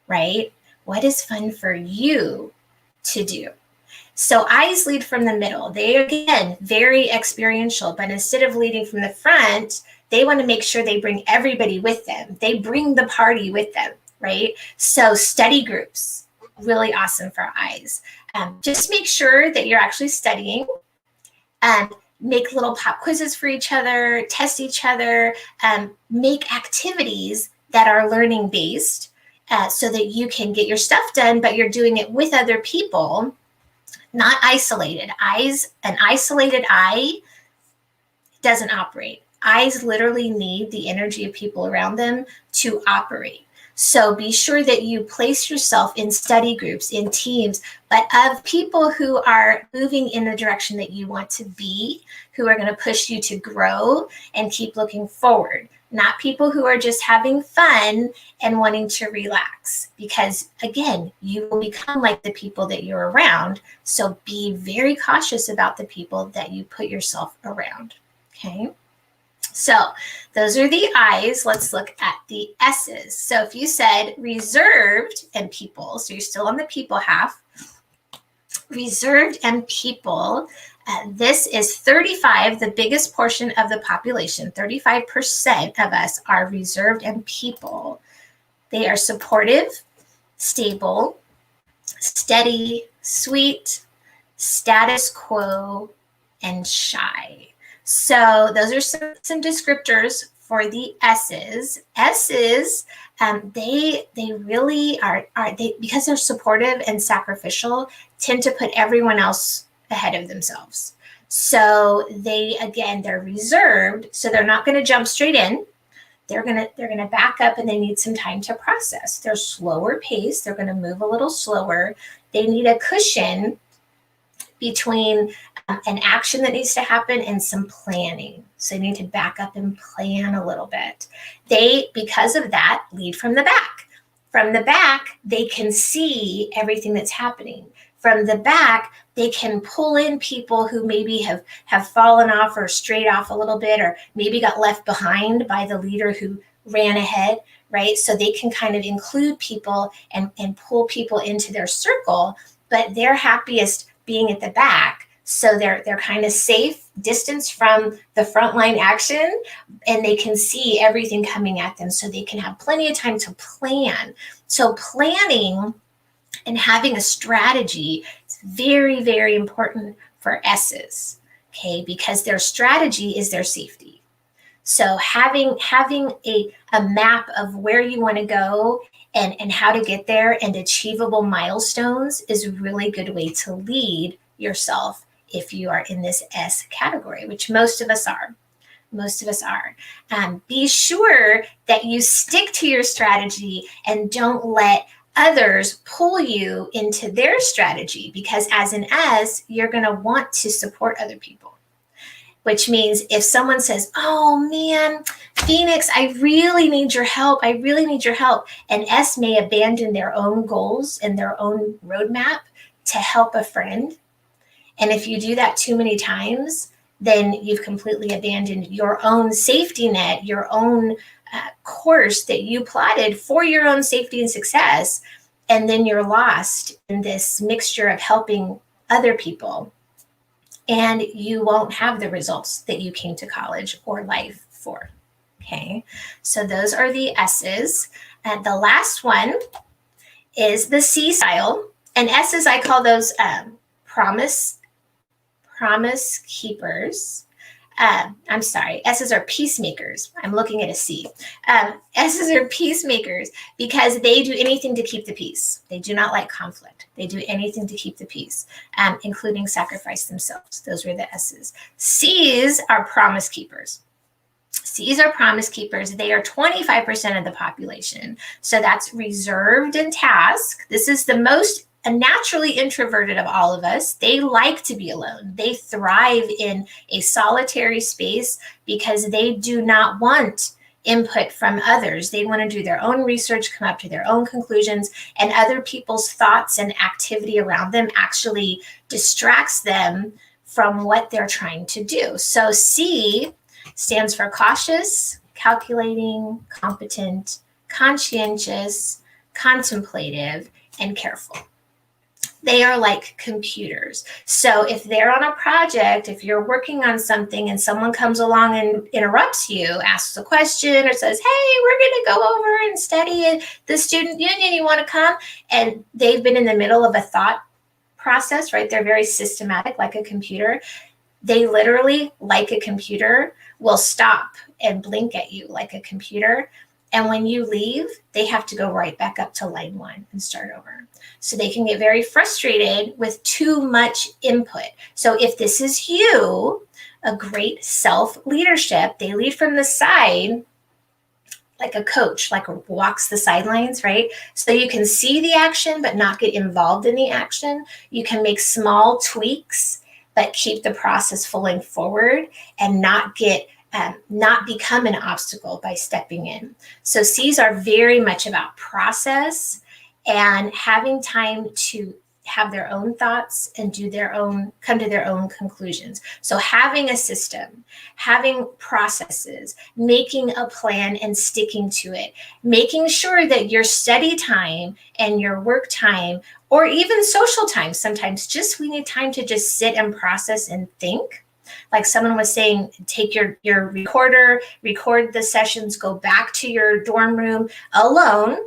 right? What is fun for you to do? So I's lead from the middle. They, again, very experiential, but instead of leading from the front, they want to make sure they bring everybody with them. They bring the party with them, right? So study groups, really awesome for I's. Just make sure that you're actually studying. Make little pop quizzes for each other, test each other, make activities that are learning based so that you can get your stuff done, but you're doing it with other people, not isolated. An isolated I doesn't operate. I's literally need the energy of people around them to operate. So be sure that you place yourself in study groups, in teams, but of people who are moving in the direction that you want to be, who are going to push you to grow and keep looking forward. not people who are just having fun and wanting to relax, because again, you will become like the people that you're around. So be very cautious about the people that you put yourself around. Okay. So those are the I's. Let's look at the S's. So if you said reserved and people, so you're still on the people half, reserved and people, this is 35, the biggest portion of the population. 35% of us are reserved and people. They are supportive, stable, steady, sweet, status quo, and shy. So those are some descriptors for the S's. S's, they really are because they're supportive and sacrificial, tend to put everyone else ahead of themselves. So they're reserved, so they're not going to jump straight in. They're gonna back up, and they need some time to process. They're slower paced. They're going to move a little slower. They need a cushion between an action that needs to happen and some planning. So they need to back up and plan a little bit. They, because of that, lead from the back. From the back, they can see everything that's happening. From the back, they can pull in people who maybe have fallen off or strayed off a little bit, or maybe got left behind by the leader who ran ahead, right? So they can kind of include people and pull people into their circle, but they're happiest being at the back. So they're kind of safe distance from the frontline action, and they can see everything coming at them, so they can have plenty of time to plan. So planning and having a strategy is very, very important for S's, okay? Because their strategy is their safety. So having a map of where you want to go and how to get there and achievable milestones is a really good way to lead yourself if you are in this S category, which most of us are. Most of us are. Be sure that you stick to your strategy and don't let others pull you into their strategy, because as an S, you're going to want to support other people. Which means if someone says, oh man, Phoenix, I really need your help. I really need your help. An S may abandon their own goals and their own roadmap to help a friend. And if you do that too many times, then you've completely abandoned your own safety net, your own course that you plotted for your own safety and success. And then you're lost in this mixture of helping other people. And you won't have the results that you came to college or life for. Okay, so those are the S's. And the last one is the C style. And S's, I call those promise keepers. I'm sorry, S's are peacemakers. I'm looking at a C. S's are peacemakers because they do anything to keep the peace. They do not like conflict. They do anything to keep the peace, including sacrifice themselves. Those were the S's. C's are promise keepers. C's are promise keepers. They are 25% of the population. So that's reserved and task. This is the most naturally introverted of all of us. They like to be alone. They thrive in a solitary space because they do not want input from others. They want to do their own research, come up to their own conclusions, and other people's thoughts and activity around them actually distracts them from what they're trying to do. So C stands for cautious, calculating, competent, conscientious, contemplative, and careful. They are like computers. So if they're on a project, if you're working on something and someone comes along and interrupts you, asks a question or says, hey, we're going to go over and study at the student union, you want to come? And they've been in the middle of a thought process, right? They're very systematic, like a computer. They literally, like a computer, will stop and blink at you like a computer. And when you leave, they have to go right back up to line one and start over. So they can get very frustrated with too much input. So if this is you, a great self-leadership, they lead from the side like a coach, like walks the sidelines, right? So you can see the action, but not get involved in the action. You can make small tweaks, but keep the process flowing forward and not get not become an obstacle by stepping in. So C's are very much about process and having time to have their own thoughts and come to their own conclusions. So having a system, having processes, making a plan and sticking to it, making sure that your study time and your work time, or even social time, sometimes we need time to just sit and process and think. Like someone was saying, take your recorder, record the sessions, go back to your dorm room alone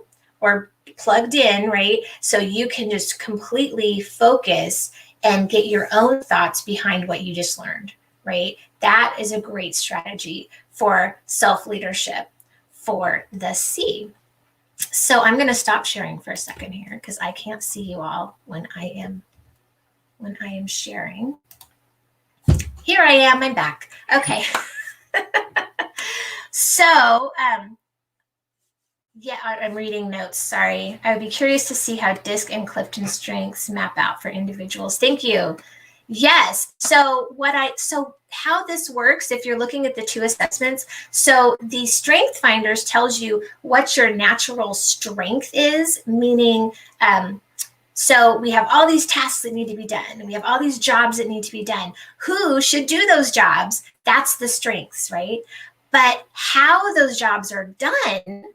or plugged in, right? So you can just completely focus and get your own thoughts behind what you just learned, right? That is a great strategy for self-leadership for the C. So I'm going to stop sharing for a second here because I can't see you all when I am sharing. Here I am, I'm back. Okay. So, yeah, I'm reading notes, sorry. I would be curious to see how DISC and Clifton strengths map out for individuals. Thank you. Yes, so how this works, if you're looking at the 2 assessments, so the Strength Finders tells you what your natural strength is, meaning, so we have all these tasks that need to be done, and we have all these jobs that need to be done. Who should do those jobs? That's the strengths, right? But how those jobs are done,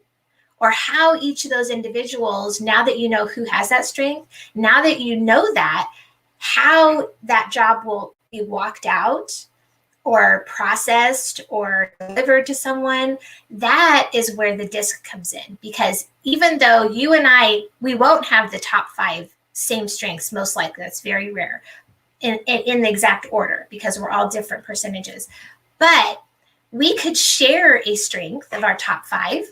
or how each of those individuals, now that you know who has that strength, now that you know that, how that job will be walked out or processed or delivered to someone, that is where the DISC comes in. Because even though you and I, we won't have the top 5 same strengths, most likely, that's very rare, in the exact order, because we're all different percentages. But we could share a strength of our top 5,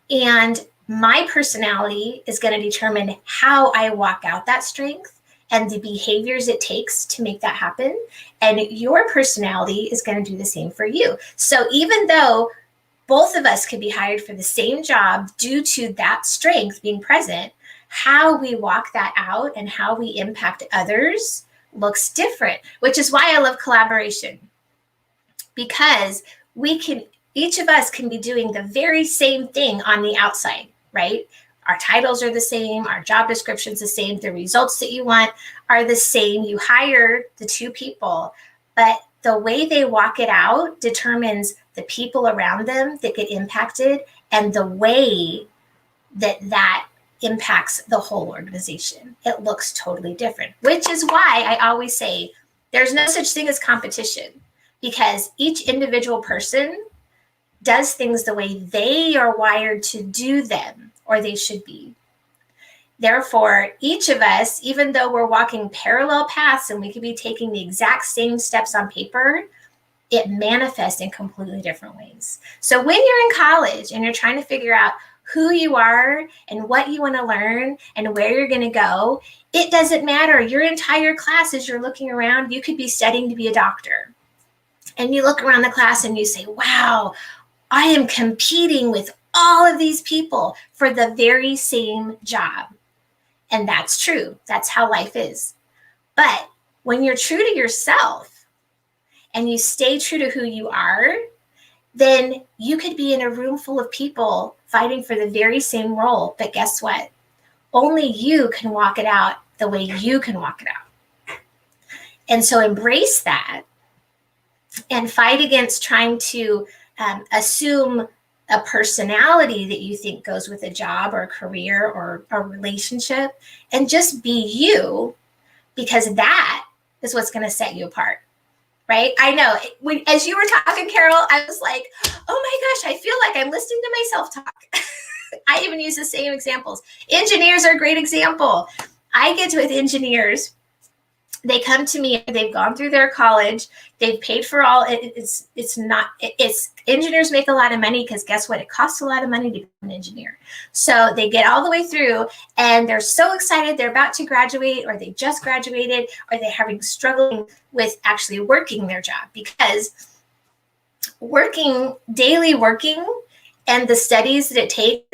and my personality is going to determine how I walk out that strength and the behaviors it takes to make that happen. And your personality is going to do the same for you. So even though both of us could be hired for the same job due to that strength being present, how we walk that out and how we impact others looks different, which is why I love collaboration. Because each of us can be doing the very same thing on the outside, right? Our titles are the same, our job description's the same, the results that you want are the same. You hire the 2 people, but the way they walk it out determines the people around them that get impacted and the way that impacts the whole organization. It looks totally different, which is why I always say there's no such thing as competition, because each individual person does things the way they are wired to do them, or they should be. Therefore, each of us, even though we're walking parallel paths and we could be taking the exact same steps on paper, it manifests in completely different ways. So when you're in college and you're trying to figure out who you are and what you want to learn and where you're going to go, it doesn't matter. Your entire class, as you're looking around, you could be studying to be a doctor. And you look around the class and you say, wow, I am competing with all of these people for the very same job. And that's true. That's how life is. But when you're true to yourself and you stay true to who you are, then you could be in a room full of people fighting for the very same role. But guess what? Only you can walk it out the way you can walk it out. And so embrace that and fight against trying to assume a personality that you think goes with a job or a career or a relationship, and just be you, because that is what's going to set you apart, right? I know as you were talking, Carol, I was like, oh my gosh, I feel like I'm listening to myself talk. I even use the same examples. Engineers are a great example. I get with engineers. They come to me, they've gone through their college, they've paid for all, it's engineers make a lot of money because guess what? It costs a lot of money to be an engineer. So they get all the way through and they're so excited they're about to graduate, or they just graduated, or they're struggling with actually working their job, because daily working and the studies that it takes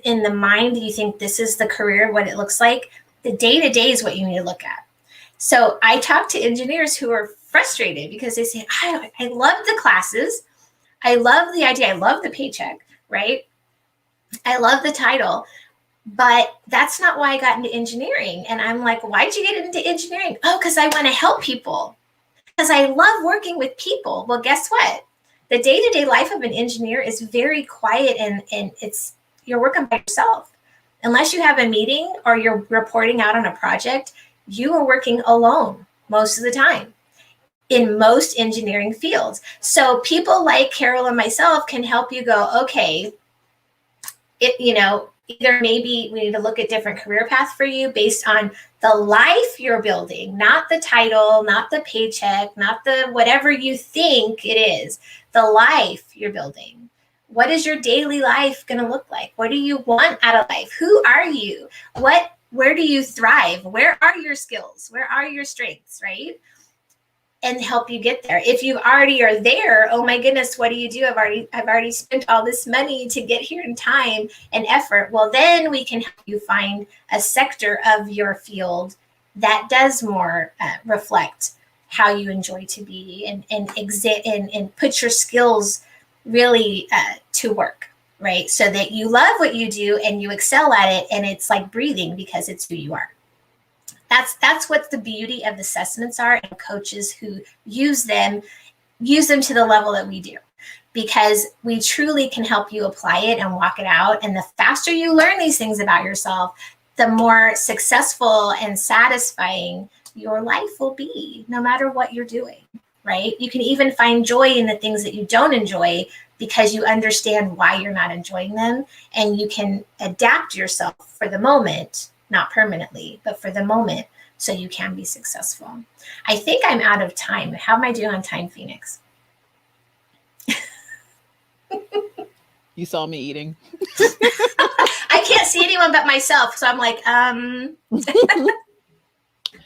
in the mind, you think this is the career, what it looks like, the day-to-day is what you need to look at. So I talk to engineers who are frustrated because they say, I love the classes. I love the idea. I love the paycheck, right? I love the title, but that's not why I got into engineering. And I'm like, why'd you get into engineering? Oh, because I want to help people. Because I love working with people. Well, guess what? The day-to-day life of an engineer is very quiet, and you're working by yourself. Unless you have a meeting or you're reporting out on a project, you are working alone most of the time in most engineering fields. So people like Carol and myself can help you go, okay, either maybe we need to look at different career paths for you based on the life you're building, not the title, not the paycheck, not the whatever you think it is, the life you're building. What is your daily life going to look like? What do you want out of life? Who are you? Where do you thrive? Where are your skills? Where are your strengths, right? And help you get there. If you already are there, oh my goodness, what do you do? I've already spent all this money to get here in time and effort. Well, then we can help you find a sector of your field that does more reflect how you enjoy to be and put your skills really to work, right? So that you love what you do and you excel at it, and it's like breathing because it's who you are. That's what the beauty of assessments are, and coaches who use them to the level that we do, because we truly can help you apply it and walk it out. And the faster you learn these things about yourself, the more successful and satisfying your life will be, no matter what you're doing, right? You can even find joy in the things that you don't enjoy because you understand why you're not enjoying them, and you can adapt yourself for the moment, not permanently, but for the moment, so you can be successful. I think I'm out of time. How am I doing on time, Phoenix? You saw me eating. I can't see anyone but myself, so I'm like,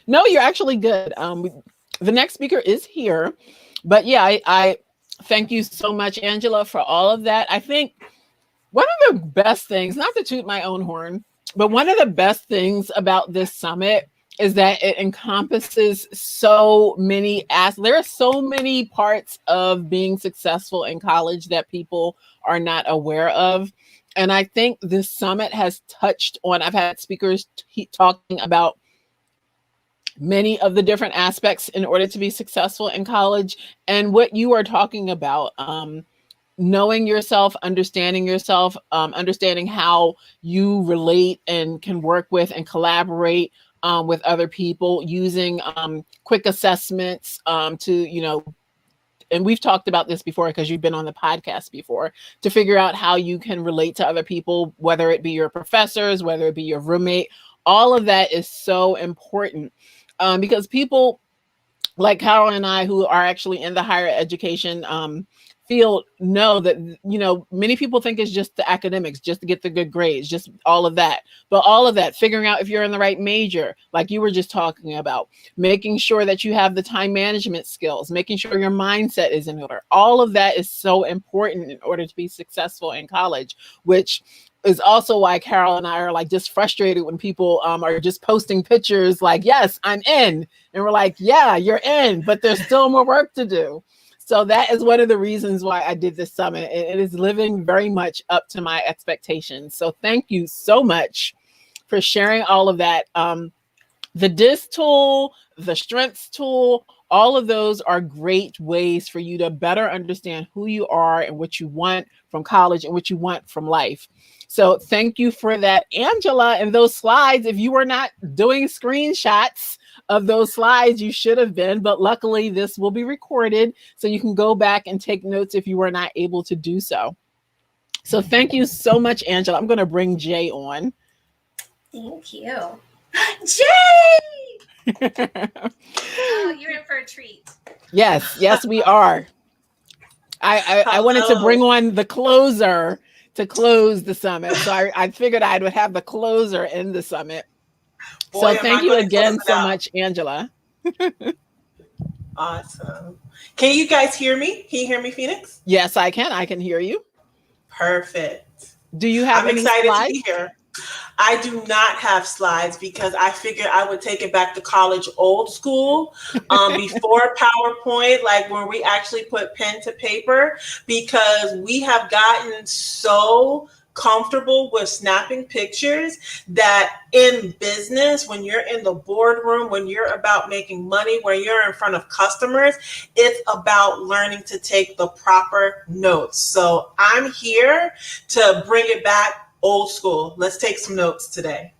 No, you're actually good. The next speaker is here, but yeah, I thank you so much, Angela, for all of that. I think one of the best things, not to toot my own horn, but one of the best things about this summit is that it encompasses so many there are so many parts of being successful in college that people are not aware of. And I think this summit has touched on, I've had speakers talking about many of the different aspects in order to be successful in college. And what you are talking about, knowing yourself, understanding how you relate and can work with and collaborate with other people, using quick assessments to, and we've talked about this before because you've been on the podcast before, to figure out how you can relate to other people, whether it be your professors, whether it be your roommate. All of that is so important because people like Carol and I, who are actually in the higher education field, know that, many people think it's just the academics, just to get the good grades, just all of that. But all of that, figuring out if you're in the right major, like you were just talking about, making sure that you have the time management skills, making sure your mindset is in order. All of that is so important in order to be successful in college, which is also why Carol and I are like just frustrated when people are just posting pictures like, yes, I'm in. And we're like, yeah, you're in, but there's still more work to do. So that is one of the reasons why I did this summit. It is living very much up to my expectations. So thank you so much for sharing all of that. The DISC tool, the strengths tool, all of those are great ways for you to better understand who you are and what you want from college and what you want from life. So thank you for that, Angela. And those slides, if you were not doing screenshots of those slides, you should have been, but luckily this will be recorded so you can go back and take notes if you were not able to do so. So thank you so much, Angela. I'm going to bring Jay on. Thank you. Jay! Oh, you're in for a treat. Yes, we are. I wanted to bring on the closer to close the summit. So I figured I would have the closer in the summit. Boy, so thank you again so much, Angela. Awesome. Can you guys hear me? Can you hear me, Phoenix? Yes, I can. I can hear you. Perfect. Do you have I'm any excited slides? to be here. I do not have slides because I figured I would take it back to college old school, before PowerPoint, like where we actually put pen to paper, because we have gotten so comfortable with snapping pictures that in business, when you're in the boardroom, when you're about making money, when you're in front of customers, it's about learning to take the proper notes. So I'm here to bring it back old school. Let's take some notes today.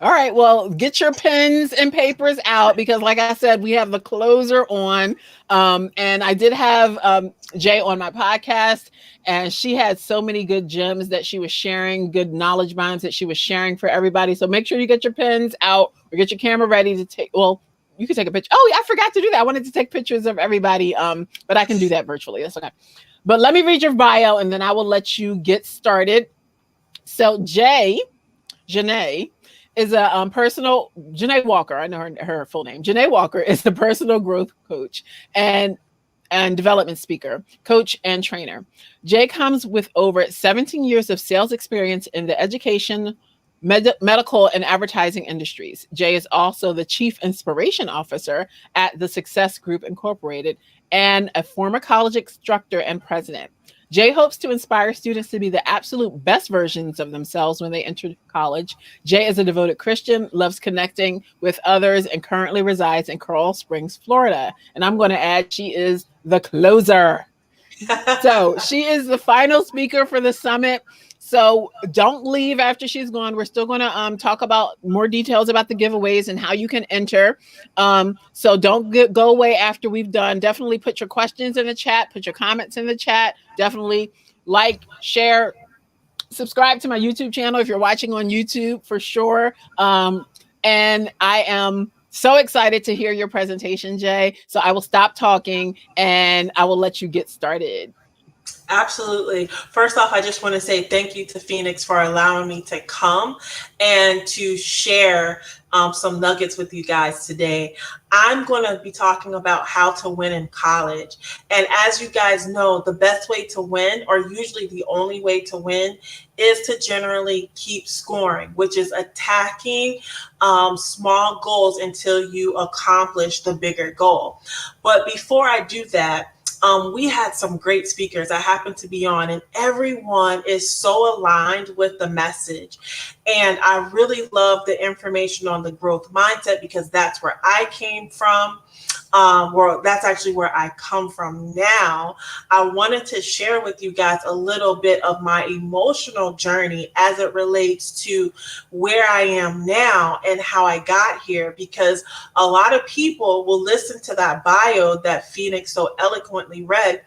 All right. Well, get your pens and papers out because, like I said, we have the closer on. And I did have Jay on my podcast, and she had so many good gems that she was sharing, good knowledge bombs that she was sharing for everybody. So make sure you get your pens out or get your camera ready to take. Well, you can take a picture. Oh, yeah, I forgot to do that. I wanted to take pictures of everybody, but I can do that virtually. That's okay. But let me read your bio, and then I will let you get started. So Janae is a Janae Walker. I know her full name. Janae Walker is a personal growth coach and development speaker, coach, and trainer. Jay comes with over 17 years of sales experience in the education, medical, and advertising industries. Jay is also the Chief Inspiration Officer at the Success Group Incorporated and a former college instructor and president. Jay hopes to inspire students to be the absolute best versions of themselves when they enter college. Jay is a devoted Christian, loves connecting with others, and currently resides in Coral Springs, Florida. And I'm going to add, she is the closer. So she is the final speaker for the summit. So don't leave after she's gone. We're still going to talk about more details about the giveaways and how you can enter. So don't go away after we've done. Definitely put your questions in the chat. Put your comments in the chat. Definitely like, share, subscribe to my YouTube channel if you're watching on YouTube for sure. And I am so excited to hear your presentation, Jay. So I will stop talking and I will let you get started. Absolutely. First off, I just want to say thank you to Phoenix for allowing me to come and to share some nuggets with you guys today. I'm going to be talking about how to win in college. And as you guys know, the best way to win, or usually the only way to win, is to generally keep scoring, which is attacking small goals until you accomplish the bigger goal. But before I do that, we had some great speakers I happened to be on, and everyone is so aligned with the message. And I really love the information on the growth mindset because that's where I came from. That's actually where I come from now. I wanted to share with you guys a little bit of my emotional journey as it relates to where I am now and how I got here, because a lot of people will listen to that bio that Phoenix so eloquently read,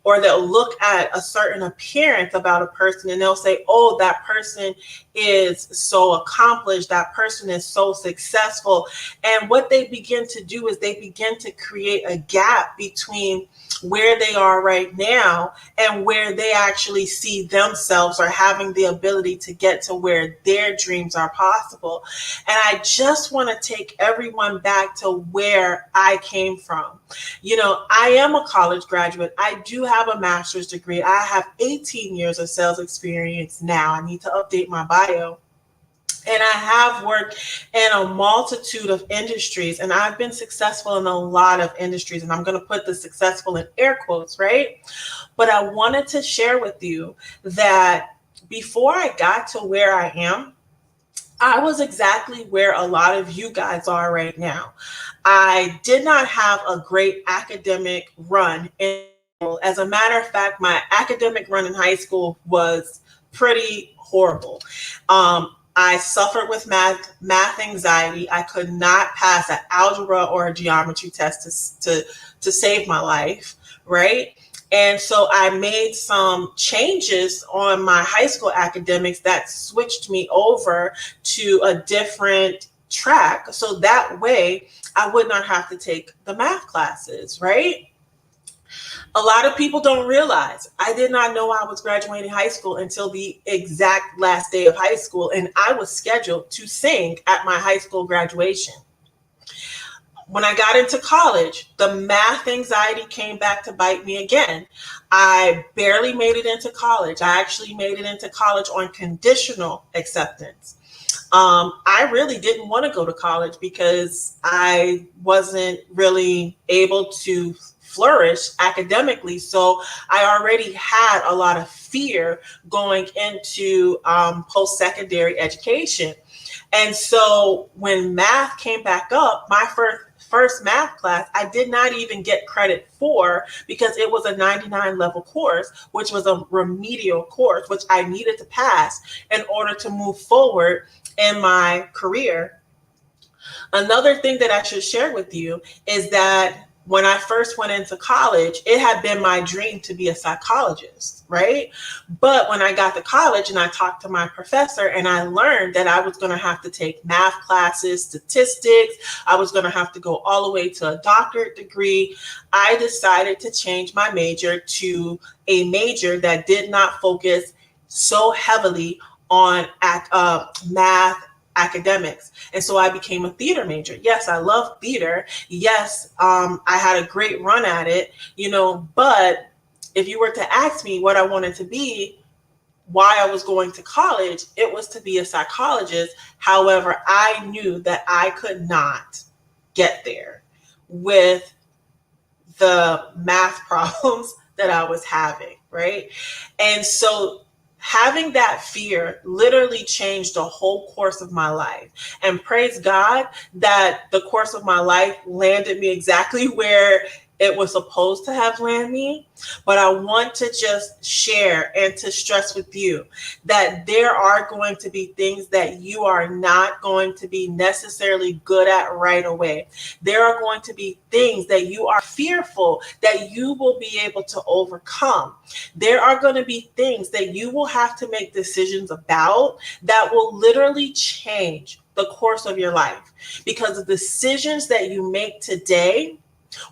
or they'll look at a certain appearance about a person and they'll say, oh, that person is so accomplished, that person is so successful. And what they begin to do is they begin to create a gap between where they are right now and where they actually see themselves, or having the ability to get to where their dreams are possible. And I just want to take everyone back to where I came from. You know, I am a college graduate. I do have a master's degree. I have 18 years of sales experience now. I need to update my bio. And I have worked in a multitude of industries, and I've been successful in a lot of industries. And I'm going to put the successful in air quotes, right? But I wanted to share with you that before I got to where I am, I was exactly where a lot of you guys are right now. I did not have a great academic run. As a matter of fact, my academic run in high school was pretty horrible. I suffered with math anxiety. I could not pass an algebra or a geometry test to save my life, right? And so I made some changes on my high school academics that switched me over to a different track. So that way I would not have to take the math classes, right? A lot of people don't realize I did not know I was graduating high school until the exact last day of high school, and I was scheduled to sing at my high school graduation. When I got into college, the math anxiety came back to bite me again. I barely made it into college. I actually made it into college on conditional acceptance. I really didn't want to go to college because I wasn't really able to flourish academically. So I already had a lot of fear going into post-secondary education. And so when math came back up, my first math class, I did not even get credit for because it was a 99 level course, which was a remedial course, which I needed to pass in order to move forward in my career. Another thing that I should share with you is that when I first went into college, it had been my dream to be a psychologist, right? But when I got to college and I talked to my professor and I learned that I was going to have to take math classes, statistics, I was going to have to go all the way to a doctorate degree, I decided to change my major to a major that did not focus so heavily on math academics. And so I became a theater major. Yes, I love theater. Yes, I had a great run at it, but if you were to ask me what I wanted to be, why I was going to college, it was to be a psychologist. However, I knew that I could not get there with the math problems that I was having, right? And so having that fear literally changed the whole course of my life. And praise God that the course of my life landed me exactly where it was supposed to have landed me. But I want to just share and to stress with you that there are going to be things that you are not going to be necessarily good at right away. There are going to be things that you are fearful that you will be able to overcome. There are going to be things that you will have to make decisions about that will literally change the course of your life, because the decisions that you make today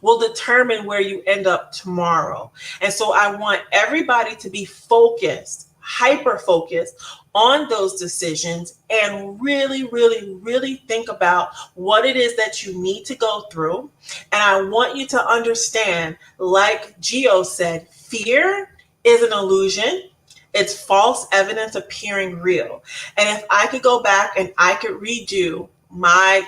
will determine where you end up tomorrow. And so I want everybody to be focused, hyper focused on those decisions and really, really, really think about what it is that you need to go through. And I want you to understand, like Gio said, fear is an illusion. It's false evidence appearing real. And if I could go back and I could redo my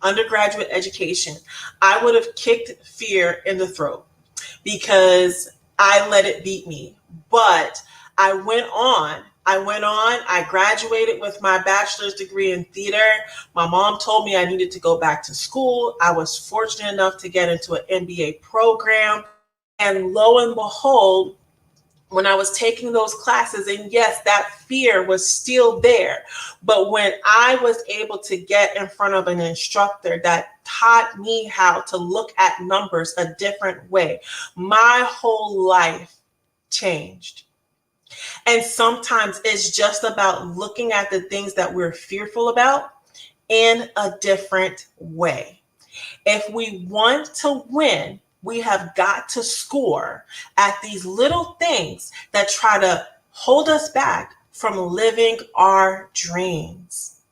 undergraduate education, I would have kicked fear in the throat because I let it beat me. But I went on, I graduated with my bachelor's degree in theater. My mom told me I needed to go back to school. I was fortunate enough to get into an MBA program. And lo and behold, when I was taking those classes, and yes, that fear was still there, but when I was able to get in front of an instructor that taught me how to look at numbers a different way, my whole life changed. And sometimes it's just about looking at the things that we're fearful about in a different way. If we want to win, we have got to score at these little things that try to hold us back from living our dreams.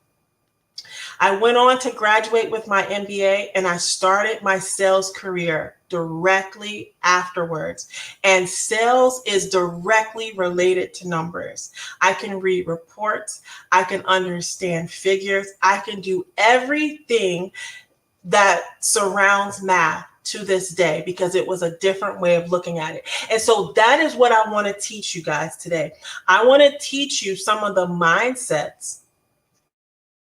I went on to graduate with my MBA and I started my sales career directly afterwards. And sales is directly related to numbers. I can read reports. I can understand figures. I can do everything that surrounds math to this day because it was a different way of looking at it. And so that is what I want to teach you guys today. I want to teach you some of the mindsets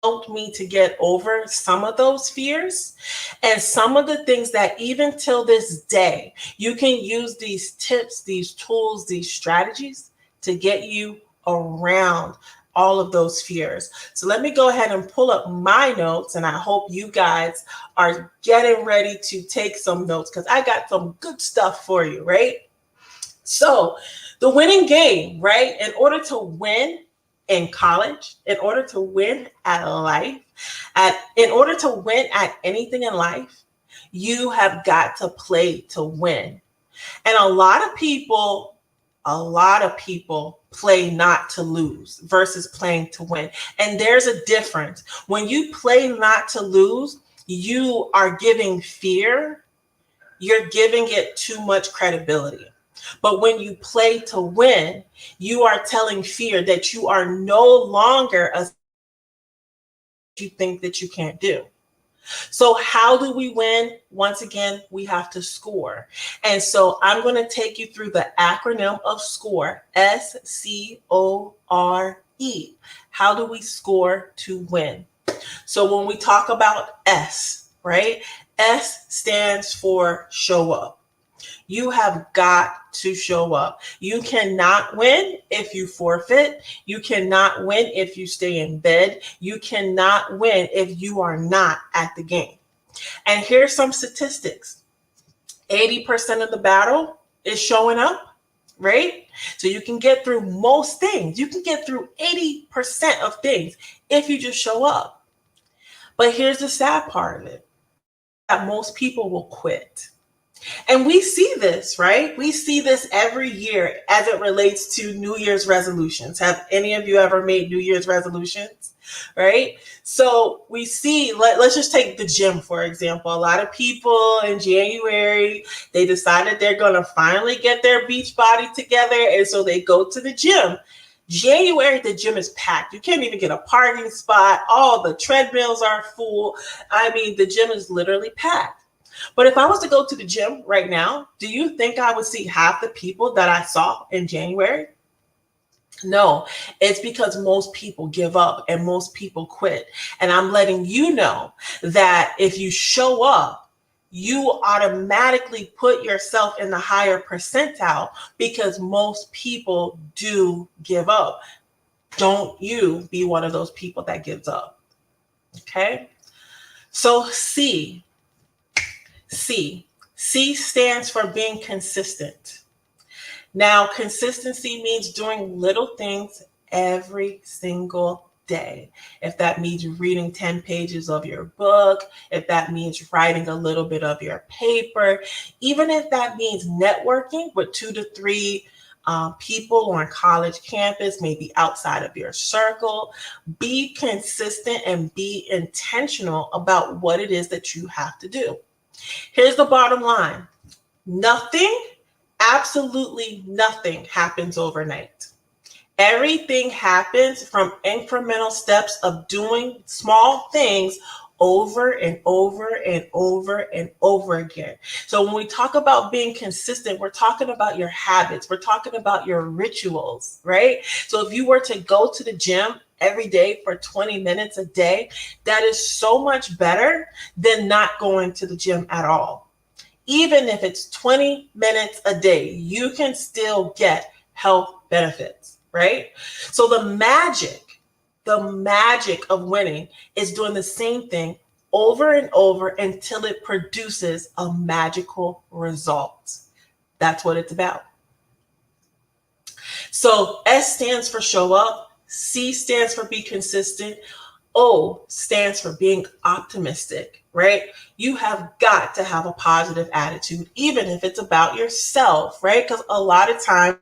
helped me to get over some of those fears and some of the things that even till this day, you can use these tips, these tools, these strategies to get you around all of those fears. So let me go ahead and pull up my notes, and I hope you guys are getting ready to take some notes because I got some good stuff for you, right? So the winning game, right? In order to win in college, in order to win at life, in order to win at anything in life, you have got to play to win. And a lot of people play not to lose versus playing to win. And there's a difference. When you play not to lose, you are giving fear, you're giving it too much credibility. But when you play to win, you are telling fear that you are no longer a you think that you can't do. So how do we win? Once again, we have to score. And so I'm going to take you through the acronym of SCORE, SCORE. How do we score to win? So when we talk about S, right? S stands for show up. You have got to show up. You cannot win if you forfeit. You cannot win if you stay in bed. You cannot win if you are not at the game. And here's some statistics. 80% of the battle is showing up, right? So you can get through most things. You can get through 80% of things if you just show up. But here's the sad part of it, that most people will quit. And we see this, right? We see this every year as it relates to New Year's resolutions. Have any of you ever made New Year's resolutions, right? So we see, let's just take the gym, for example. A lot of people in January, they decided they're going to finally get their beach body together. And so they go to the gym. January, the gym is packed. You can't even get a parking spot. All the treadmills are full. I mean, the gym is literally packed. But if I was to go to the gym right now, do you think I would see half the people that I saw in January? No, it's because most people give up and most people quit. And I'm letting you know that if you show up, you automatically put yourself in the higher percentile because most people do give up. Don't you be one of those people that gives up. Okay? So C stands for being consistent. Now, consistency means doing little things every single day. If that means reading 10 pages of your book, if that means writing a little bit of your paper, even if that means networking with 2 to 3 people on college campus, maybe outside of your circle, be consistent and be intentional about what it is that you have to do. Here's the bottom line. Nothing, absolutely nothing happens overnight. Everything happens from incremental steps of doing small things over and over and over and over again. So when we talk about being consistent, we're talking about your habits. We're talking about your rituals, right? So if you were to go to the gym every day for 20 minutes a day, that is so much better than not going to the gym at all. Even if it's 20 minutes a day, you can still get health benefits, right? So the magic of winning is doing the same thing over and over until it produces a magical result. That's what it's about. So S stands for show up. C stands for be consistent. O stands for being optimistic, right? You have got to have a positive attitude, even if it's about yourself, right? Because a lot of times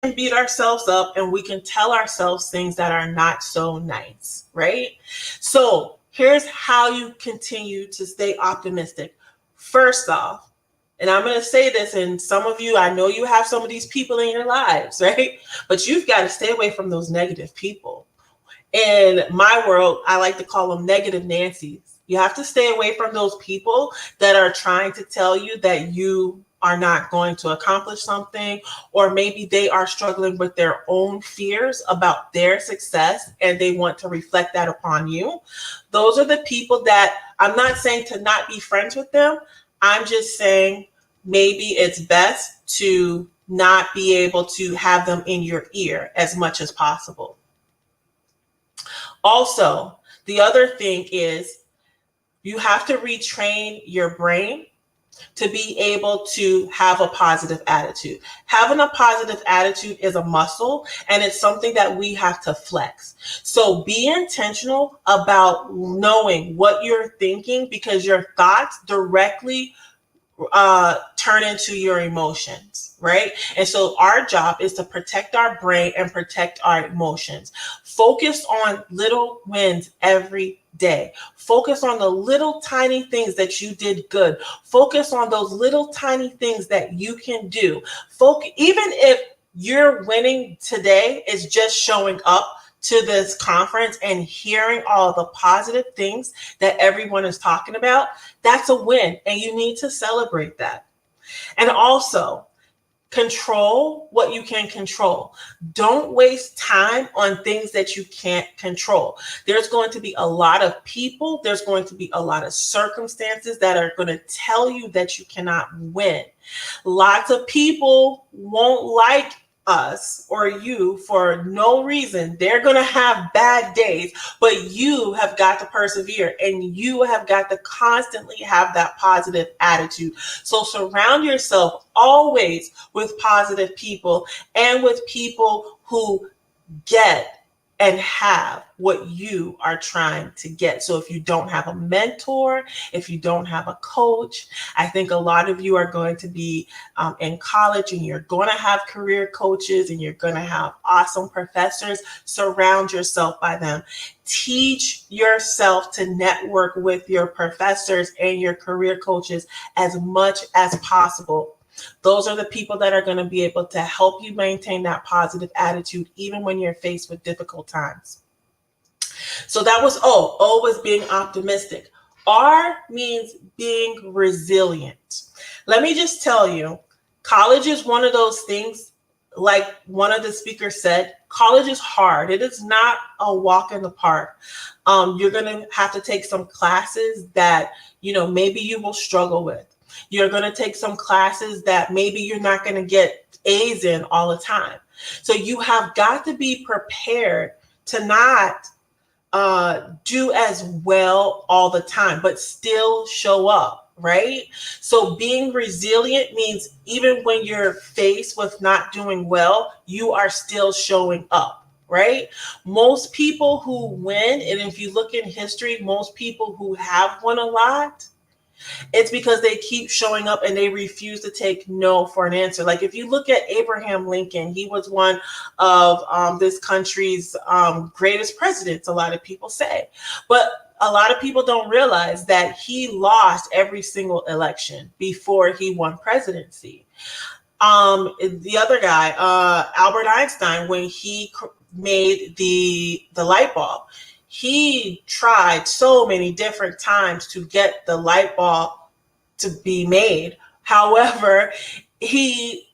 we can beat ourselves up and we can tell ourselves things that are not so nice, right? So here's how you continue to stay optimistic. First off, and I'm going to say this, and some of you, I know you have some of these people in your lives, right? But you've got to stay away from those negative people. In my world, I like to call them negative Nancy's. You have to stay away from those people that are trying to tell you that you are not going to accomplish something, or maybe they are struggling with their own fears about their success and they want to reflect that upon you. Those are the people that I'm not saying to not be friends with them. I'm just saying maybe it's best to not be able to have them in your ear as much as possible. Also, the other thing is you have to retrain your brain to be able to have a positive attitude. Having a positive attitude is a muscle, and it's something that we have to flex. So be intentional about knowing what you're thinking, because your thoughts directly turn into your emotions, right? And so our job is to protect our brain and protect our emotions. Focus on little wins every day. Focus on the little tiny things that you did good. Focus on those little tiny things that you can do. Even if you're winning today is just showing up to this conference and hearing all the positive things that everyone is talking about, that's a win. And you need to celebrate that. And also, control what you can control. Don't waste time on things that you can't control. There's going to be a lot of people, there's going to be a lot of circumstances that are going to tell you that you cannot win. Lots of people won't like us or you for no reason. They're going to have bad days, but you have got to persevere and you have got to constantly have that positive attitude. So surround yourself always with positive people and with people who get and have what you are trying to get. So if you don't have a mentor, if you don't have a coach, I think a lot of you are going to be in college and you're going to have career coaches and you're going to have awesome professors. Surround yourself by them. Teach yourself to network with your professors and your career coaches as much as possible. Those are the people that are going to be able to help you maintain that positive attitude, even when you're faced with difficult times. So that was O. O was being optimistic. R means being resilient. Let me just tell you, college is one of those things, like one of the speakers said, college is hard. It is not a walk in the park. You're going to have to take some classes that, maybe you will struggle with. You're going to take some classes that maybe you're not going to get A's in all the time. So you have got to be prepared to not do as well all the time, but still show up, right? So being resilient means even when you're faced with not doing well, you are still showing up, right? Most people who win, and if you look in history, most people who have won a lot, it's because they keep showing up and they refuse to take no for an answer. Like if you look at Abraham Lincoln, he was one of this country's greatest presidents, a lot of people say. But a lot of people don't realize that he lost every single election before he won presidency. The other guy, Albert Einstein, when he made the light bulb, he tried so many different times to get the light bulb to be made. However, he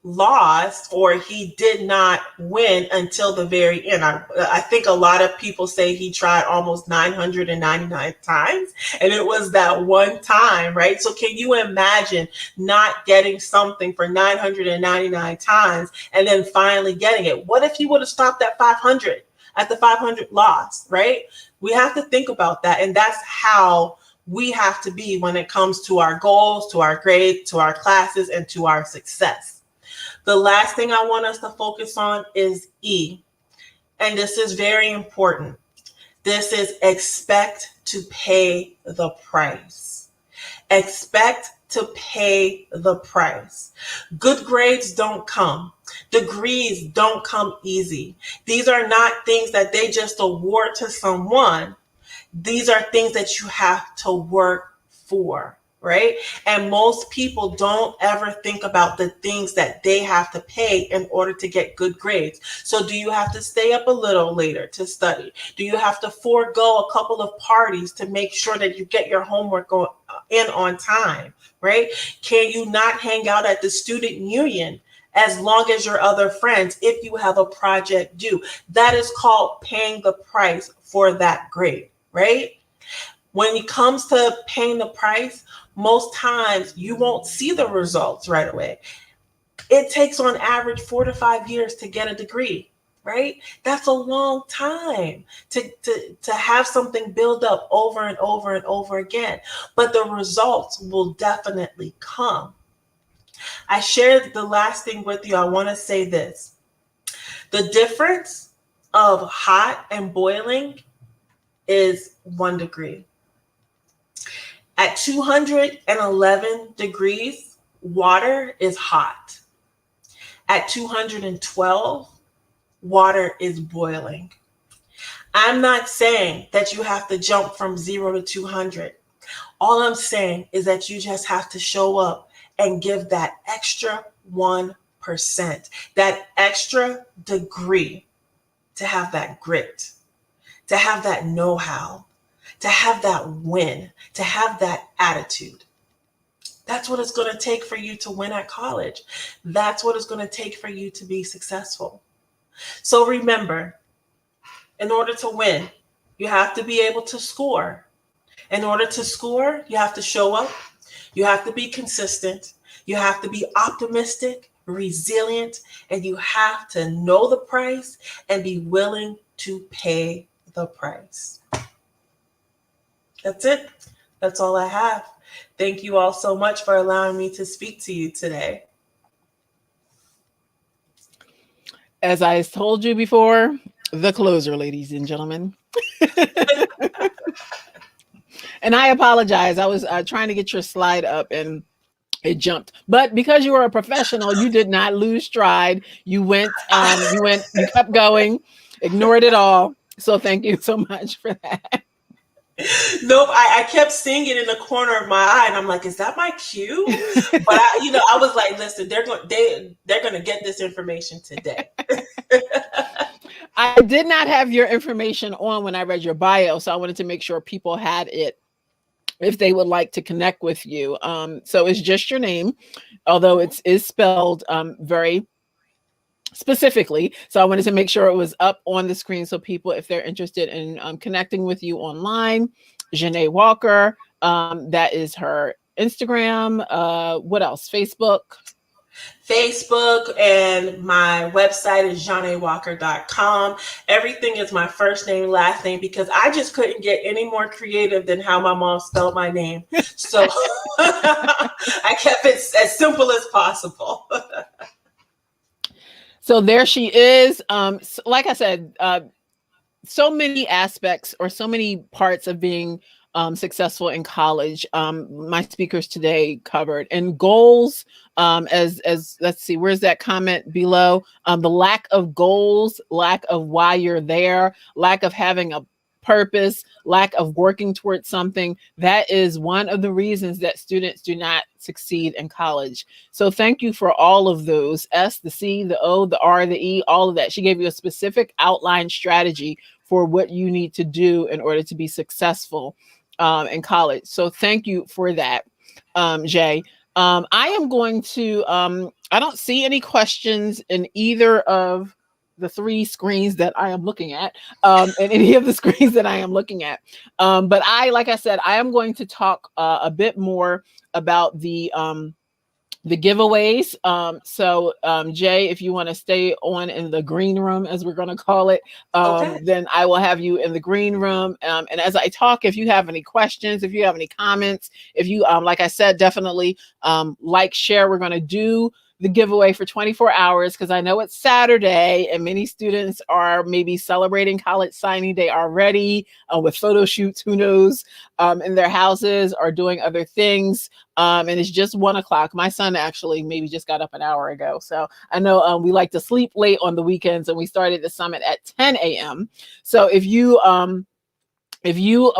lost, or he did not win until the very end. I think a lot of people say he tried almost 999 times, and it was that one time, right? So can you imagine not getting something for 999 times and then finally getting it? What if he would have stopped at 500? At the 500 loss, right? We have to think about that. And that's how we have to be when it comes to our goals, to our grades, to our classes, and to our success. The last thing I want us to focus on is E. And this is very important. This is expect to pay the price. Expect to pay the price. Good grades don't come. Degrees don't come easy. These are not things that they just award to someone. These are things that you have to work for, right? And most people don't ever think about the things that they have to pay in order to get good grades. So do you have to stay up a little later to study? Do you have to forego a couple of parties to make sure that you get your homework in on time, right? Can you not hang out at the student union as long as your other friends if you have a project due? That is called paying the price for that grade, right? When it comes to paying the price, most times you won't see the results right away. It takes on average 4 to 5 years to get a degree, right? That's a long time to have something build up over and over and over again. But the results will definitely come. I shared the last thing with you. I want to say this. The difference of hot and boiling is 1 degree. At 211 degrees, water is hot. At 212, water is boiling. I'm not saying that you have to jump from 0 to 200. All I'm saying is that you just have to show up and give that extra 1%, that extra degree. to have that grit, to have that know-how, to have that win, to have that attitude. That's what it's going to take for you to win at college. That's what it's going to take for you to be successful. So remember, in order to win, you have to be able to score. In order to score, you have to show up. You have to be consistent. You have to be optimistic, resilient, and you have to know the price and be willing to pay the price. That's it. That's all I have. Thank you all so much for allowing me to speak to you today. As I told you before, the closer, ladies and gentlemen. And I apologize. I was trying to get your slide up and it jumped. But because you were a professional, you did not lose stride. You kept going, ignored it all. So thank you so much for that. Nope, I kept seeing it in the corner of my eye, and I'm like, "Is that my cue?" But I was like, "Listen, they're going to get this information today." I did not have your information on when I read your bio, so I wanted to make sure people had it if they would like to connect with you. So it's just your name, although it is spelled very specifically. So I wanted to make sure it was up on the screen so people, if they're interested in connecting with you online, Janae Walker, that is her Instagram. What else? Facebook, and my website is janewalker.com. Everything is my first name, last name, because I just couldn't get any more creative than how my mom spelled my name. So I kept it as simple as possible. So there she is. So like I said, so many aspects or so many parts of being successful in college. My speakers today covered, and goals. As let's see, where's that comment below? The lack of goals, lack of why you're there, lack of having a purpose, lack of working towards something. That is one of the reasons that students do not succeed in college. So thank you for all of those. S, the C, the O, the R, the E, all of that. She gave you a specific outline strategy for what you need to do in order to be successful in college. So thank you for that, Jay. I am going to, I don't see any questions in either of the three screens that I am looking at, and any of the screens that I am looking at. But like I said, I am going to talk a bit more about the giveaways. So Jay, if you want to stay on in the green room, as we're going to call it, Okay. then I will have you in the green room. And as I talk, if you have any questions, if you have any comments, if you, like I said, definitely like, share. We're going to do the giveaway for 24 hours because I know it's Saturday and many students are maybe celebrating college signing day already with photo shoots, who knows, in their houses or doing other things. And it's just 1 o'clock. My son actually maybe just got up an hour ago. So I know we like to sleep late on the weekends, and we started the summit at 10 a.m. So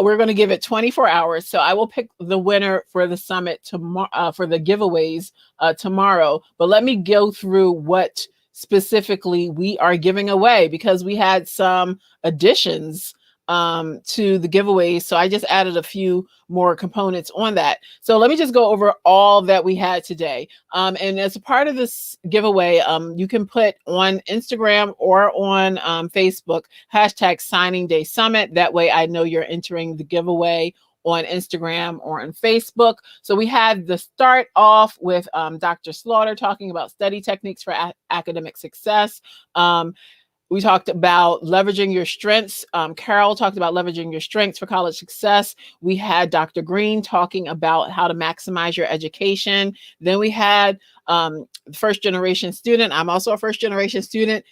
we're going to give it 24 hours. So I will pick the winner for the summit tomorrow, for the giveaways tomorrow. But let me go through what specifically we are giving away, because we had some additions to the giveaways. So I just added a few more components on that. So let me just go over all that we had today. And as a part of this giveaway, you can put on Instagram or on Facebook, #SigningDaySummit. That way I know you're entering the giveaway on Instagram or on Facebook. So we had the start off with Dr. Slaughter talking about study techniques for academic success. We talked about leveraging your strengths. Carol talked about leveraging your strengths for college success. We had Dr. Green talking about how to maximize your education. Then we had first generation student. I'm also a first generation student.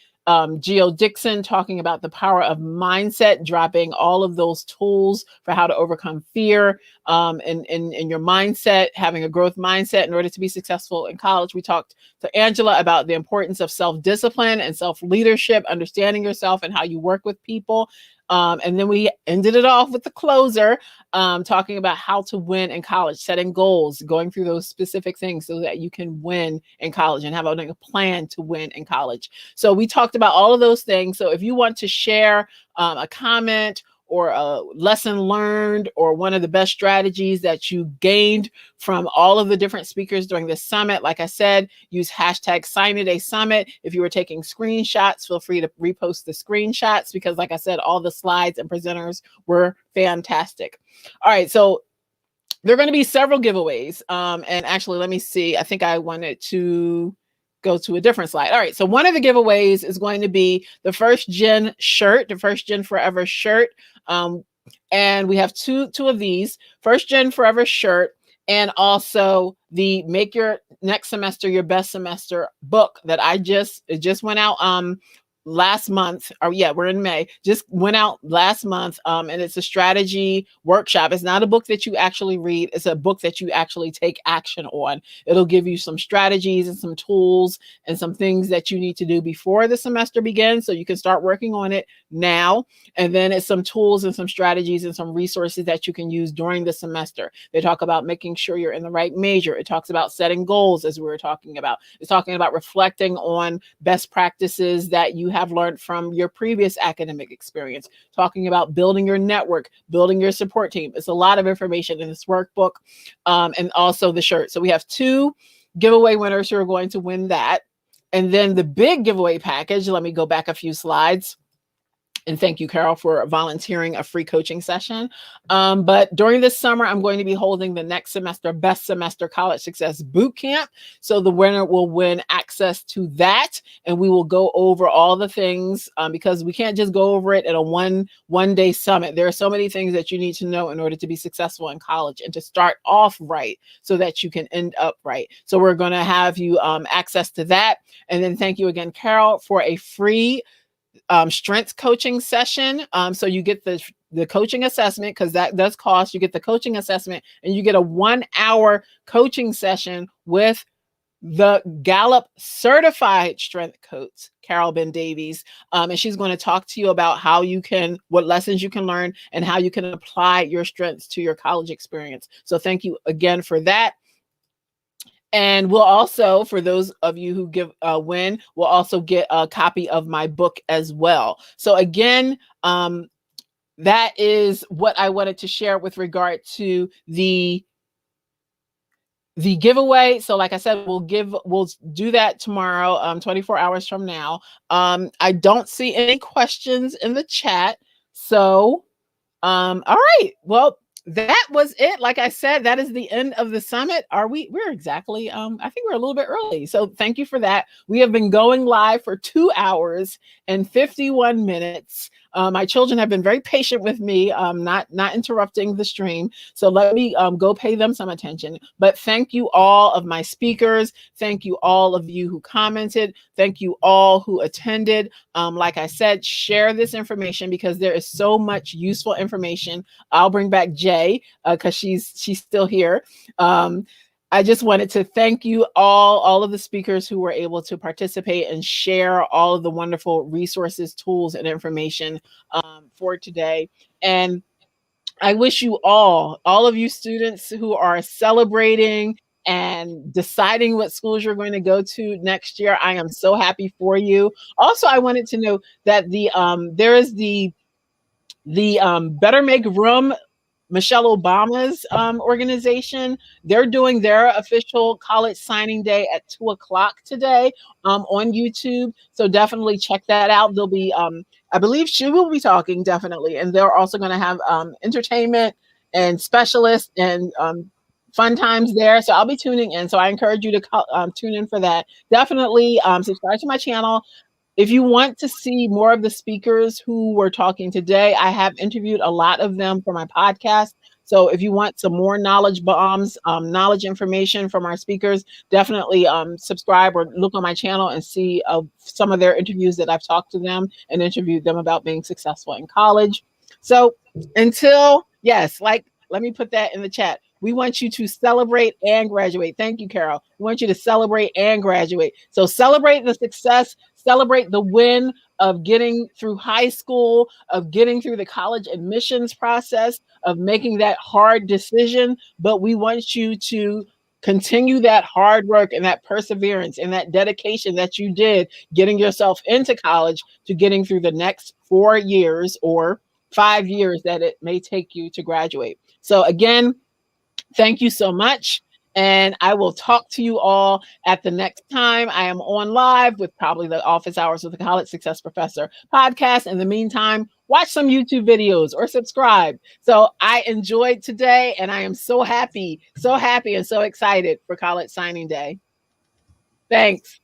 Geo Dixon talking about the power of mindset, dropping all of those tools for how to overcome fear in your mindset, having a growth mindset in order to be successful in college. We talked to Angela about the importance of self-discipline and self-leadership, understanding yourself and how you work with people. And then we ended it off with the closer, talking about how to win in college, setting goals, going through those specific things so that you can win in college and have a plan to win in college. So we talked about all of those things. So if you want to share a comment or a lesson learned or one of the best strategies that you gained from all of the different speakers during this summit, like I said, use hashtag #SignADaySummit. If you were taking screenshots, feel free to repost the screenshots because, like I said, all the slides and presenters were fantastic. All right, so there are going to be several giveaways. And actually, let me see. I think I wanted to go to a different slide. All right, so one of the giveaways is going to be the First Gen shirt, the First Gen Forever shirt. And we have two of these, First Gen Forever shirt, and also the Make Your Next Semester Your Best Semester book that it just went out last month, or yeah, we're in May, just went out last month. And it's a strategy workshop. It's not a book that you actually read. It's a book that you actually take action on. It'll give you some strategies and some tools and some things that you need to do before the semester begins. So you can start working on it now. And then it's some tools and some strategies and some resources that you can use during the semester. They talk about making sure you're in the right major. It talks about setting goals, as we were talking about. It's talking about reflecting on best practices that you have learned from your previous academic experience, talking about building your network, building your support team. It's a lot of information in this workbook, and also the shirt. So we have 2 giveaway winners who are going to win that. And then the big giveaway package, let me go back a few slides. And thank you, Carol, for volunteering a free coaching session. But during this summer, I'm going to be holding the next semester Best Semester College Success Bootcamp. So the winner will win access to that. And we will go over all the things because we can't just go over it at a one-day summit. There are so many things that you need to know in order to be successful in college and to start off right so that you can end up right. So we're going to have you access to that. And then thank you again, Carol, for a free strength coaching session. So you get the coaching assessment, because that does cost. You get the coaching assessment and you get a 1-hour coaching session with the Gallup certified strength coach, Carol Ben-Davies. And she's going to talk to you about what lessons you can learn and how you can apply your strengths to your college experience. So thank you again for that. And we'll also, for those of you who win, we'll also get a copy of my book as well. So again, that is what I wanted to share with regard to the giveaway. So like I said, we'll do that tomorrow, 24 hours from now. I don't see any questions in the chat. So, all right, well, that was it. Like I said, that is the end of the summit. We're exactly, I think we're a little bit early. So thank you for that. We have been going live for 2 hours and 51 minutes. My children have been very patient with me, not interrupting the stream. So let me go pay them some attention. But thank you all of my speakers. Thank you all of you who commented. Thank you all who attended. Like I said, share this information because there is so much useful information. I'll bring back Jay because she's still here. I just wanted to thank you all of the speakers who were able to participate and share all of the wonderful resources, tools, and information for today. And I wish you all of you students who are celebrating and deciding what schools you're going to go to next year, I am so happy for you. Also, I wanted to know that there is the Better Make Room, Michelle Obama's organization. They're doing their official college signing day at 2:00 today on YouTube. So definitely check that out. There'll be, I believe she will be talking definitely. And they're also going to have entertainment and specialists and fun times there. So I'll be tuning in. So I encourage you to tune in for that. Definitely subscribe to my channel. If you want to see more of the speakers who were talking today, I have interviewed a lot of them for my podcast. So if you want some more knowledge bombs, knowledge information from our speakers, definitely subscribe or look on my channel and see some of their interviews that I've talked to them and interviewed them about being successful in college. So let me put that in the chat. We want you to celebrate and graduate. Thank you, Carol. We want you to celebrate and graduate. So celebrate the success, celebrate the win of getting through high school, of getting through the college admissions process, of making that hard decision. But we want you to continue that hard work and that perseverance and that dedication that you did getting yourself into college to getting through the next 4 years or 5 years that it may take you to graduate. So again, thank you so much. And I will talk to you all at the next time I am on live with probably the Office Hours with the College Success Professor podcast. In the meantime, watch some YouTube videos or subscribe. So I enjoyed today, and I am so happy and so excited for College Signing Day. Thanks.